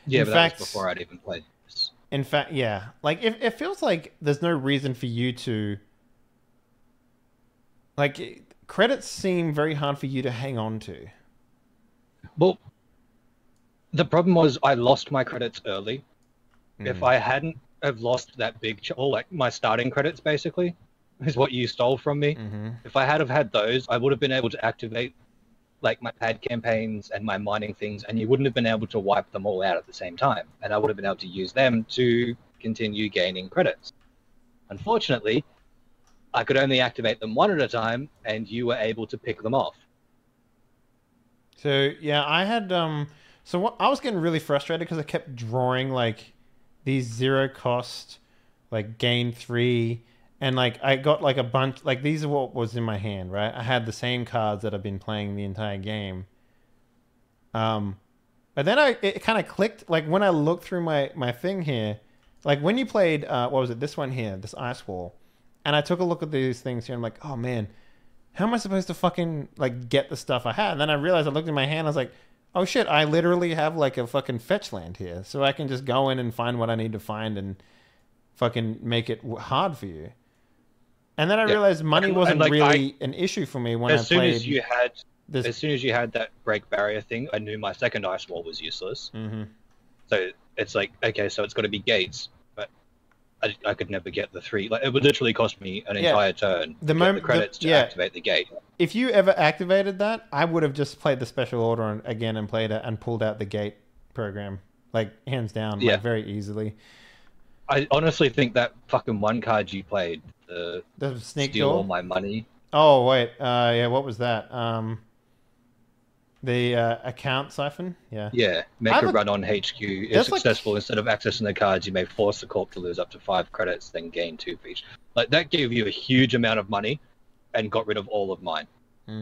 in but fact, that was before I'd even played this. In fact, yeah, like it feels like there's no reason for you to. Like credits seem very hard for you to hang on to. Well, the problem was I lost my credits early. If I hadn't have lost that big, or like my starting credits basically, is what you stole from me. If I had have had those, I would have been able to activate like my pad campaigns and my mining things, and you wouldn't have been able to wipe them all out at the same time. And I would have been able to use them to continue gaining credits. Unfortunately, I could only activate them one at a time, and you were able to pick them off. So yeah, I had so what I was getting really frustrated because I kept drawing like these 0 cost, like gain 3, and like I got like a bunch, like these are what was in my hand, right? I had the same cards that I've been playing the entire game. But then it kind of clicked, like when I looked through my thing here, like when you played what was it, this one here, this ice wall, and I took a look at these things here, and I'm like, oh man, how am I supposed to fucking like get the stuff I had? And then I realized, I looked in my hand, I was like, oh shit, I literally have like a fucking fetch land here, so I can just go in and find what I need to find and fucking make it hard for you. And then I realized money wasn't like, really an issue for me when I played. As soon as you had that break barrier thing, I knew my second ice wall was useless. So it's like, okay, so it's got to be gates, but I could never get the 3. Like it would literally cost me an entire turn to get the credits to activate the gate. If you ever activated that, I would have just played the special order again and played it and pulled out the gate program, like hands down, like very easily. I honestly think that fucking one card you played, the snake steal door? all my money. Oh wait, yeah, what was that? The account siphon, Yeah, make a run on HQ. If successful, instead of accessing the cards, you may force the corp to lose up to 5 credits, then gain 2 for each. Like that gave you a huge amount of money, and got rid of all of mine. Do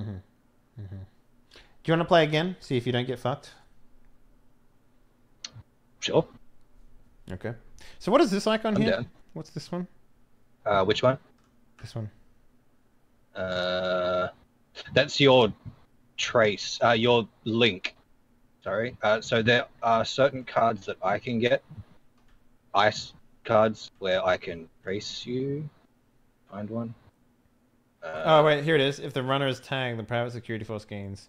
you want to play again? See if you don't get fucked. Sure. Okay. So what is this icon here? Down. What's this one? Which one? This one. That's your trace. Your link. Sorry. So there are certain cards that I can get. Ice cards where I can trace you. Find one. Oh wait, here it is. If the runner is tagged, the private security force gains.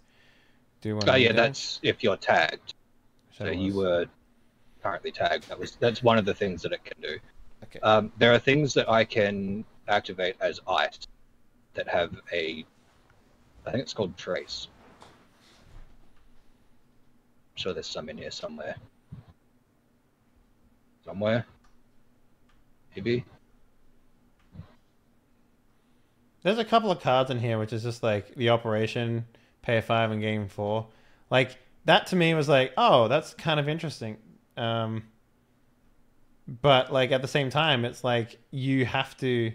Do one. Oh yeah, that's if you're tagged. So you were currently tagged. That's one of the things that it can do. Okay. There are things that I can activate as ice that have I think it's called trace. I'm sure there's some in here somewhere. Maybe. There's a couple of cards in here which is just like the operation, pay 5 and gain 4. Like that to me was like, oh, that's kind of interesting. But like at the same time, it's like you have to.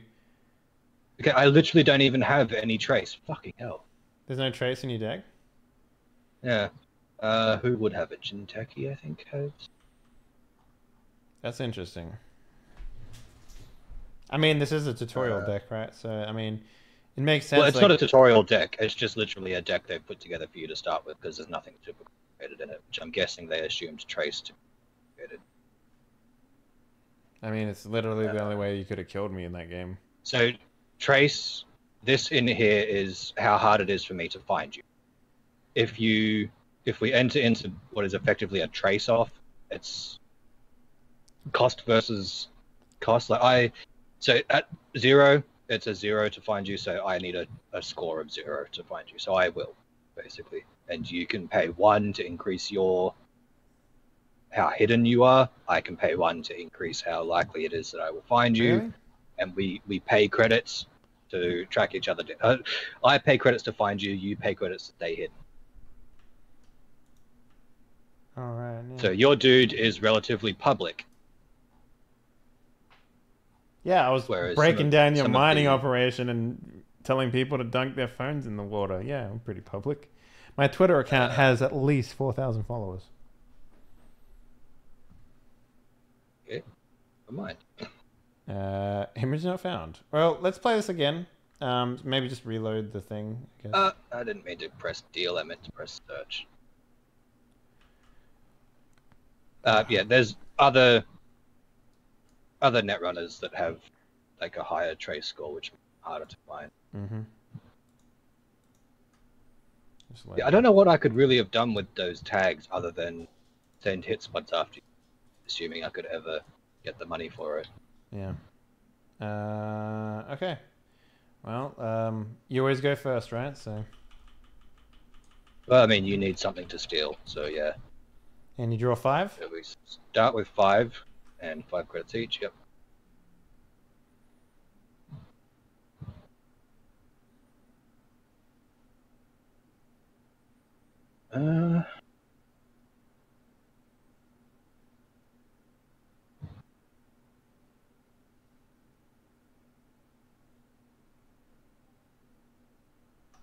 Okay, I literally don't even have any trace. Fucking hell. There's no trace in your deck? Yeah. Who would have it? Jinteki, I think, has. That's interesting. I mean, this is a tutorial deck, right? So, I mean, it makes sense. Well, it's not a tutorial deck. It's just literally a deck they've put together for you to start with because there's nothing super complicated in it, which I'm guessing they assumed trace to be complicated. I mean, it's literally the only way you could have killed me in that game. So, trace, this in here is how hard it is for me to find you. If we enter into what is effectively a trace off, it's cost versus cost. So at 0, it's a 0 to find you. So I need a score of 0 to find you. So I will, basically. And you can pay 1 to increase how hidden you are. I can pay 1 to increase how likely it is that I will find you. Really? And we pay credits to track each other down. I pay credits to find you. You pay credits to stay hidden. All right. Yeah. So your dude is relatively public. Yeah, I was Whereas breaking down your some of mining the- operation and telling people to dunk their phones in the water. Yeah, I'm pretty public. My Twitter account has at least 4,000 followers. Okay, never mind. Image not found. Well, let's play this again. Maybe just reload the thing. I guess. I didn't mean to press deal. I meant to press search. Yeah, there's other Netrunners that have like a higher trace score, which is harder to find. Mm-hmm. Yeah, I don't know what I could really have done with those tags other than send hit spots after you, assuming I could ever get the money for it. Yeah. Okay. Well, you always go first, right? So. Well, I mean, you need something to steal, so yeah. And you draw 5? So we start with 5 and 5 credits each. Yep.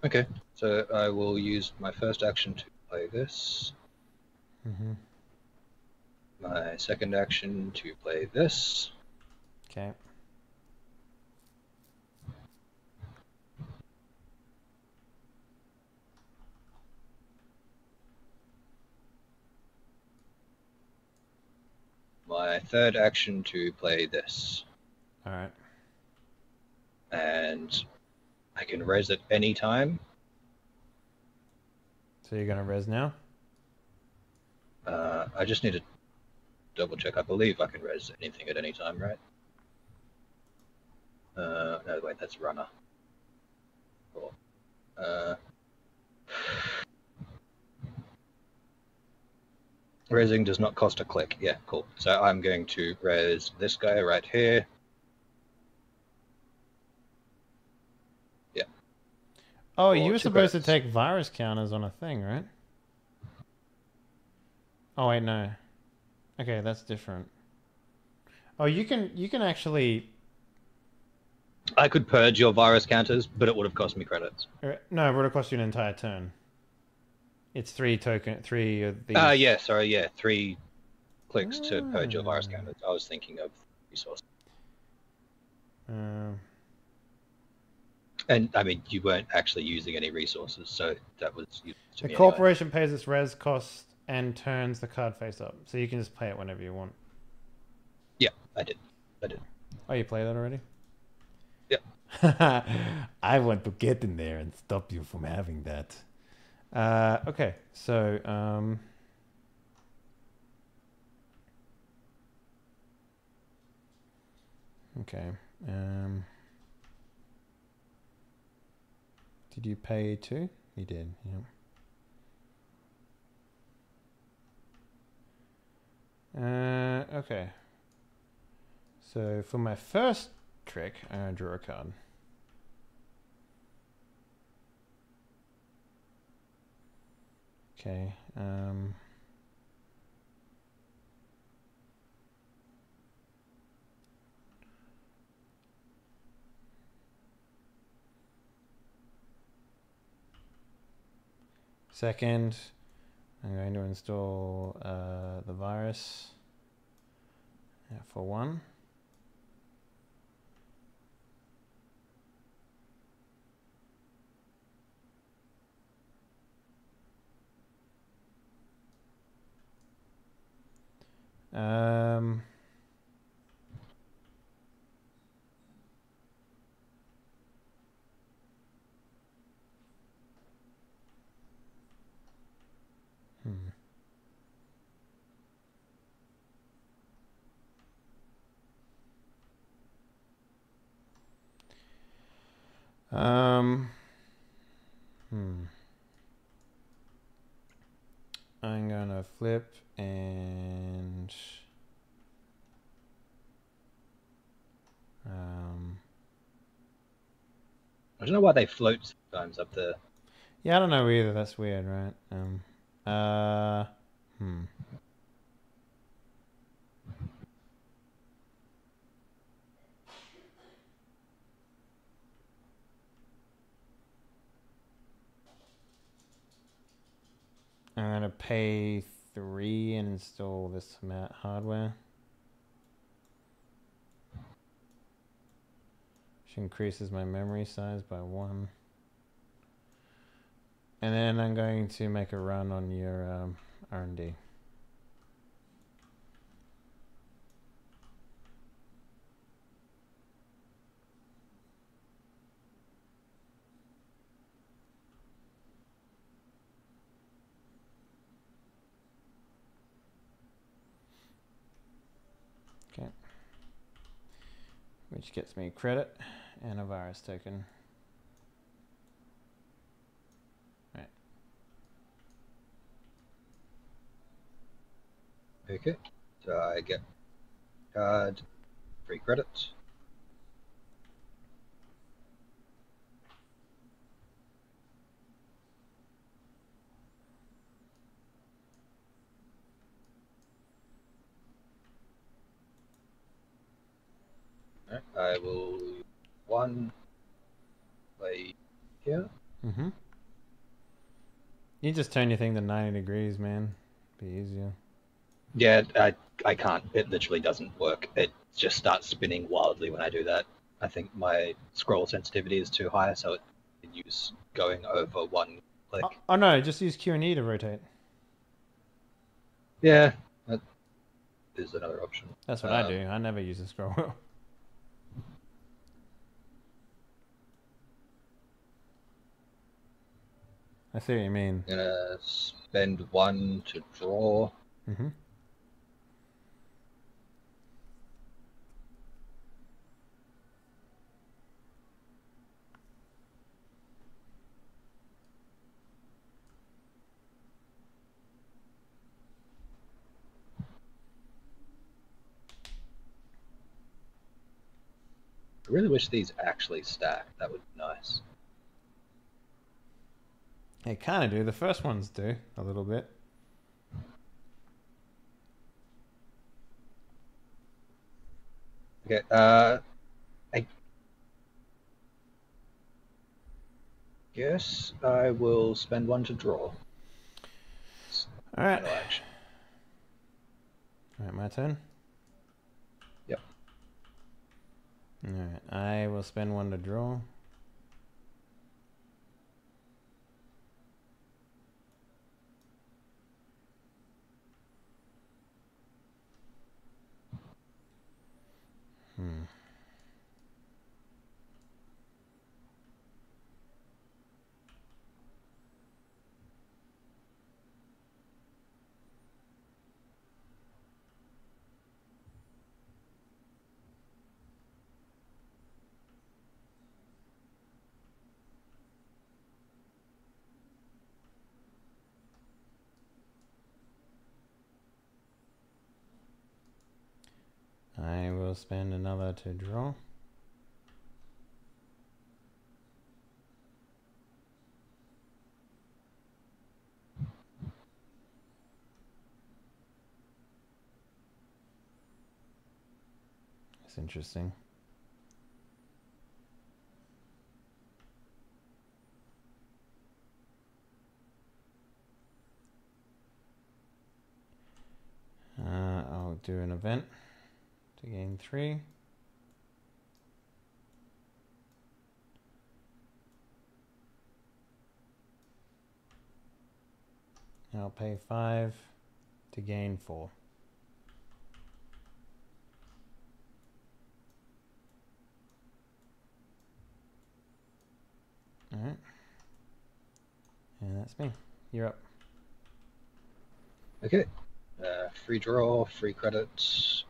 Okay, so I will use my first action to play this. Mm-hmm. My second action to play this. Okay. My third action to play this. All right. And I can res at any time. So you're gonna res now? I just need to double check. I believe I can res anything at any time, right? No, wait, that's runner. Cool. Resing does not cost a click. Yeah, cool. So I'm going to res this guy right here. Yeah. Oh, Or you were 2 supposed to credits. take virus counters on a thing, right? Oh wait, no. Okay, that's different. Oh, you can actually. I could purge your virus counters, but it would have cost me credits. No, it would have cost you an entire turn. It's 3 of these. Yeah, sorry, yeah. 3 clicks to purge your virus counters. I was thinking of resource. And I mean, you weren't actually using any resources, so that was useful to The me corporation pays its res cost and turns the card face up, so you can just play it whenever you want. Yeah, I did. Oh, you played that already? Yeah. I want to get in there and stop you from having that. Okay, so okay. Did you pay 2? You did, yeah. Okay. So for my first trick, I draw a card. Okay. Second, I'm going to install the virus for 1. Um. I'm gonna flip and I don't know why they float sometimes up there. yeah, I don't know either. That's weird, right? I'm gonna pay 3 and install this hardware. Which increases my memory size by 1. And then I'm going to make a run on your R&D. Okay. Which gets me credit and a virus token. Right. Okay. So I get card, free credits. Alright, I will use 1 play here. Mm-hmm. You just turn your thing to 90 degrees, man. Be easier. Yeah, I can't. It literally doesn't work. It just starts spinning wildly when I do that. I think my scroll sensitivity is too high, so it can use going over 1 click. Oh no, just use Q and E to rotate. Yeah, that is another option. That's what I do. I never use the scroll wheel. I see what you mean. I'm gonna spend 1 to draw. Mm-hmm. I really wish these actually stack. That would be nice. They kind of do. The first ones do a little bit. Okay, I guess I will spend 1 to draw. All right. Final action. All right, my turn. Yep. All right, I will spend 1 to draw. I will spend another to draw. That's interesting. I'll do an event to gain 3. I'll pay 5 to gain 4. All right. And that's me. You're up. Okay. Free draw, free credits.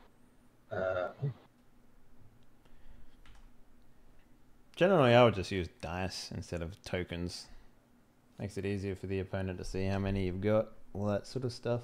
Generally, I would just use dice instead of tokens. Makes it easier for the opponent to see how many you've got, all that sort of stuff.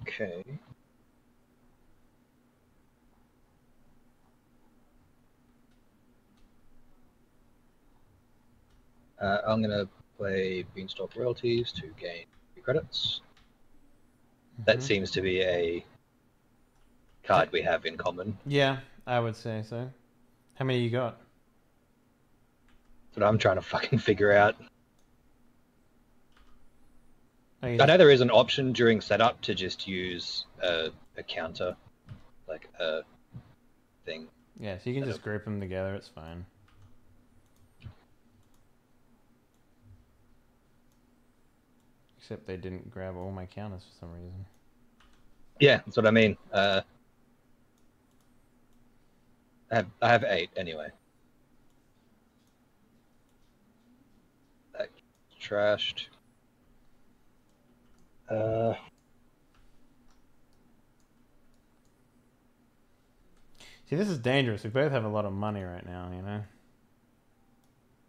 Okay. I'm gonna play Beanstalk Royalties to gain 3 credits. That seems to be a card we have in common. Yeah, I would say so. How many you got? That's what I'm trying to fucking figure out. Oh, you I just- know there is an option during setup to just use a counter, like a thing. Yeah, so you can just group them together, it's fine. Except they didn't grab all my counters for some reason. Yeah, that's what I mean. I have 8 anyway. That trashed. See, this is dangerous. We both have a lot of money right now, you know?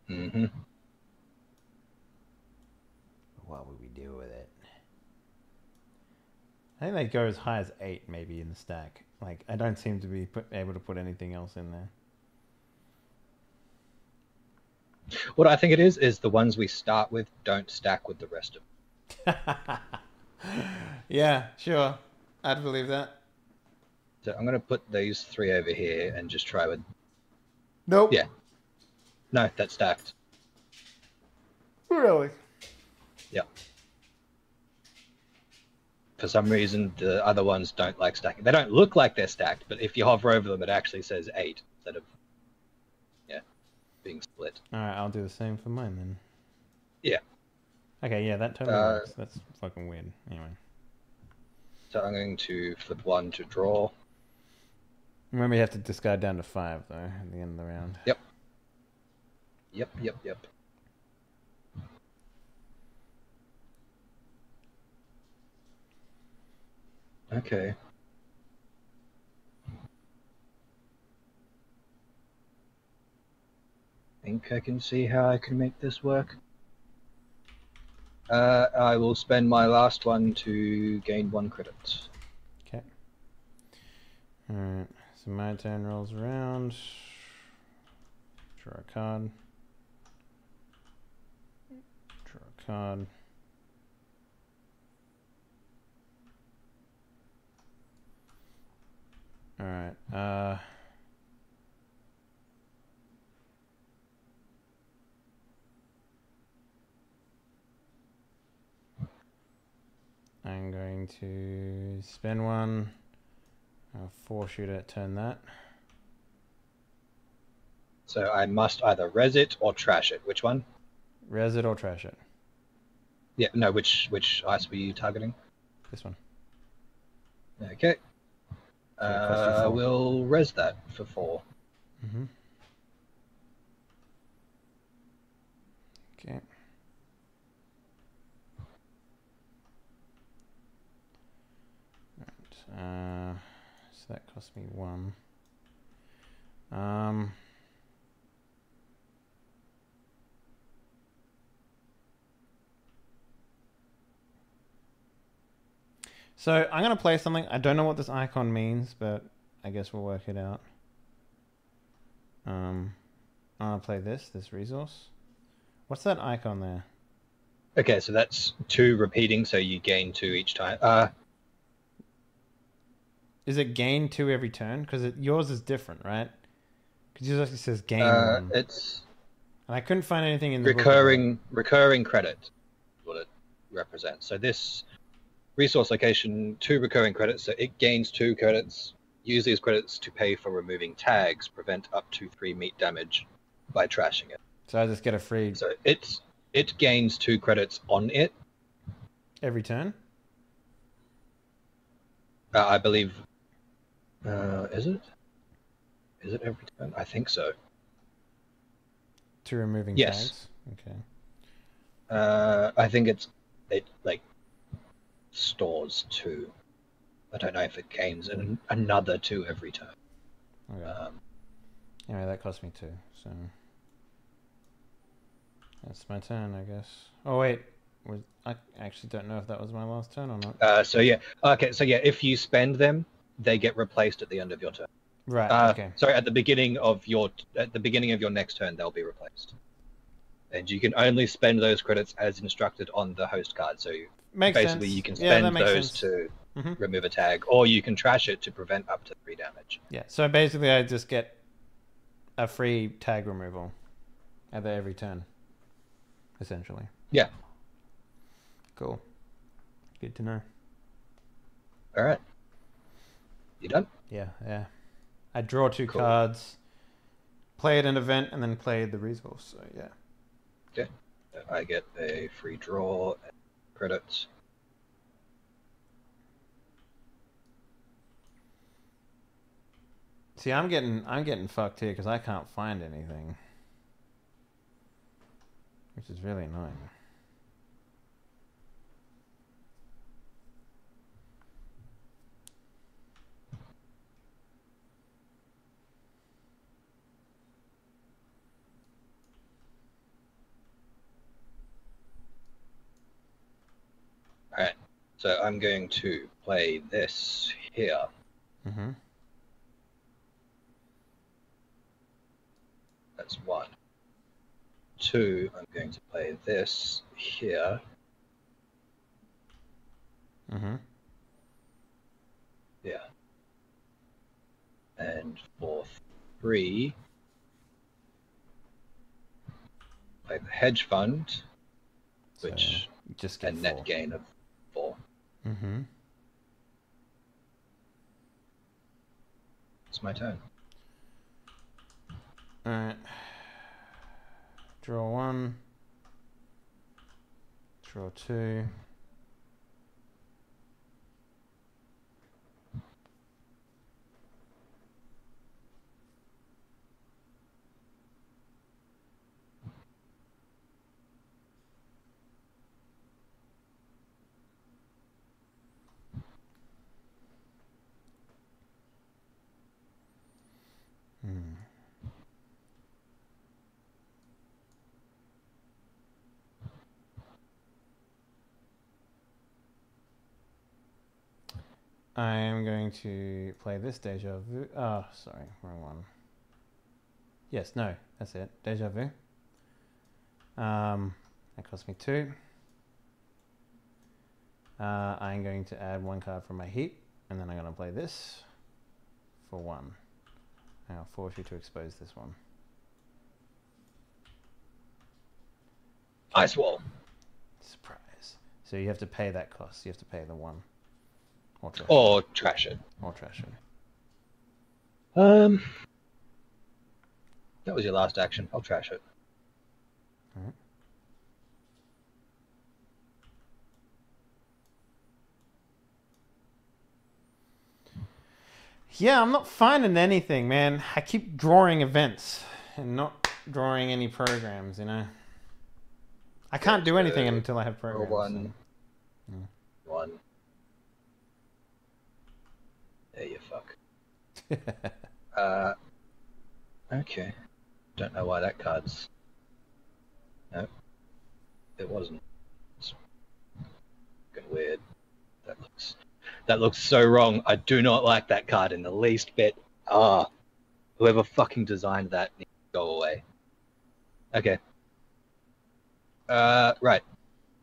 Mm-hmm. What would we do with it? I think they go as high as 8 maybe in the stack. Like, I don't seem to be able to put anything else in there. What I think it is the ones we start with don't stack with the rest of them. Yeah, sure. I'd believe that. So I'm going to put these 3 over here and just try with... Nope. Yeah. No, that's stacked. Really? Yeah. For some reason, the other ones don't like stacking. They don't look like they're stacked, but if you hover over them, it actually says 8 instead of, being split. Alright, I'll do the same for mine then. Yeah. Okay, yeah, that totally works. That's fucking weird. Anyway. So I'm going to flip 1 to draw. Remember, you have to discard down to 5, though, at the end of the round. Yep. Okay. Think I can see how I can make this work. I will spend my last one to gain 1 credit. Okay. Alright, so my turn rolls around. Draw a card. Draw a card. Alright, I'm going to spend 1. I'll force you to turn that. So I must either res it or trash it. Which one? Res it or trash it. Yeah, no, which ice were you targeting? This one. Okay. So it costs you 4. We'll res that for 4. Mm-hmm. Okay. Right. So that cost me 1. So I'm gonna play something. I don't know what this icon means, but I guess we'll work it out. I'm gonna play this resource. What's that icon there? Okay, so that's 2 repeating, so you gain 2 each time. Is it gain 2 every turn? Because yours is different, right? Because yours actually says gain 1. It's And I couldn't find anything in the book recurring credit is what it represents. So this resource location, 2 recurring credits, so it gains 2 credits. Use these credits to pay for removing tags, prevent up to 3 meat damage by trashing it. So I just get a free So it gains 2 credits on it. every turn? I believe. Is it? Is it every turn? I think so. To removing Yes. tags? Okay. I think it like stores 2. I don't know if it gains another 2 every turn. Okay. Anyway, that cost me 2, so that's my turn, I guess. Oh wait, I actually don't know if that was my last turn or not. So yeah, okay, so yeah, if you spend them, they get replaced at the end of your turn. Right. Okay. Sorry, at the beginning of your next turn, they'll be replaced, and you can only spend those credits as instructed on the host card. So Makes basically, sense. you can Yeah, spend that makes those sense. to Mhm. remove a tag, or you can trash it to prevent up to 3 damage. Yeah. So basically, I just get a free tag removal at every turn, essentially. Yeah. Cool. Good to know. All right. You done? Yeah. Yeah. I draw 2 Cool. cards, play at an event, and then play the resource. So yeah. Okay. I get a free draw and credits. See, I'm getting fucked here because I can't find anything, which is really annoying. All right. So I'm going to play this here. Mm-hmm. That's 1. 2, I'm going to play this here. Mm-hmm. Yeah. And for 3, play the hedge fund, which So just get a 4. net gain of 4. Mm-hmm. It's my turn. All right. Draw 1. Draw 2. I am going to play this Deja Vu. Oh, sorry, wrong one. Yes, no, that's it. Deja Vu. That cost me 2. I'm going to add 1 card from my heap, and then I'm going to play this for 1. And I'll force you to expose this one. Ice wall. Surprise. So you have to pay that cost. You have to pay the 1. Or trash Or trash it. it. Or trash it. That was your last action. I'll trash it. Alright. Yeah, I'm not finding anything, man. I keep drawing events and not drawing any programs, you know? I can't do anything until I have programs. One. So. 1. There you fuck. Okay. Don't know why that card's... No. It wasn't. It's fucking weird. That looks so wrong. I do not like that card in the least bit. Whoever fucking designed that needs to go away. Okay. Right.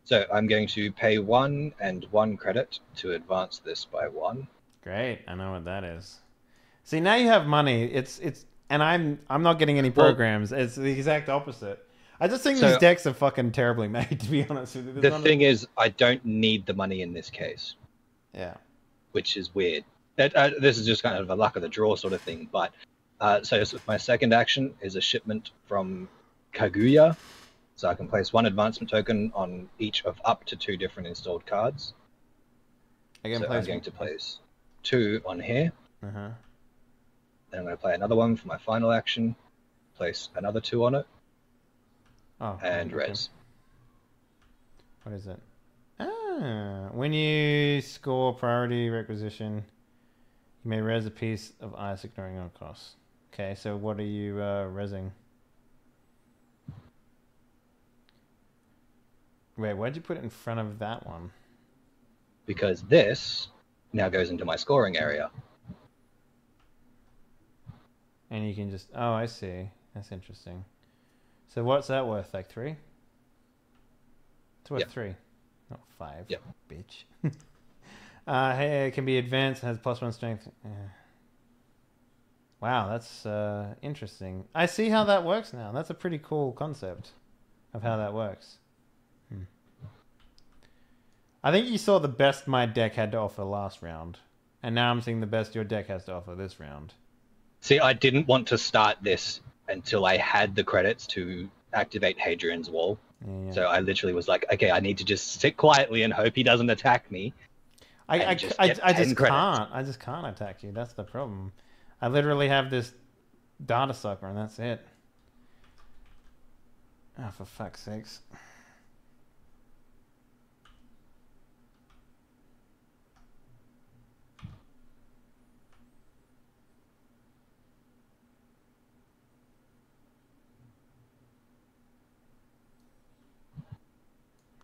So I'm going to pay 1 and 1 credit to advance this by 1. Great, I know what that is. See, now you have money. And I'm not getting any programs. It's the exact opposite. I just think these decks are fucking terribly made, to be honest with you. The thing is, I don't need the money in this case. Yeah. Which is weird. This is just kind of a luck of the draw sort of thing. But so my second action is a shipment from Kaguya. So I can place 1 advancement token on each of up to 2 different installed cards. I'm going to place 2 on here. Uh-huh. Then I'm going to play another one for my final action. Place another 2 on it. Oh, And okay. res. What is it? Ah, when you score priority requisition, you may res a piece of ice ignoring all costs. Okay, so what are you resing? Wait, why'd you put it in front of that one? Because this now goes into my scoring area. And you can just... Oh, I see. That's interesting. So what's that worth? Like 3? It's worth 3. Not 5. Yep. Bitch. Hey, it can be advanced and has +1 strength. Yeah. Wow, that's interesting. I see how that works now. That's a pretty cool concept of how that works. I think you saw the best my deck had to offer last round. And now I'm seeing the best your deck has to offer this round. See, I didn't want to start this until I had the credits to activate Hadrian's Wall. Yeah. So I literally was like, okay, I need to just sit quietly and hope he doesn't attack me. I just can't attack you. That's the problem. I literally have this data sucker and that's it. Oh, for fuck's sakes.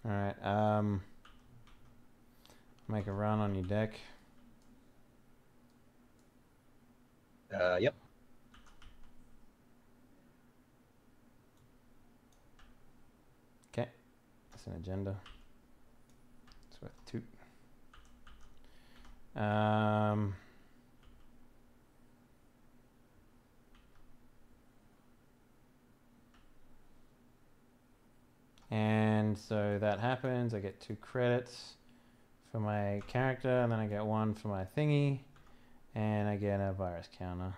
Alright, make a run on your deck. Yep. Okay, that's an agenda. It's worth 2. And so that happens. I get 2 credits for my character, and then I get 1 for my thingy, and I get a virus counter.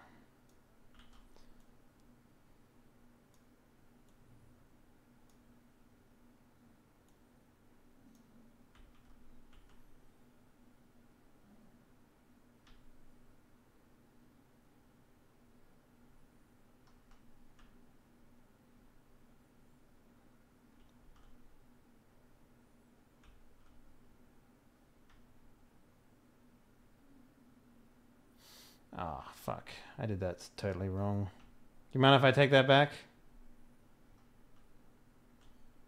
Oh, fuck. I did that totally wrong. Do you mind if I take that back?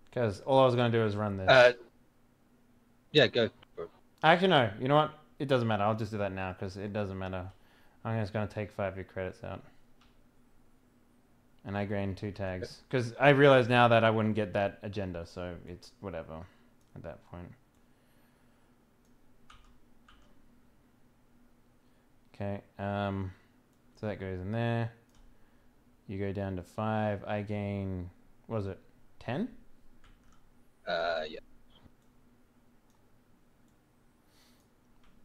Because all I was going to do is run this. Yeah, go. Actually, no. You know what? It doesn't matter. I'll just do that now because it doesn't matter. I'm just going to take 5 of your credits out. And I gain 2 tags. Because I realize now that I wouldn't get that agenda, so it's whatever at that point. Okay, so that goes in there. You go down to 5. I gain, what was it, 10? Yeah.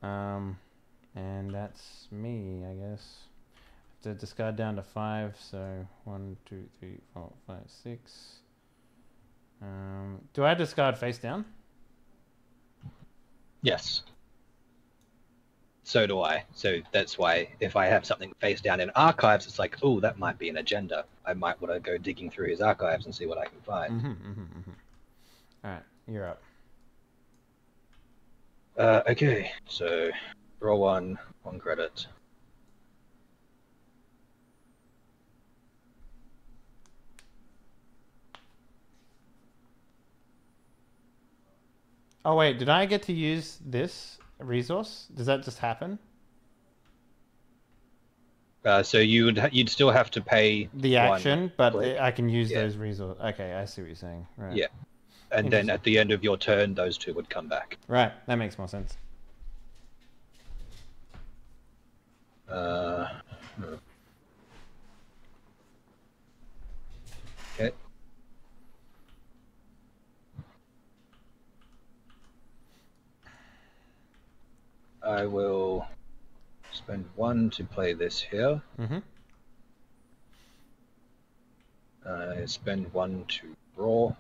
And that's me, I guess. Have to discard down to 5, so 1, 2, 3, 4, 5, 6. Do I discard face down? Yes. So do I. So that's why if I have something face down in archives, it's like, oh, that might be an agenda. I might want to go digging through his archives and see what I can find. All right, you're up. Okay, so draw 1 credit. Oh wait, did I get to use this resource? Does that just happen? So you'd still have to pay The action, but click. I can use those resources. Okay, I see what you're saying. Right. Yeah. And then at the end of your turn, those 2 would come back. Right, that makes more sense. Okay. I will spend 1 to play this here. I spend 1 to draw.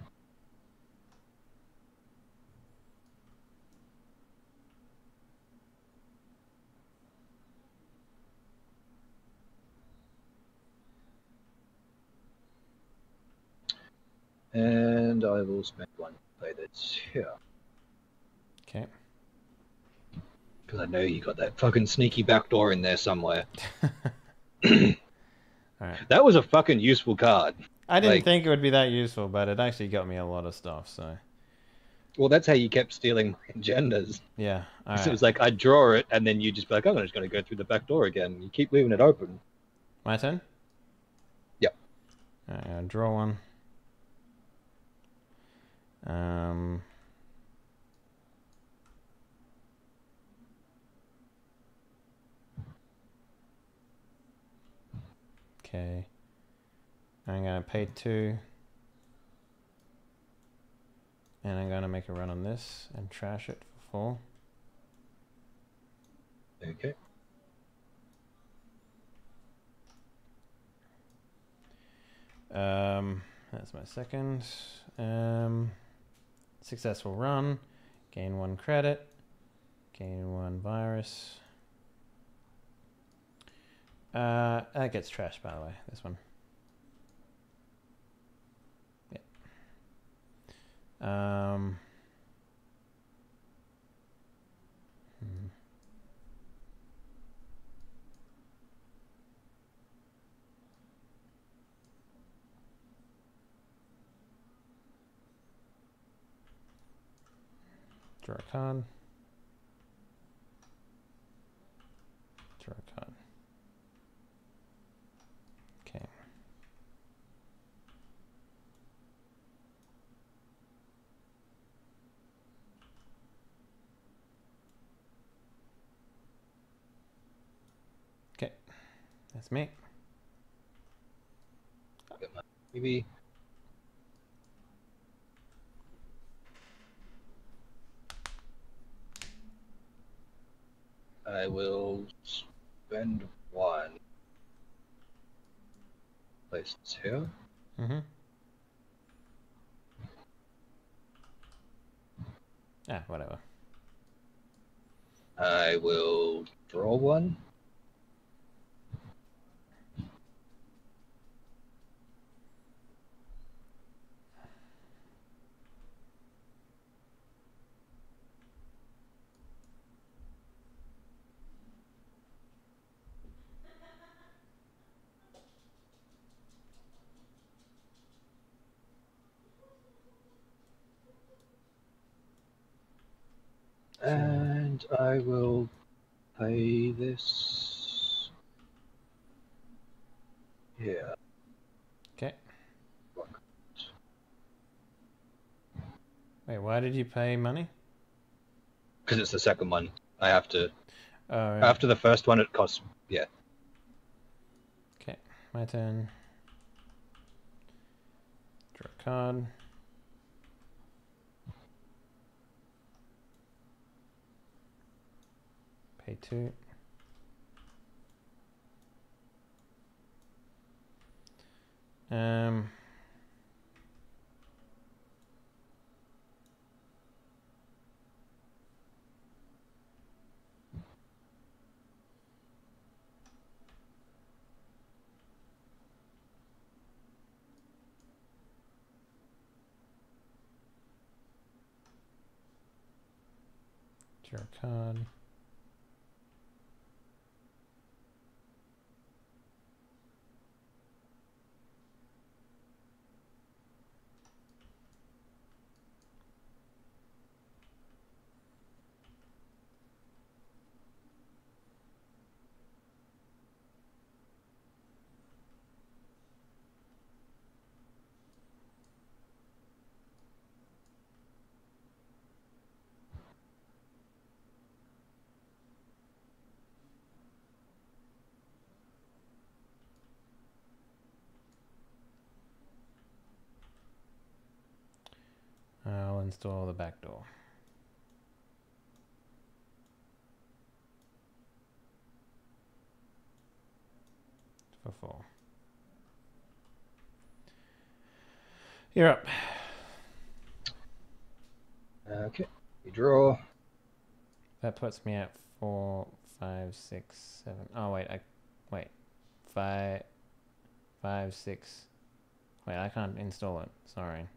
And I will spend one to play this here. Okay. Because I know you got that fucking sneaky backdoor in there somewhere. Alright. That was a fucking useful card. I didn't Like- think it would be that useful, but it actually got me a lot of stuff, so... Well, that's how you kept stealing my agendas. Yeah, So alright. it was like, I'd draw it, and then you'd just be like, I'm just going to go through the back door again. You keep leaving it open. My turn? Yep. Alright, I'll draw one. Okay. I'm gonna pay 2. And I'm gonna make a run on this and trash it for 4. Okay. That's my second. Successful run. Gain 1 credit. Gain 1 virus. That gets trashed, by the way, this one. Yeah. Draw a card. Draw a card. Okay. Okay. That's me. Get my TV. I will spend 1. Place this here. Mm-hmm. Whatever. I will draw 1. And I will play this here. Okay. Wait, why did you pay money? Because it's the second one. I have to. Oh, right. After the first one, it costs. Yeah. Okay, my turn. Draw a card. Pay 2. Draw a card. I'll install the back door. For 4. You're up. Okay. You draw. That puts me at 4, 5, 6, 7. Oh wait, wait. 5, 5, 6. Wait, I can't install it. Sorry.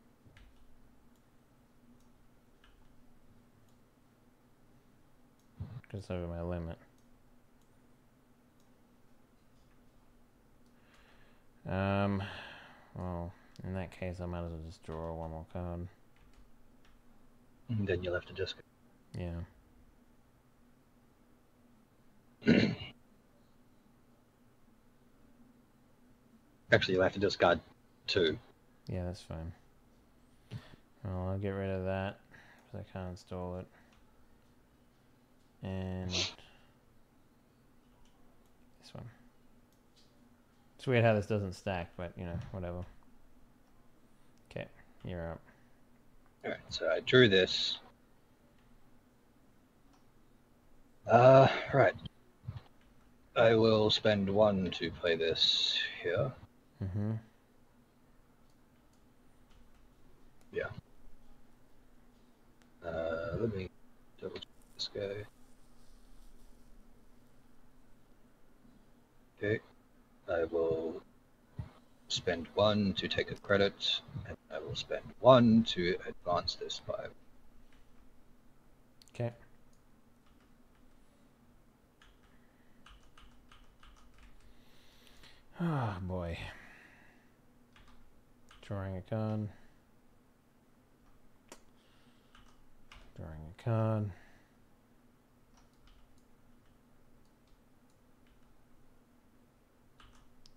It's over my limit. Well, in that case, I might as well just draw one more card. And then you'll have to discard. Yeah. Actually, you'll have to discard 2. Yeah, that's fine. Well, I'll get rid of that because I can't install it. And this one. It's weird how this doesn't stack, but you know, whatever. Okay, you're up. Alright, so I drew this. Right. I will spend 1 to play this here. Mm-hmm. Yeah. Let me double check this guy. Okay. I will spend 1 to take a credit, and I will spend 1 to advance this 5. Okay. Oh boy. Drawing a card. Drawing a card.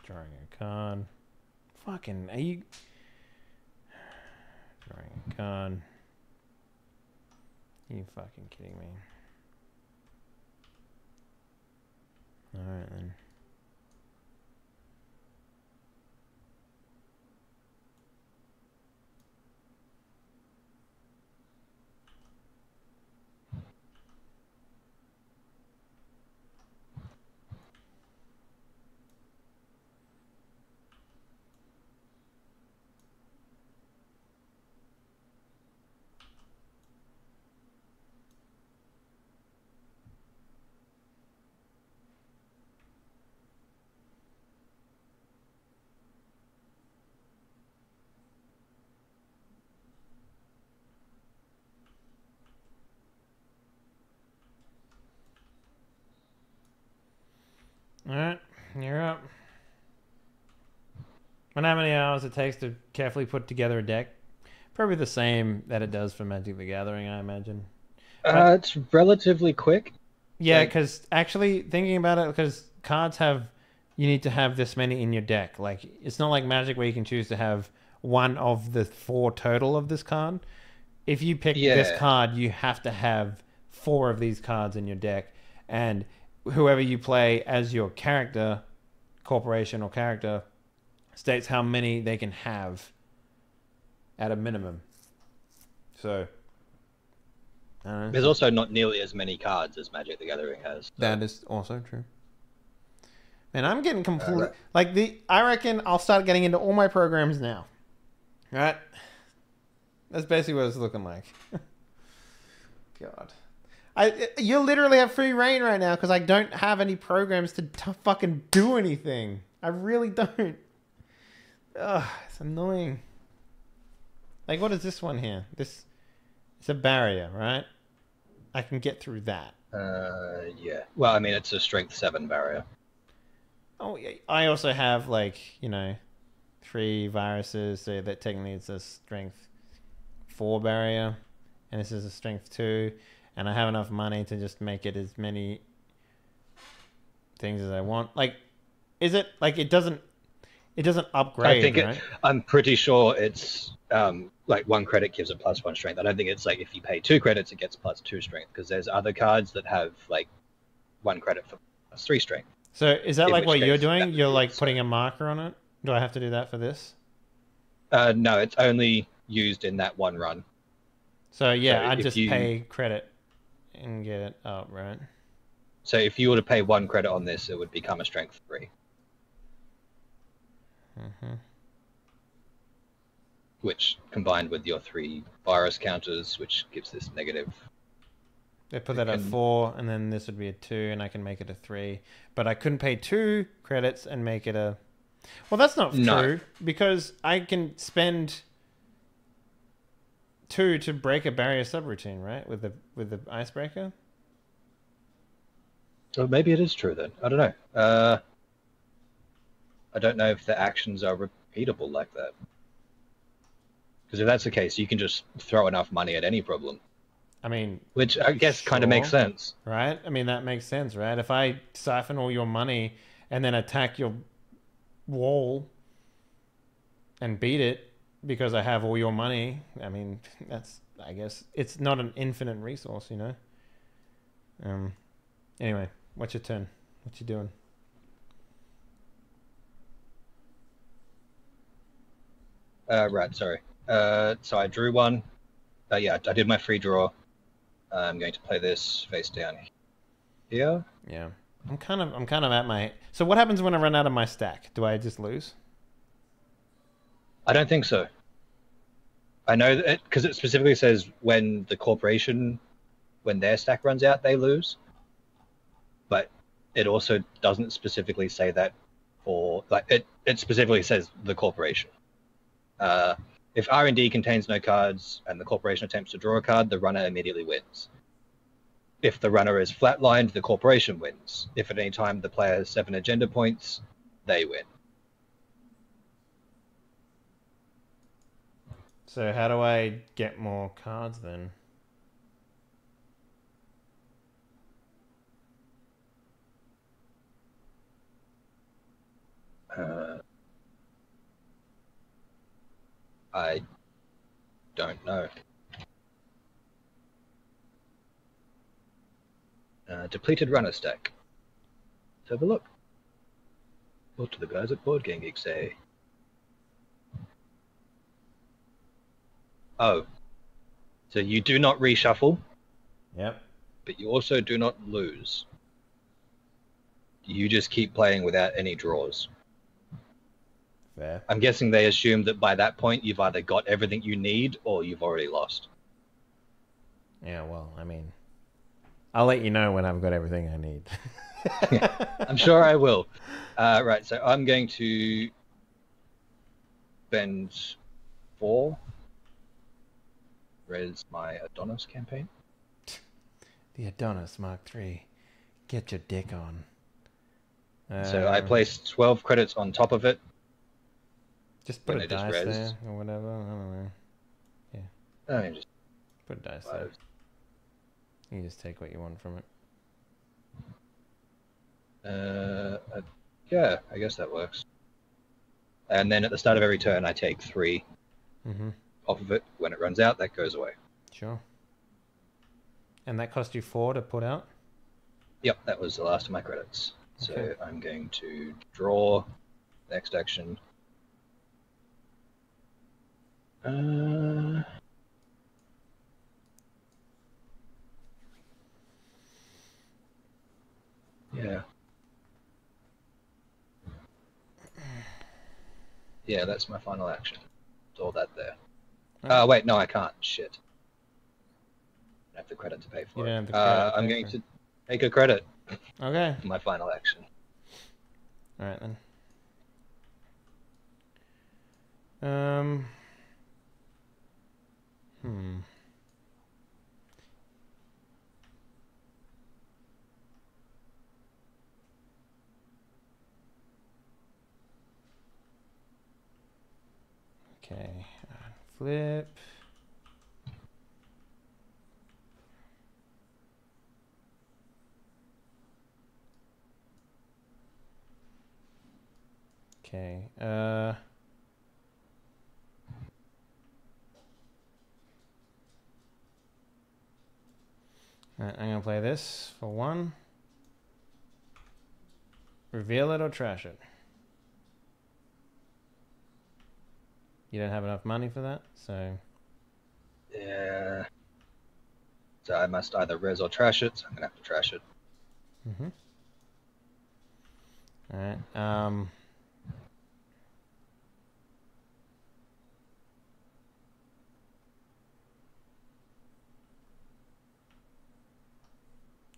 Drawing a card. Fucking, are you... Drawing a card. You fucking kidding me? Alright then. Alright, you're up. Wonder how many hours it takes to carefully put together a deck? Probably the same that it does for Magic the Gathering, I imagine. It's relatively quick. Yeah, because actually thinking about it, because cards have, you need to have this many in your deck. Like, it's not like Magic where you can choose to have one of the 4 total of this card. If you pick this card, you have to have 4 of these cards in your deck, and whoever you play as your character, corporation or character, states how many they can have at a minimum. So, I don't know. There's also not nearly as many cards as Magic the Gathering has. So. That is also true. Man, I'm getting completely... I reckon I'll start getting into all my programs now. Right? That's basically what it's looking like. God. You literally have free reign right now because I don't have any programs to fucking do anything. I really don't. Ugh, it's annoying. Like, what is this one here? It's a barrier, right? I can get through that. Yeah. Well, I mean, it's a strength 7 barrier. Oh, yeah. I also have, 3 viruses, so that technically it's a strength 4 barrier, and this is a strength 2. And I have enough money to just make it as many things as I want. Like, is it like it doesn't upgrade? I think right? I'm pretty sure it's 1 credit gives it +1 strength. I don't think it's like if you pay 2 credits it gets +2 strength, because there's other cards that have 1 credit for +3 strength. So is that like what you're doing? You're putting a marker on it? Do I have to do that for this? No, it's only used in that one run. So yeah, I just pay credit and get it up, right? So if you were to pay 1 credit on this, it would become a strength 3. Mm-hmm. Which, combined with your 3 virus counters, which gives this negative. They put that at 4, and then this would be a 2, and I can make it a 3. But I couldn't pay 2 credits and make it a... Well, that's not true, because I can spend 2 to break a barrier subroutine, right? With the icebreaker. Well, maybe it is true then. I don't know. I don't know if the actions are repeatable like that. Because if that's the case, you can just throw enough money at any problem. I mean, which I guess kind of makes sure. sense. Right? I mean, that makes sense, right? If I siphon all your money and then attack your wall and beat it because I have all your money, I mean, that's, I guess, it's not an infinite resource, you know? Anyway, what's your turn? What you doing? Right, sorry. So I drew one. Yeah, I did my free draw. I'm going to play this face down here. Yeah. I'm kind of at my... So what happens when I run out of my stack? Do I just lose? I don't think so. I know that because it specifically says when the corporation, when their stack runs out, they lose. But it also doesn't specifically say that for... Like, it specifically says the corporation. If R&D contains no cards and the corporation attempts to draw a card, the runner immediately wins. If the runner is flatlined, the corporation wins. If at any time the player has 7 agenda points, they win. So how do I get more cards then? I don't know. Depleted runner stack. Let's have a look. What do the guys at Board Game Geek say? Oh. So you do not reshuffle. Yep. But you also do not lose. You just keep playing without any draws. Fair. I'm guessing they assume that by that point you've either got everything you need or you've already lost. Yeah, well, I mean, I'll let you know when I've got everything I need. I'm sure I will. Right, so I'm going to spend 4. Res my Adonis campaign. The Adonis Mark III. Get your dick on. So I placed 12 credits on top of it. Just put a dice there or whatever. I don't know. Yeah. I mean, just put a dice there. You just take what you want from it. Yeah, I guess that works. And then at the start of every turn, I take 3 off of it. When it runs out, that goes away. Sure. And that cost you 4 to put out? Yep, that was the last of my credits. Okay. So I'm going to draw next action. Yeah. Yeah, that's my final action. It's all that there. Wait, no, I can't. Shit. I have the credit to pay for it. I'm going to take a credit. Okay. For my final action. All right then. Okay. Flip. Okay. Alright, I'm gonna play this for 1. Reveal it or trash it. You don't have enough money for that, so... Yeah. So I must either res or trash it, so I'm gonna have to trash it. Alright,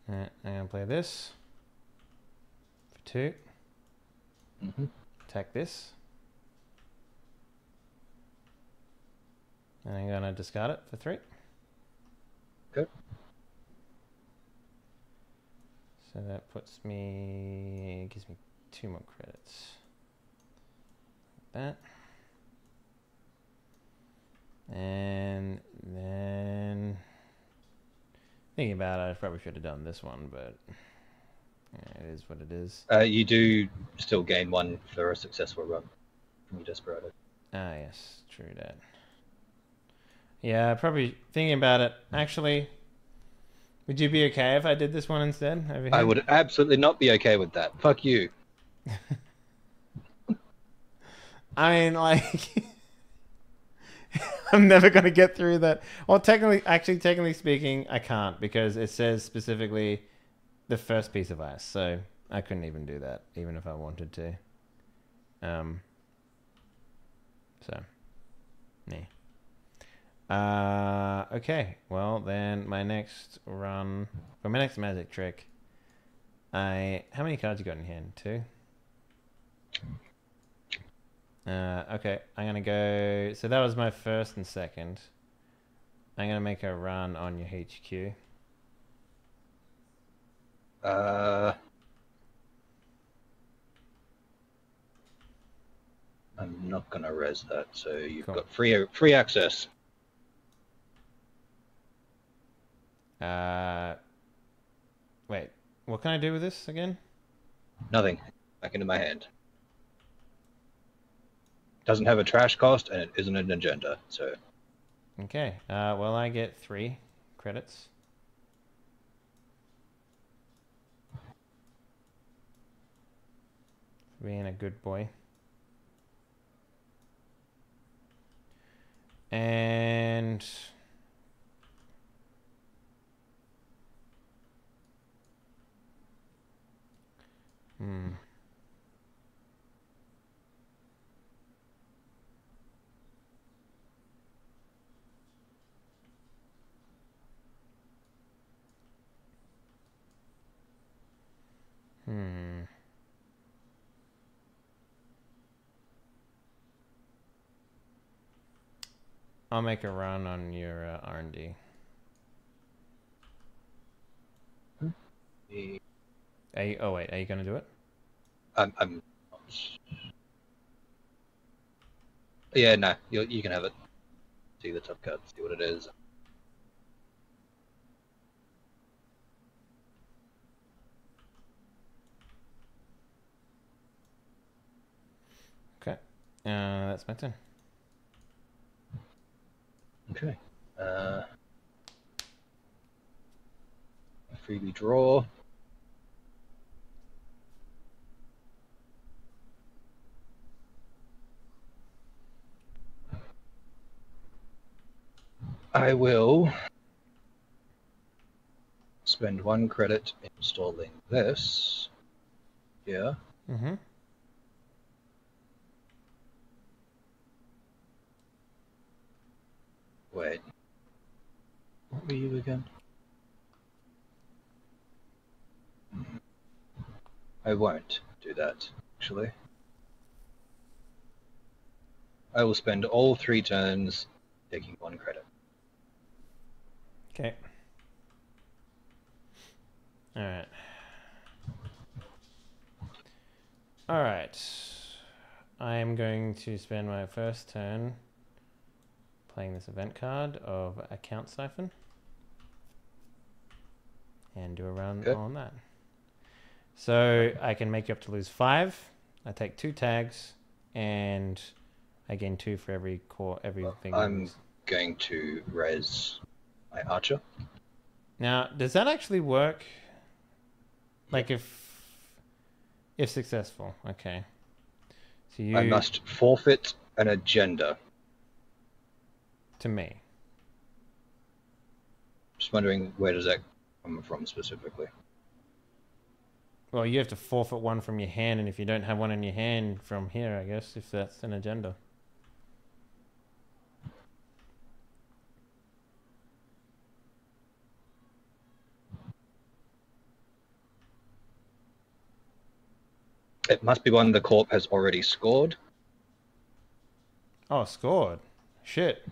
Alright, I'm gonna play this for 2. Attack this. And I'm gonna discard it for 3. Okay. So that puts me, gives me 2 more credits. That. And then thinking about it, I probably should have done this one, but yeah, it is what it is. You do still gain 1 for a successful run from your Desperado. Ah, yes, true that. Yeah, probably thinking about it. Actually, would you be okay if I did this one instead over here? I would absolutely not be okay with that. Fuck you. I mean, like, I'm never going to get through that. Well, technically speaking, I can't because it says specifically the first piece of ice. So I couldn't even do that, even if I wanted to. So, yeah. Okay. Well, then my next run, for my next magic trick, how many cards you got in hand? 2? Okay, I'm gonna go. So that was my first and second. I'm gonna make a run on your HQ. I'm not gonna res that, so you've Cool. got free access. Wait, what can I do with this again? Nothing. Back into my hand. Doesn't have a trash cost, and it isn't an agenda, so... Okay, well I get 3 credits. For being a good boy. And... I'll make a run on your R&D. Oh wait, are you gonna do it? I'm... Yeah, no, you can have it. See the top card, see what it is. Okay, that's my turn. Okay. Freebie draw. I will spend 1 credit installing this here. Mm-hmm. Wait. What were you again? I won't do that, actually. I will spend all 3 turns taking 1 credit. Okay. Alright. Alright. I am going to spend my first turn playing this event card of Account Siphon. And do a run on that. So I can make you up to lose 5. I take 2 tags, and I gain 2 for every core, everything. I'm going to res my archer. Now, does that actually work? Like if successful, okay. So you... I must forfeit an agenda. To me. Just wondering, where does that come from specifically? Well, you have to forfeit 1 from your hand, and if you don't have 1 in your hand from here, I guess, if that's an agenda. It must be one the corp has already scored. Oh, scored. Shit.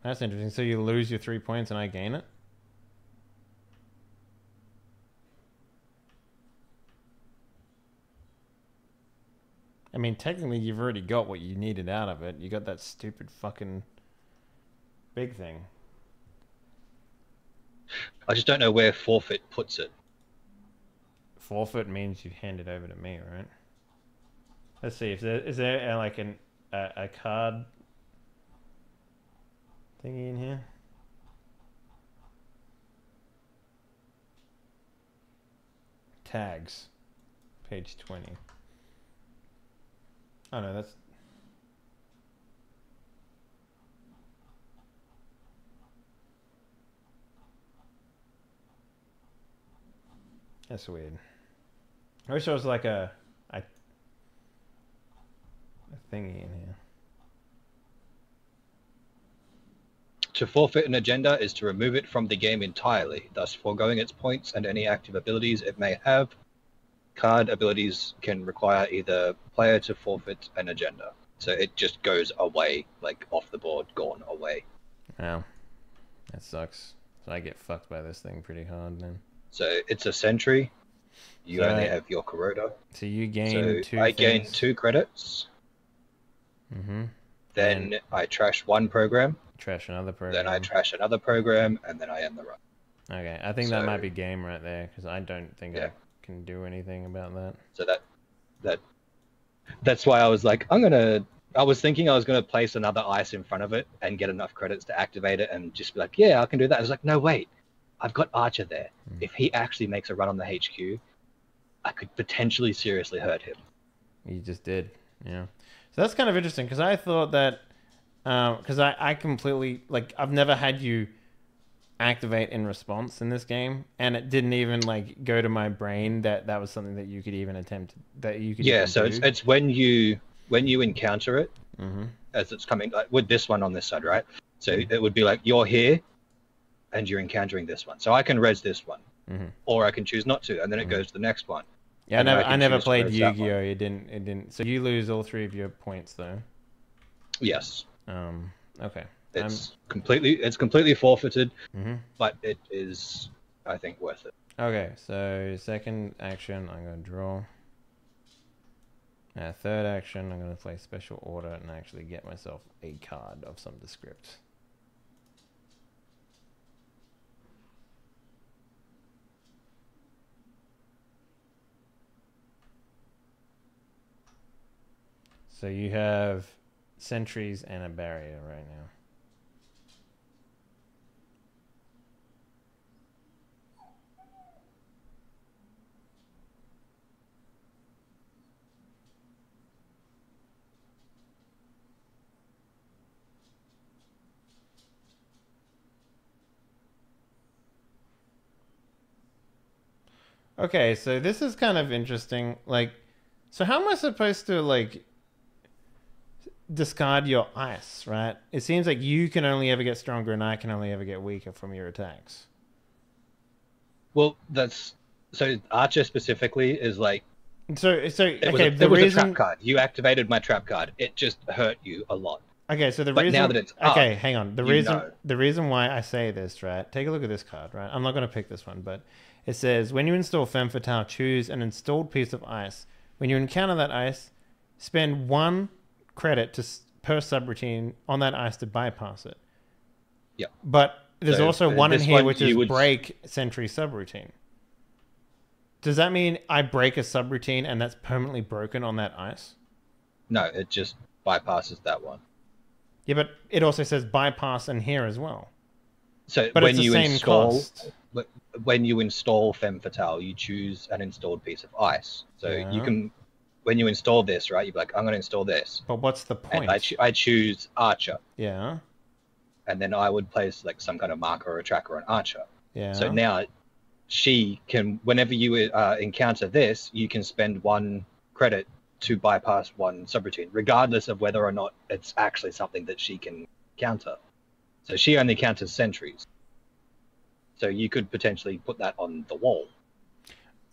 That's interesting. So you lose your 3 points and I gain it? mean, technically, you've already got what you needed out of it. You got that stupid fucking big thing. I just don't know where forfeit puts it. Forfeit means you hand it over to me, right? Let's see if is there like a card thingy in here. Tags, page 20. Oh no, that's weird. I wish there was like a thingy in here. To forfeit an agenda is to remove it from the game entirely, thus foregoing its points and any active abilities it may have. Card abilities can require either player to forfeit an agenda. So it just goes away, like off the board, gone away. Wow. That sucks. So I get fucked by this thing pretty hard then. So it's a sentry. You So only have your Kuroda. So you gain So two I gain things. 2 credits. Mm-hmm. Then I trash one program. Trash another program. Then I trash another program, and then I end the run. Okay, I think that So- might be game right there, because I don't think I Yeah. can do anything about that. So that's why I was like, I was thinking I was gonna place another ice in front of it and get enough credits to activate it and just be like, yeah, I can do that. I was like, no, wait, I've got Archer there. If he actually makes a run on the HQ, I could potentially seriously hurt him. You just did, yeah. So that's kind of interesting, because I thought that, because I completely, like, I've never had you activate in response in this game, and it didn't even, like, go to my brain that that was something that you could even attempt, that you could Yeah, even so do. it's when you encounter it, Mm-hmm. as it's coming, like with this one on this side, right? So it would be like, you're here, and you're encountering this one. So I can res this one, Mm-hmm. or I can choose not to, and then it goes to the next one. Yeah, And then I can never choose to played res that Yu-Gi-Oh! one. It didn't. So you lose all 3 of your points, though. Yes. Okay. It's completely forfeited, Mm-hmm. but it is, I think, worth it. Okay, so second action, I'm going to draw. Third action, I'm going to play special order and actually get myself a card of some descript. So you have sentries and a barrier right now. Okay, so this is kind of interesting. Like, so how am I supposed to, like, discard your ice, right? It seems like you can only ever get stronger and I can only ever get weaker from your attacks. Well, so Archer specifically is like, So it was, okay, it was a trap card. You activated my trap card. It just hurt you a lot. Okay, so the But reason now that it's up, okay, hang on. you know. The reason why I say this, right? Take a look at this card, right? I'm not going to pick this one, but it says when you install Femme Fatale, choose an installed piece of ice. When you encounter that ice, spend 1 credit per subroutine on that ice to bypass it. Yeah. But there's So, also one in this here one which you is would- break sentry subroutine. Does that mean I break a subroutine and that's permanently broken on that ice? No, it just bypasses that one. Yeah, but it also says bypass in here as well. So But when it's the you same install, cost. when you install Femme Fatale, you choose an installed piece of ice. So Yeah. you can, when you install this, right? You're like, I'm going to install this, But what's the and point? I choose Archer, Yeah, and then I would place like some kind of marker or a tracker on Archer. yeah. So now she can, whenever you encounter this, you can spend 1 credit to bypass 1 subroutine, regardless of whether or not it's actually something that she can counter. So she only counters sentries. So you could potentially put that on the wall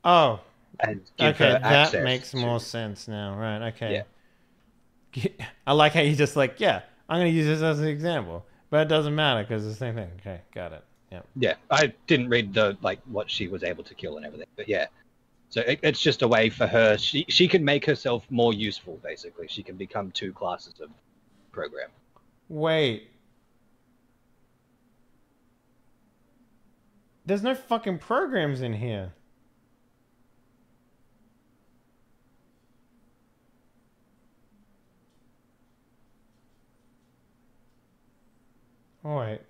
Oh, and give okay, her that access makes to- more sense now. Right, okay. Yeah. I like how you just like, yeah, I'm going to use this as an example. But it doesn't matter because it's the same thing. Okay, got it. Yeah. Yeah, I didn't read the what she was able to kill and everything, but yeah. So it's just a way for her. She can make herself more useful. Basically, she can become two classes of program. Wait. There's no fucking programs in here. Oh, wait.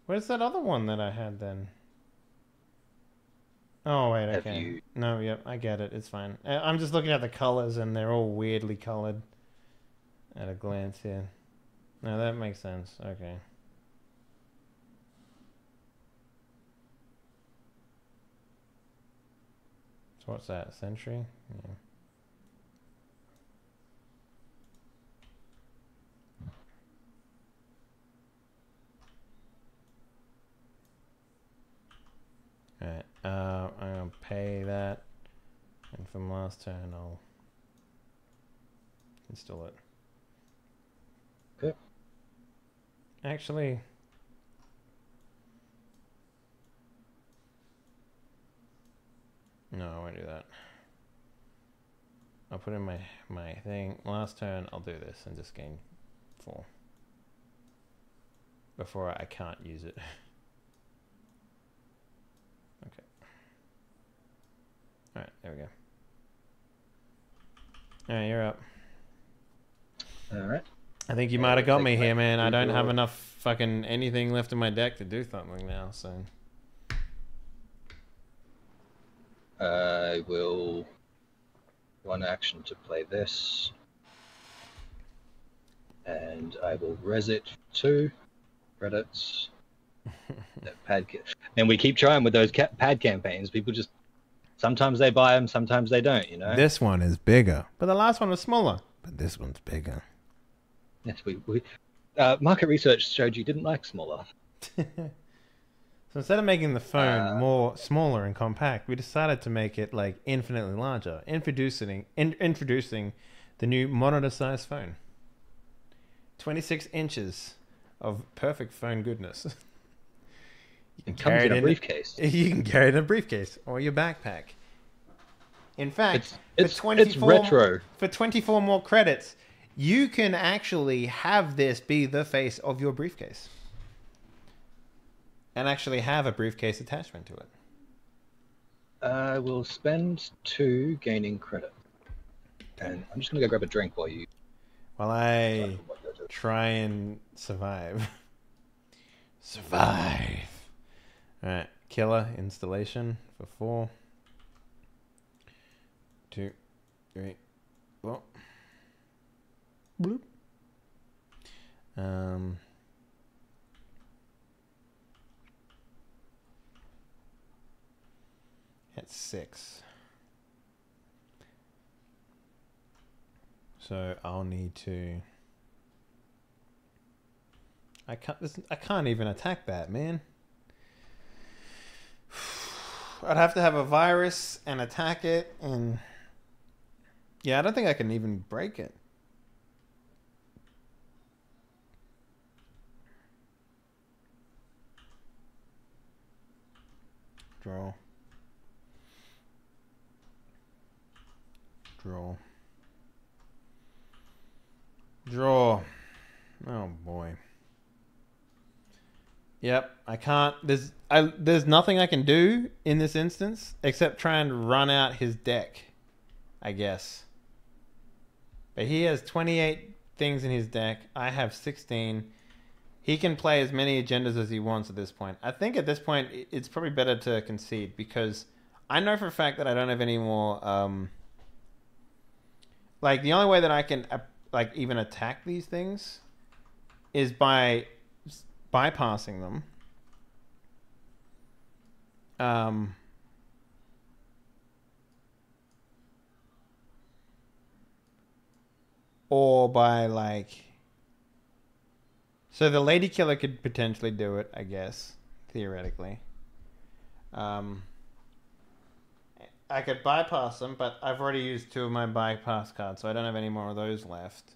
Where's that other one that I had then? Oh, wait, okay. No, yep, I get it. It's fine. I'm just looking at the colors and they're all weirdly colored at a glance here. No, that makes sense. Okay. So what's that? Sentry? Yeah. Alright, I'm gonna pay that, and from last turn I'll install it. Okay. Actually, no, I won't do that. I'll put in my thing. Last turn I'll do this and just gain 4. Before I can't use it. Okay. Alright, there we go. Alright, you're up. Alright. I think you might have got me here, man. I don't have enough fucking anything left in my deck to do something now, so. I will 1 action to play this. And I will res it for 2 credits. And we keep trying with those pad campaigns. People just, sometimes they buy them, sometimes they don't, you know? This one is bigger. But the last one was smaller. But this one's bigger. Yes, we market research showed you didn't like smaller. So instead of making the phone more smaller and compact, we decided to make it like infinitely larger, introducing the new monitor-sized phone. 26 inches of perfect phone goodness. You can carry it in a briefcase. You can carry it in a briefcase or your backpack. In fact, it's retro. For 24 more credits, you can actually have this be the face of your briefcase. And actually have a briefcase attachment to it. I will spend 2 gaining credit. And I'm just going to go grab a drink while you... While I try and survive. Survive. Alright, killer installation for 4. 2, 3, 4. Bloop. At 6. So I'll need to. I can't even attack that, man. I'd have to have a virus and attack it, and yeah, I don't think I can even break it. Draw. Draw. Oh boy. Yep, I can't. There's nothing I can do in this instance except try and run out his deck, I guess. But he has 28 things in his deck. I have 16. He can play as many agendas as he wants at this point. I think at this point it's probably better to concede because I know for a fact that I don't have any more. Like the only way that I can like even attack these things is by bypassing them. Or by like... So the Lady Killer could potentially do it, I guess. Theoretically. I could bypass them, but I've already used 2 of my bypass cards, so I don't have any more of those left.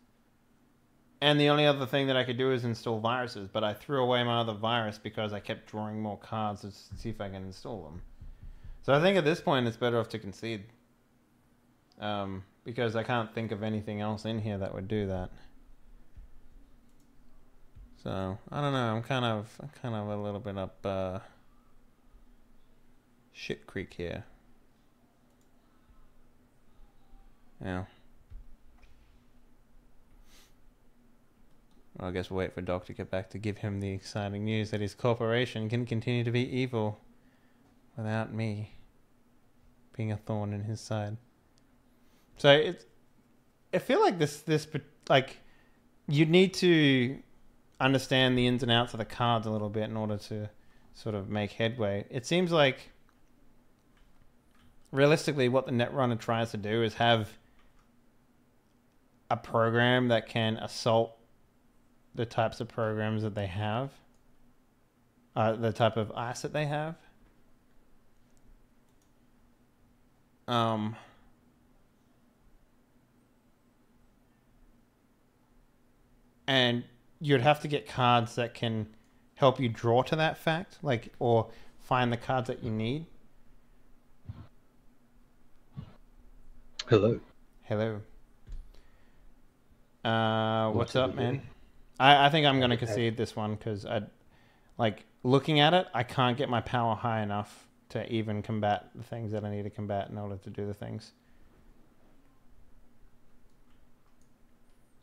And the only other thing that I could do is install viruses, but I threw away my other virus because I kept drawing more cards to see if I can install them. So I think at this point it's better off to concede. Because I can't think of anything else in here that would do that. So I don't know. I'm kind of a little bit up shit creek here. Yeah. Well, I guess we'll wait for Doc to get back to give him the exciting news that his corporation can continue to be evil without me being a thorn in his side. So I feel like this like you need to understand the ins and outs of the cards a little bit in order to sort of make headway. It seems like realistically what the Netrunner tries to do is have a program that can assault the types of programs that they have, the type of ice that they have. And you'd have to get cards that can help you draw to that fact, like, or find the cards that you need. Hello. Hello. What's up, man? I think I'm going to concede this one because like looking at it, I can't get my power high enough to even combat the things that I need to combat in order to do the things.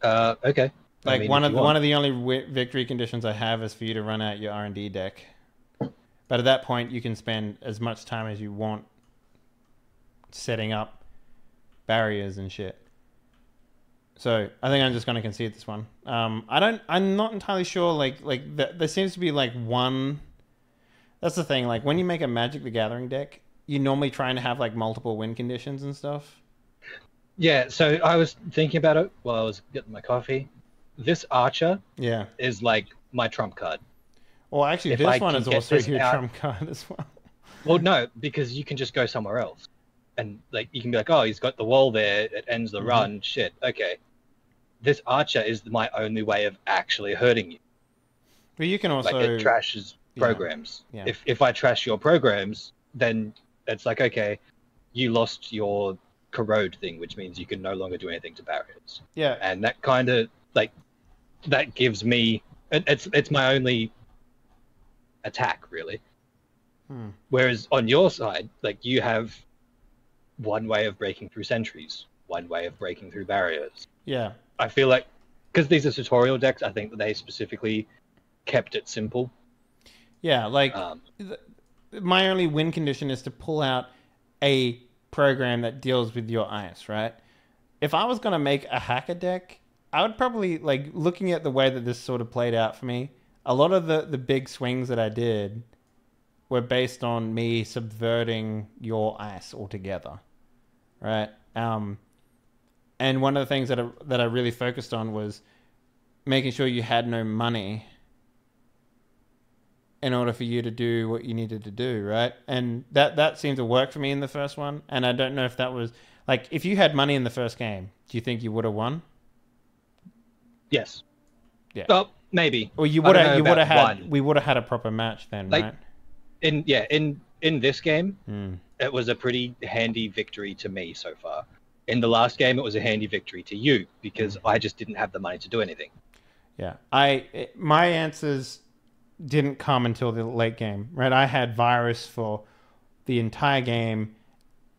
Okay. Like I mean, one of the only victory conditions I have is for you to run out your R&D deck. But at that point, you can spend as much time as you want setting up barriers and shit. So I think I'm just going to concede this one. I'm not entirely sure. Like there seems to be like one. That's the thing. Like when you make a Magic the Gathering deck, you're normally trying to have like multiple win conditions and stuff. Yeah. So I was thinking about it while I was getting my coffee. This Archer, is like my trump card. Well, actually, this one is also your trump card as well. Well, no, because you can just go somewhere else, and like you can be like, oh, he's got the wall there. It ends the run. Shit. Okay. This Archer is my only way of actually hurting you. But you can also like it trashes programs. Yeah. If I trash your programs, then it's like, okay, you lost your corrode thing, which means you can no longer do anything to barriers. Yeah. And that kind of like that gives me it's my only attack really. Whereas on your side, like you have one way of breaking through sentries, one way of breaking through barriers. Yeah. I feel like because these are tutorial decks, I think that they specifically kept it simple. Yeah, like my only win condition is to pull out a program that deals with your ice, right? If I was going to make a hacker deck, I would probably, like, looking at the way that this sort of played out for me, a lot of the big swings that I did were based on me subverting your ice altogether, right? And one of the things that I really focused on was making sure you had no money in order for you to do what you needed to do, right? And that seemed to work for me in the first one. And I don't know if that was like, if you had money in the first game, do you think you would have won? Yes. Yeah. Well, maybe. Or we would have had a proper match then, like, right? In this game, it was a pretty handy victory to me so far. In the last game, it was a handy victory to you because I just didn't have the money to do anything. Yeah, my answers didn't come until the late game, right? I had virus for the entire game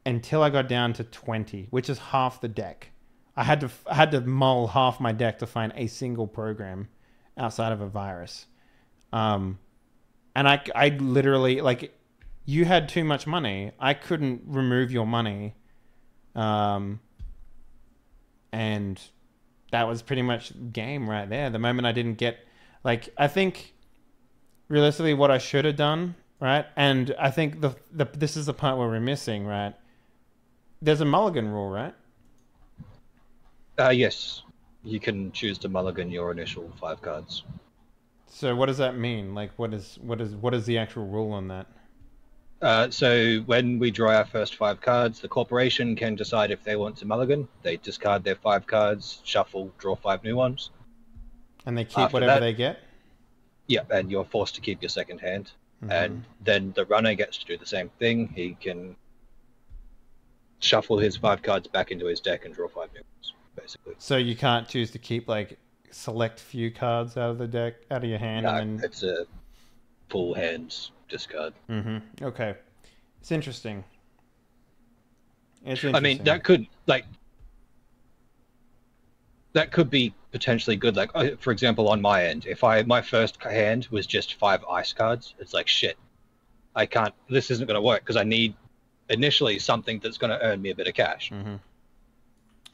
until I got down to 20, which is half the deck. I had to mull half my deck to find a single program outside of a virus. And I literally, like, you had too much money. I couldn't remove your money. And that was pretty much game right there. The moment I didn't get, like, I think realistically what I should have done, right? And I think this is the part where we're missing, right? There's a mulligan rule, right? Yes. You can choose to mulligan your initial 5 cards. So what does that mean? Like, what is the actual rule on that? So when we draw our first 5 cards, the corporation can decide if they want to mulligan. They discard their 5 cards, shuffle, draw 5 new ones. And they keep whatever they get? Yeah, and you're forced to keep your second hand. and then the runner gets to do the same thing. He can shuffle his 5 cards back into his deck and draw 5 new ones, basically. So you can't choose to keep like select few cards out of the deck, out of your hand, No, and then... it's a full hands discard. Okay, it's interesting. It's I mean, that could be potentially good. Like, for example, on my end, if my first hand was just 5 ice cards, it's like, shit, I can't. This isn't going to work because I need initially something that's going to earn me a bit of cash.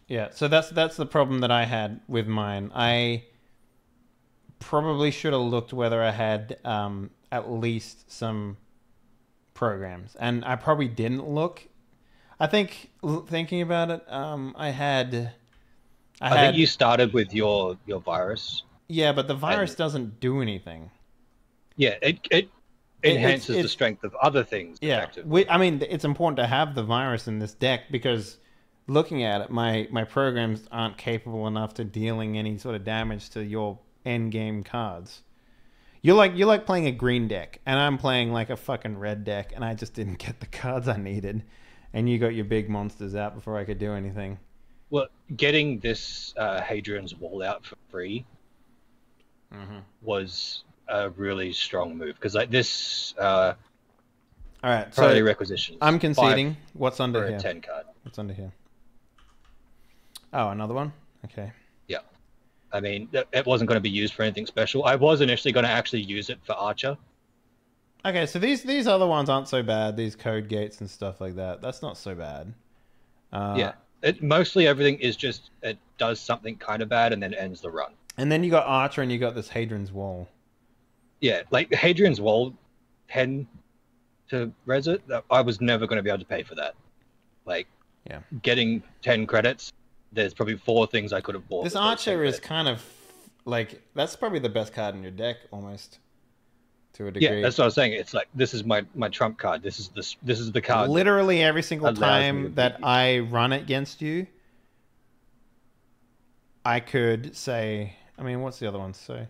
Yeah, so that's the problem that I had with mine. I probably should have looked whether I had at least some programs, and I probably didn't look. I think thinking about it, I think you started with your virus. Yeah, but the virus doesn't do anything. Yeah, it enhances the strength of other things. Yeah, I mean, it's important to have the virus in this deck because looking at it, my programs aren't capable enough to dealing any sort of damage to your end game cards. You're like playing a green deck, and I'm playing like a fucking red deck, and I just didn't get the cards I needed, and you got your big monsters out before I could do anything. Well, getting this Hadrian's Wall out for free was a really strong move because like this. All right, priority so requisitions. I'm conceding. What's under here? 10 card. What's under here? Oh, another one. Okay. Yeah, I mean, it wasn't going to be used for anything special. I was initially going to actually use it for Archer. Okay, so these other ones aren't so bad. These code gates and stuff like that. That's not so bad. Yeah. Mostly everything is just it does something kind of bad and then ends the run. And then you got Archer and you got this Hadrian's Wall. Yeah, like Hadrian's Wall 10 to res it, I was never going to be able to pay for that. Like, getting 10 credits, there's probably 4 things I could have bought. This Archer is kind of like, that's probably the best card in your deck almost. To a degree. Yeah, that's what I was saying. It's like, this is my trump card. This is the card. Literally every single time that I run against you, I could say, I mean, what's the other one say?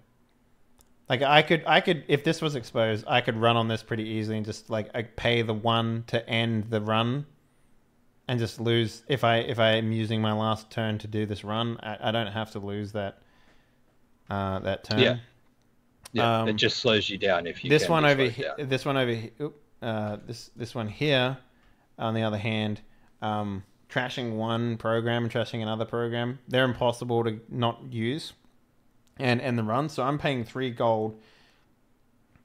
Like I could, if this was exposed, I could run on this pretty easily and just like I pay the 1 to end the run, and just lose if I am using my last turn to do this run. I don't have to lose that turn. Yeah. Yeah, it just slows you down if you. This one over here. This one over here. This one here. On the other hand, trashing one program and trashing another program, they're impossible to not use, and end the run. So I'm paying 3 gold,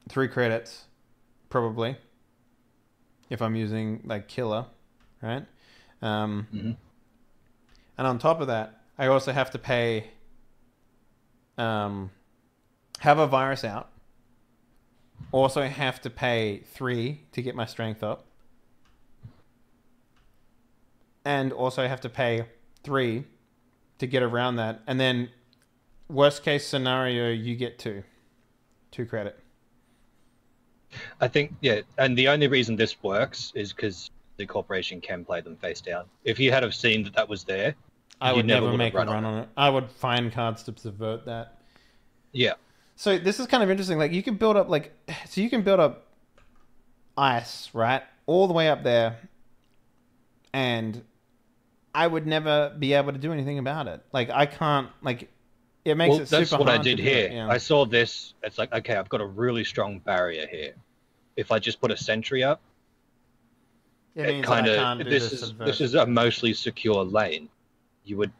3 credits, probably, if I'm using like killer, right? And on top of that, I also have to pay. Have a virus out. Also have to pay 3 to get my strength up. And also have to pay 3 to get around that. And then worst case scenario, you get 2 credit. I think, yeah, and the only reason this works is because the corporation can play them face down. If you had have seen that was there, I would never make a run on it. I would find cards to subvert that. Yeah. So this is kind of interesting. Like you can build up you can build up ice, right? All the way up there. And I would never be able to do anything about it. Like I can't, like it makes it super hard. That's what I did here. Yeah. I saw this. It's like, okay, I've got a really strong barrier here. If I just put a sentry up, it kind of, this is a mostly secure lane. You would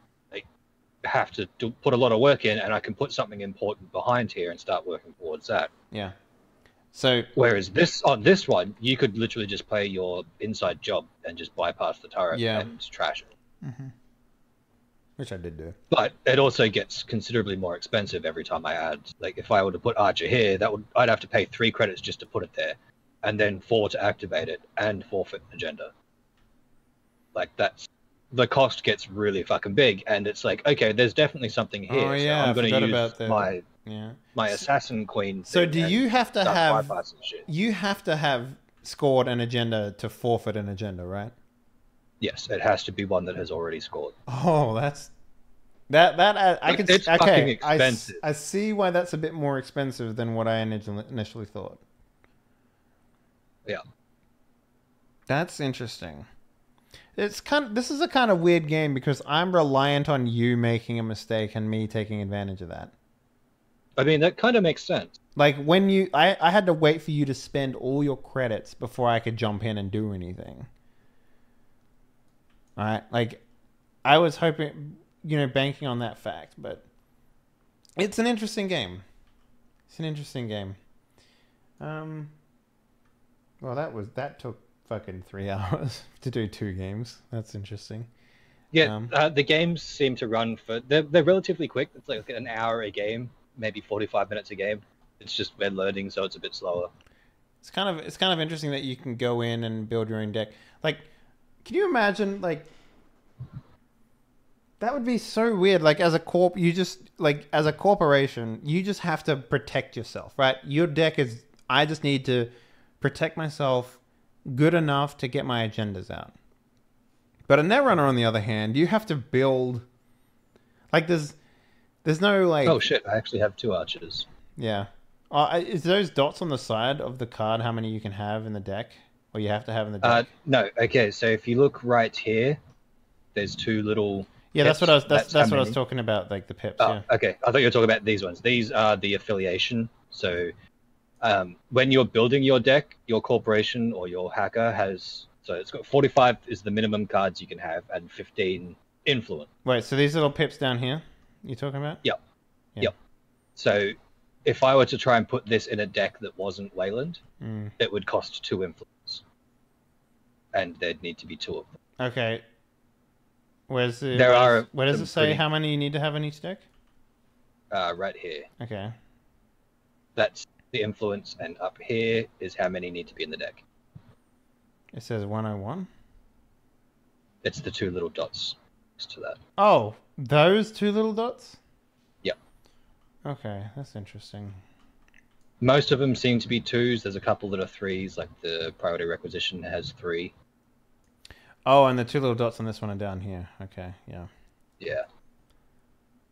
have to put a lot of work in, and I can put something important behind here and start working towards that. Yeah. So whereas on this one, you could literally just play your inside job and just bypass the turret and trash it. Which I did do. But it also gets considerably more expensive every time I add. Like if I were to put Archer here, I'd have to pay 3 credits just to put it there, and then 4 to activate it, and forfeit agenda. Like the cost gets really fucking big, and it's like, okay, there's definitely something here. Oh yeah, so I'm going to use my assassin queen. So do you have to have scored an agenda to forfeit an agenda, right? Yes, it has to be one that has already scored. Oh, I could. It's fucking expensive. I see why that's a bit more expensive than what I initially thought. Yeah. That's interesting. This is a kind of weird game because I'm reliant on you making a mistake and me taking advantage of that. I mean, that kind of makes sense. Like I had to wait for you to spend all your credits before I could jump in and do anything. All right, like I was hoping, banking on that fact, but it's an interesting game. It's an interesting game. Well, that took fucking 3 hours to do 2 games. That's interesting. Yeah, the games seem to run they're relatively quick. It's like an hour a game, maybe 45 minutes a game. It's just we're learning, so it's a bit slower. It's kind of interesting that you can go in and build your own deck. Like, can you imagine, like, that would be so weird. Like, as a corp, as a corporation, you just have to protect yourself, right? Your deck is, I just need to protect myself good enough to get my agendas out. But a Netrunner, on the other hand, you have to build, like, there's no, like... Oh, shit, I actually have 2 archers. Yeah. Is those dots on the side of the card how many you can have in the deck? Or you have to have in the deck? No. Okay, so if you look right here, there's 2 little... Yeah, pips. That's what I was talking about, like the pips. Oh, yeah. Okay. I thought you were talking about these ones. These are the affiliation. So when you're building your deck, your corporation or your hacker has... So it's got 45 is the minimum cards you can have, and 15 influence. Wait, so these little pips down here you're talking about? Yep. Yeah. Yep. So if I were to try and put this in a deck that wasn't Wayland, it would cost 2 influence. And there'd need to be 2 of them. Okay. Where does it say how many you need to have in each deck? Right here. Okay. That's the influence, and up here is how many need to be in the deck. It says 101? It's the 2 little dots next to that. Oh, those 2 little dots? Yep. Okay, that's interesting. Most of them seem to be 2s. There's a couple that are 3s, like the priority requisition has 3. Oh, and the 2 little dots on this one are down here. Okay, yeah. Yeah.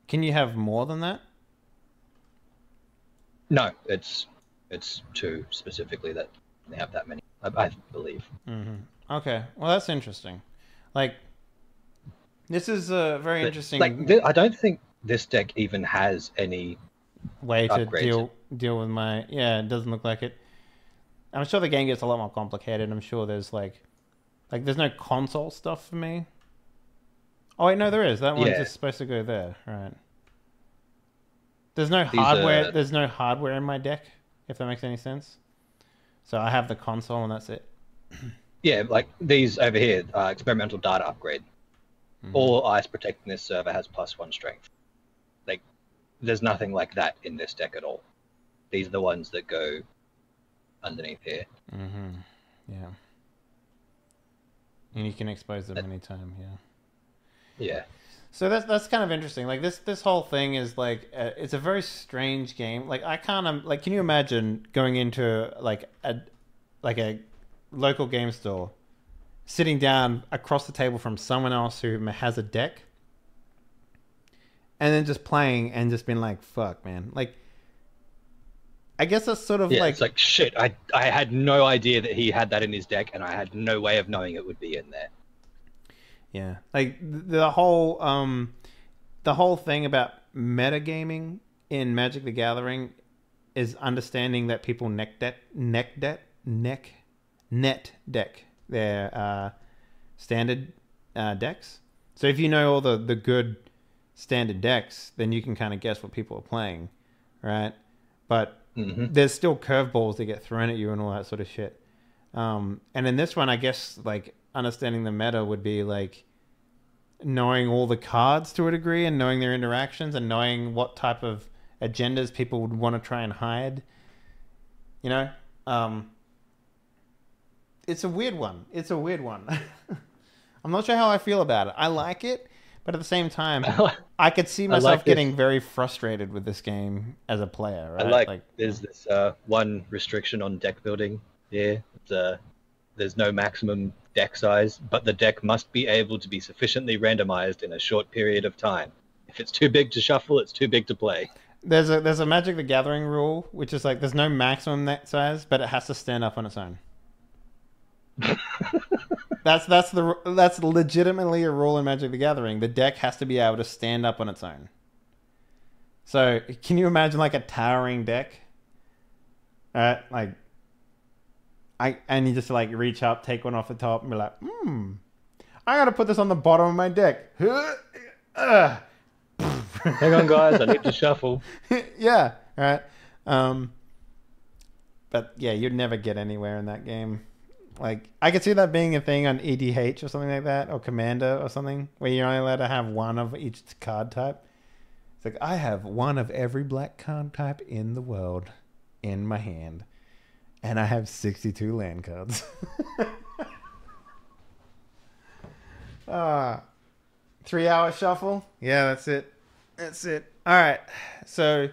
Can you have more than that? No, it's 2 specifically that they have that many, I believe. Mm-hmm. Okay, well that's interesting. Like, this is a very interesting... Like, I don't think this deck even has any way to upgrades. deal with my... Yeah, it doesn't look like it. I'm sure the game gets a lot more complicated. I'm sure there's like there's no console stuff for me. Oh wait, no, there is. That one's just supposed to go there, right? There's no hardware. There's no hardware in my deck, if that makes any sense. So I have the console, and that's it. Yeah, like these over here, experimental data upgrade. Mm-hmm. All ice protecting this server has +1 strength. Like, there's nothing like that in this deck at all. These are the ones that go underneath here. Mm-hmm. Yeah. And you can expose them anytime, yeah. Yeah. So that's kind of interesting. Like this whole thing is like it's a very strange game. Like I kind of like, can you imagine going into like a local game store, sitting down across the table from someone else who has a deck, and then just playing and just being like, "Fuck, man!" Like, I guess that's sort of like... It's like, shit, I had no idea that he had that in his deck, and I had no way of knowing it would be in there. Yeah. Like, the whole thing about metagaming in Magic the Gathering is understanding that people net deck their standard decks. So if you know all the good standard decks, then you can kind of guess what people are playing, right? But there's still curveballs that get thrown at you and all that sort of shit. And in this one, I guess, like, understanding the meta would be, like, knowing all the cards to a degree and knowing their interactions and knowing what type of agendas people would want to try and hide. You know? It's a weird one. I'm not sure how I feel about it. I like it, but at the same time, I could see myself getting very frustrated with this game as a player. Right? I like there's this one restriction on deck building here. There's no maximum deck size, but the deck must be able to be sufficiently randomized in a short period of time. If it's too big to shuffle, it's too big to play. There's a Magic the Gathering rule, which is like there's no maximum net size, but it has to stand up on its own. That's legitimately a rule in Magic the Gathering. The deck has to be able to stand up on its own. So can you imagine like a towering deck? Like and you just like reach up, take one off the top, and be like, I gotta put this on the bottom of my deck. Hang on, guys, I need to shuffle. Yeah, right. But yeah, you'd never get anywhere in that game. Like, I could see that being a thing on EDH or something like that, or Commander or something, where you're only allowed to have one of each card type. It's like, I have one of every black card type in the world in my hand, and I have 62 land cards. 3-hour shuffle? Yeah, that's it. That's it. All right. So,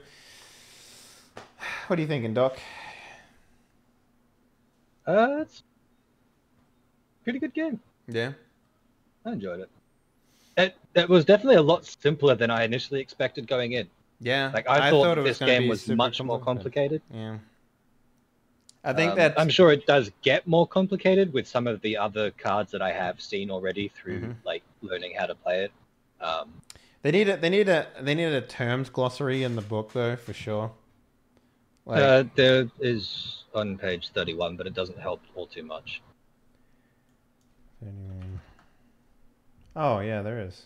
what are you thinking, Doc? It's a pretty good game. Yeah. I enjoyed it. It was definitely a lot simpler than I initially expected going in. Yeah. Like I thought it this game was much more complicated. Yeah. I think that I'm sure it does get more complicated with some of the other cards that I have seen already through like learning how to play it. They need a terms glossary in the book though, for sure. Like, there is on page 31, but it doesn't help all too much. Oh yeah, there is.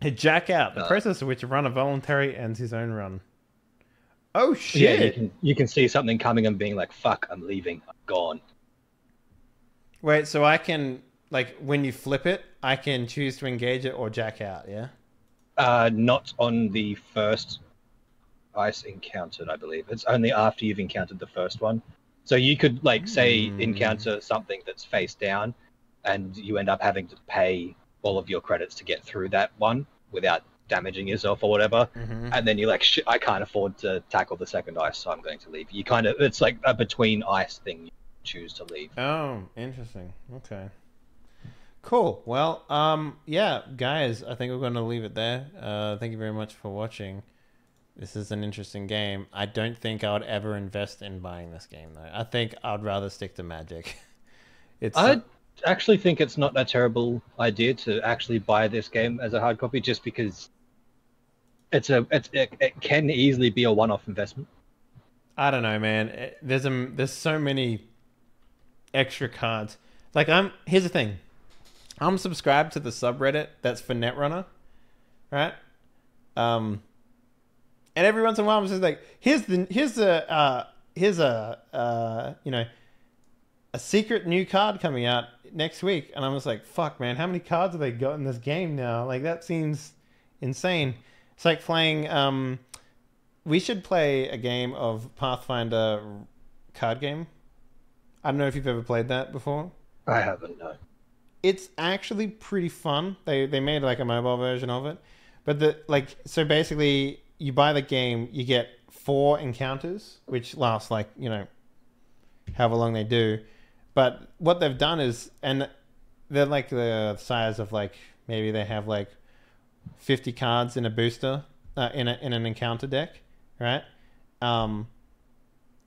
Hey, jack out. The process of which a runner voluntarily ends his own run. Oh shit! Yeah, you can see something coming and being like, "Fuck, I'm leaving. I'm gone." Wait, so I can like when you flip it, I can choose to engage it or jack out. Yeah. Not on the first ice encountered, I believe. It's only after you've encountered the first one. So you could like say encounter something that's face down, and you end up having to pay all of your credits to get through that one without damaging yourself or whatever, and then you're like, shit, I can't afford to tackle the second ice, so I'm going to leave. You kind of, it's like a between ice thing. You choose to leave. Oh, interesting. Okay, cool. Well, yeah, guys, I think we're going to leave it there. Thank you very much for watching. This is an interesting game. I don't think I would ever invest in buying this game though. I think I'd rather stick to Magic. I actually think it's not a terrible idea to actually buy this game as a hard copy, just because it can easily be a one-off investment. I don't know, man. There's so many extra cards. Like here's the thing. I'm subscribed to the subreddit that's for Netrunner, right? And every once in a while I'm just like, here's a a secret new card coming out next week, and I'm just like, fuck, man, how many cards have they got in this game now? Like, that seems insane. It's like playing. We should play a game of Pathfinder card game. I don't know if you've ever played that before. I haven't, no. It's actually pretty fun. They made like a mobile version of it, but so basically you buy the game, you get 4 encounters, which last like however long they do. But what they've done is, and they're like the size of like maybe they have like 50 cards in a booster in an encounter deck, right? And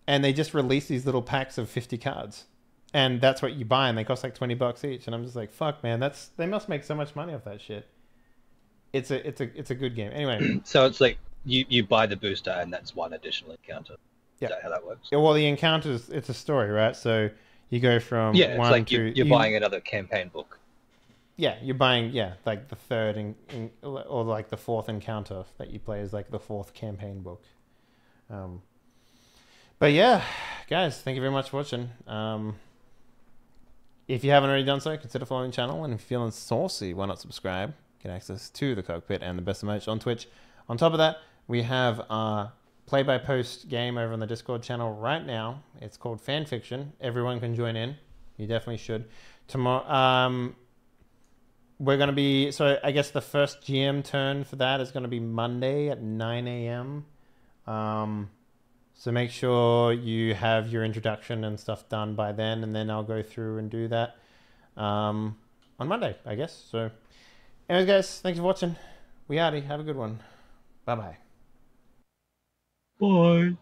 they just release these little packs of 50 cards, and that's what you buy, and they cost like $20 each. And I'm just like, fuck, man, they must make so much money off that shit. It's a good game. Anyway, so it's like you buy the booster, and that's one additional encounter. Yeah. Is that how that works? Yeah, well, the encounters, it's a story, right? So you go from it's one like to... You're buying another campaign book. Yeah, you're buying, like the third or like the 4th encounter that you play is like the 4th campaign book. But yeah, guys, thank you very much for watching. If you haven't already done so, consider following the channel, and if you're feeling saucy, why not subscribe? Get access to the cockpit and the best of merch on Twitch. On top of that, we have our play-by-post game over on the Discord channel right now. It's called Fanfiction. Everyone can join in. You definitely should. Tomorrow, we're going to be... So I guess the first GM turn for that is going to be Monday at 9 a.m. So make sure you have your introduction and stuff done by then, and then I'll go through and do that on Monday, I guess. So anyways, guys, thanks for watching. We outie. Have a good one. Bye-bye. Bye.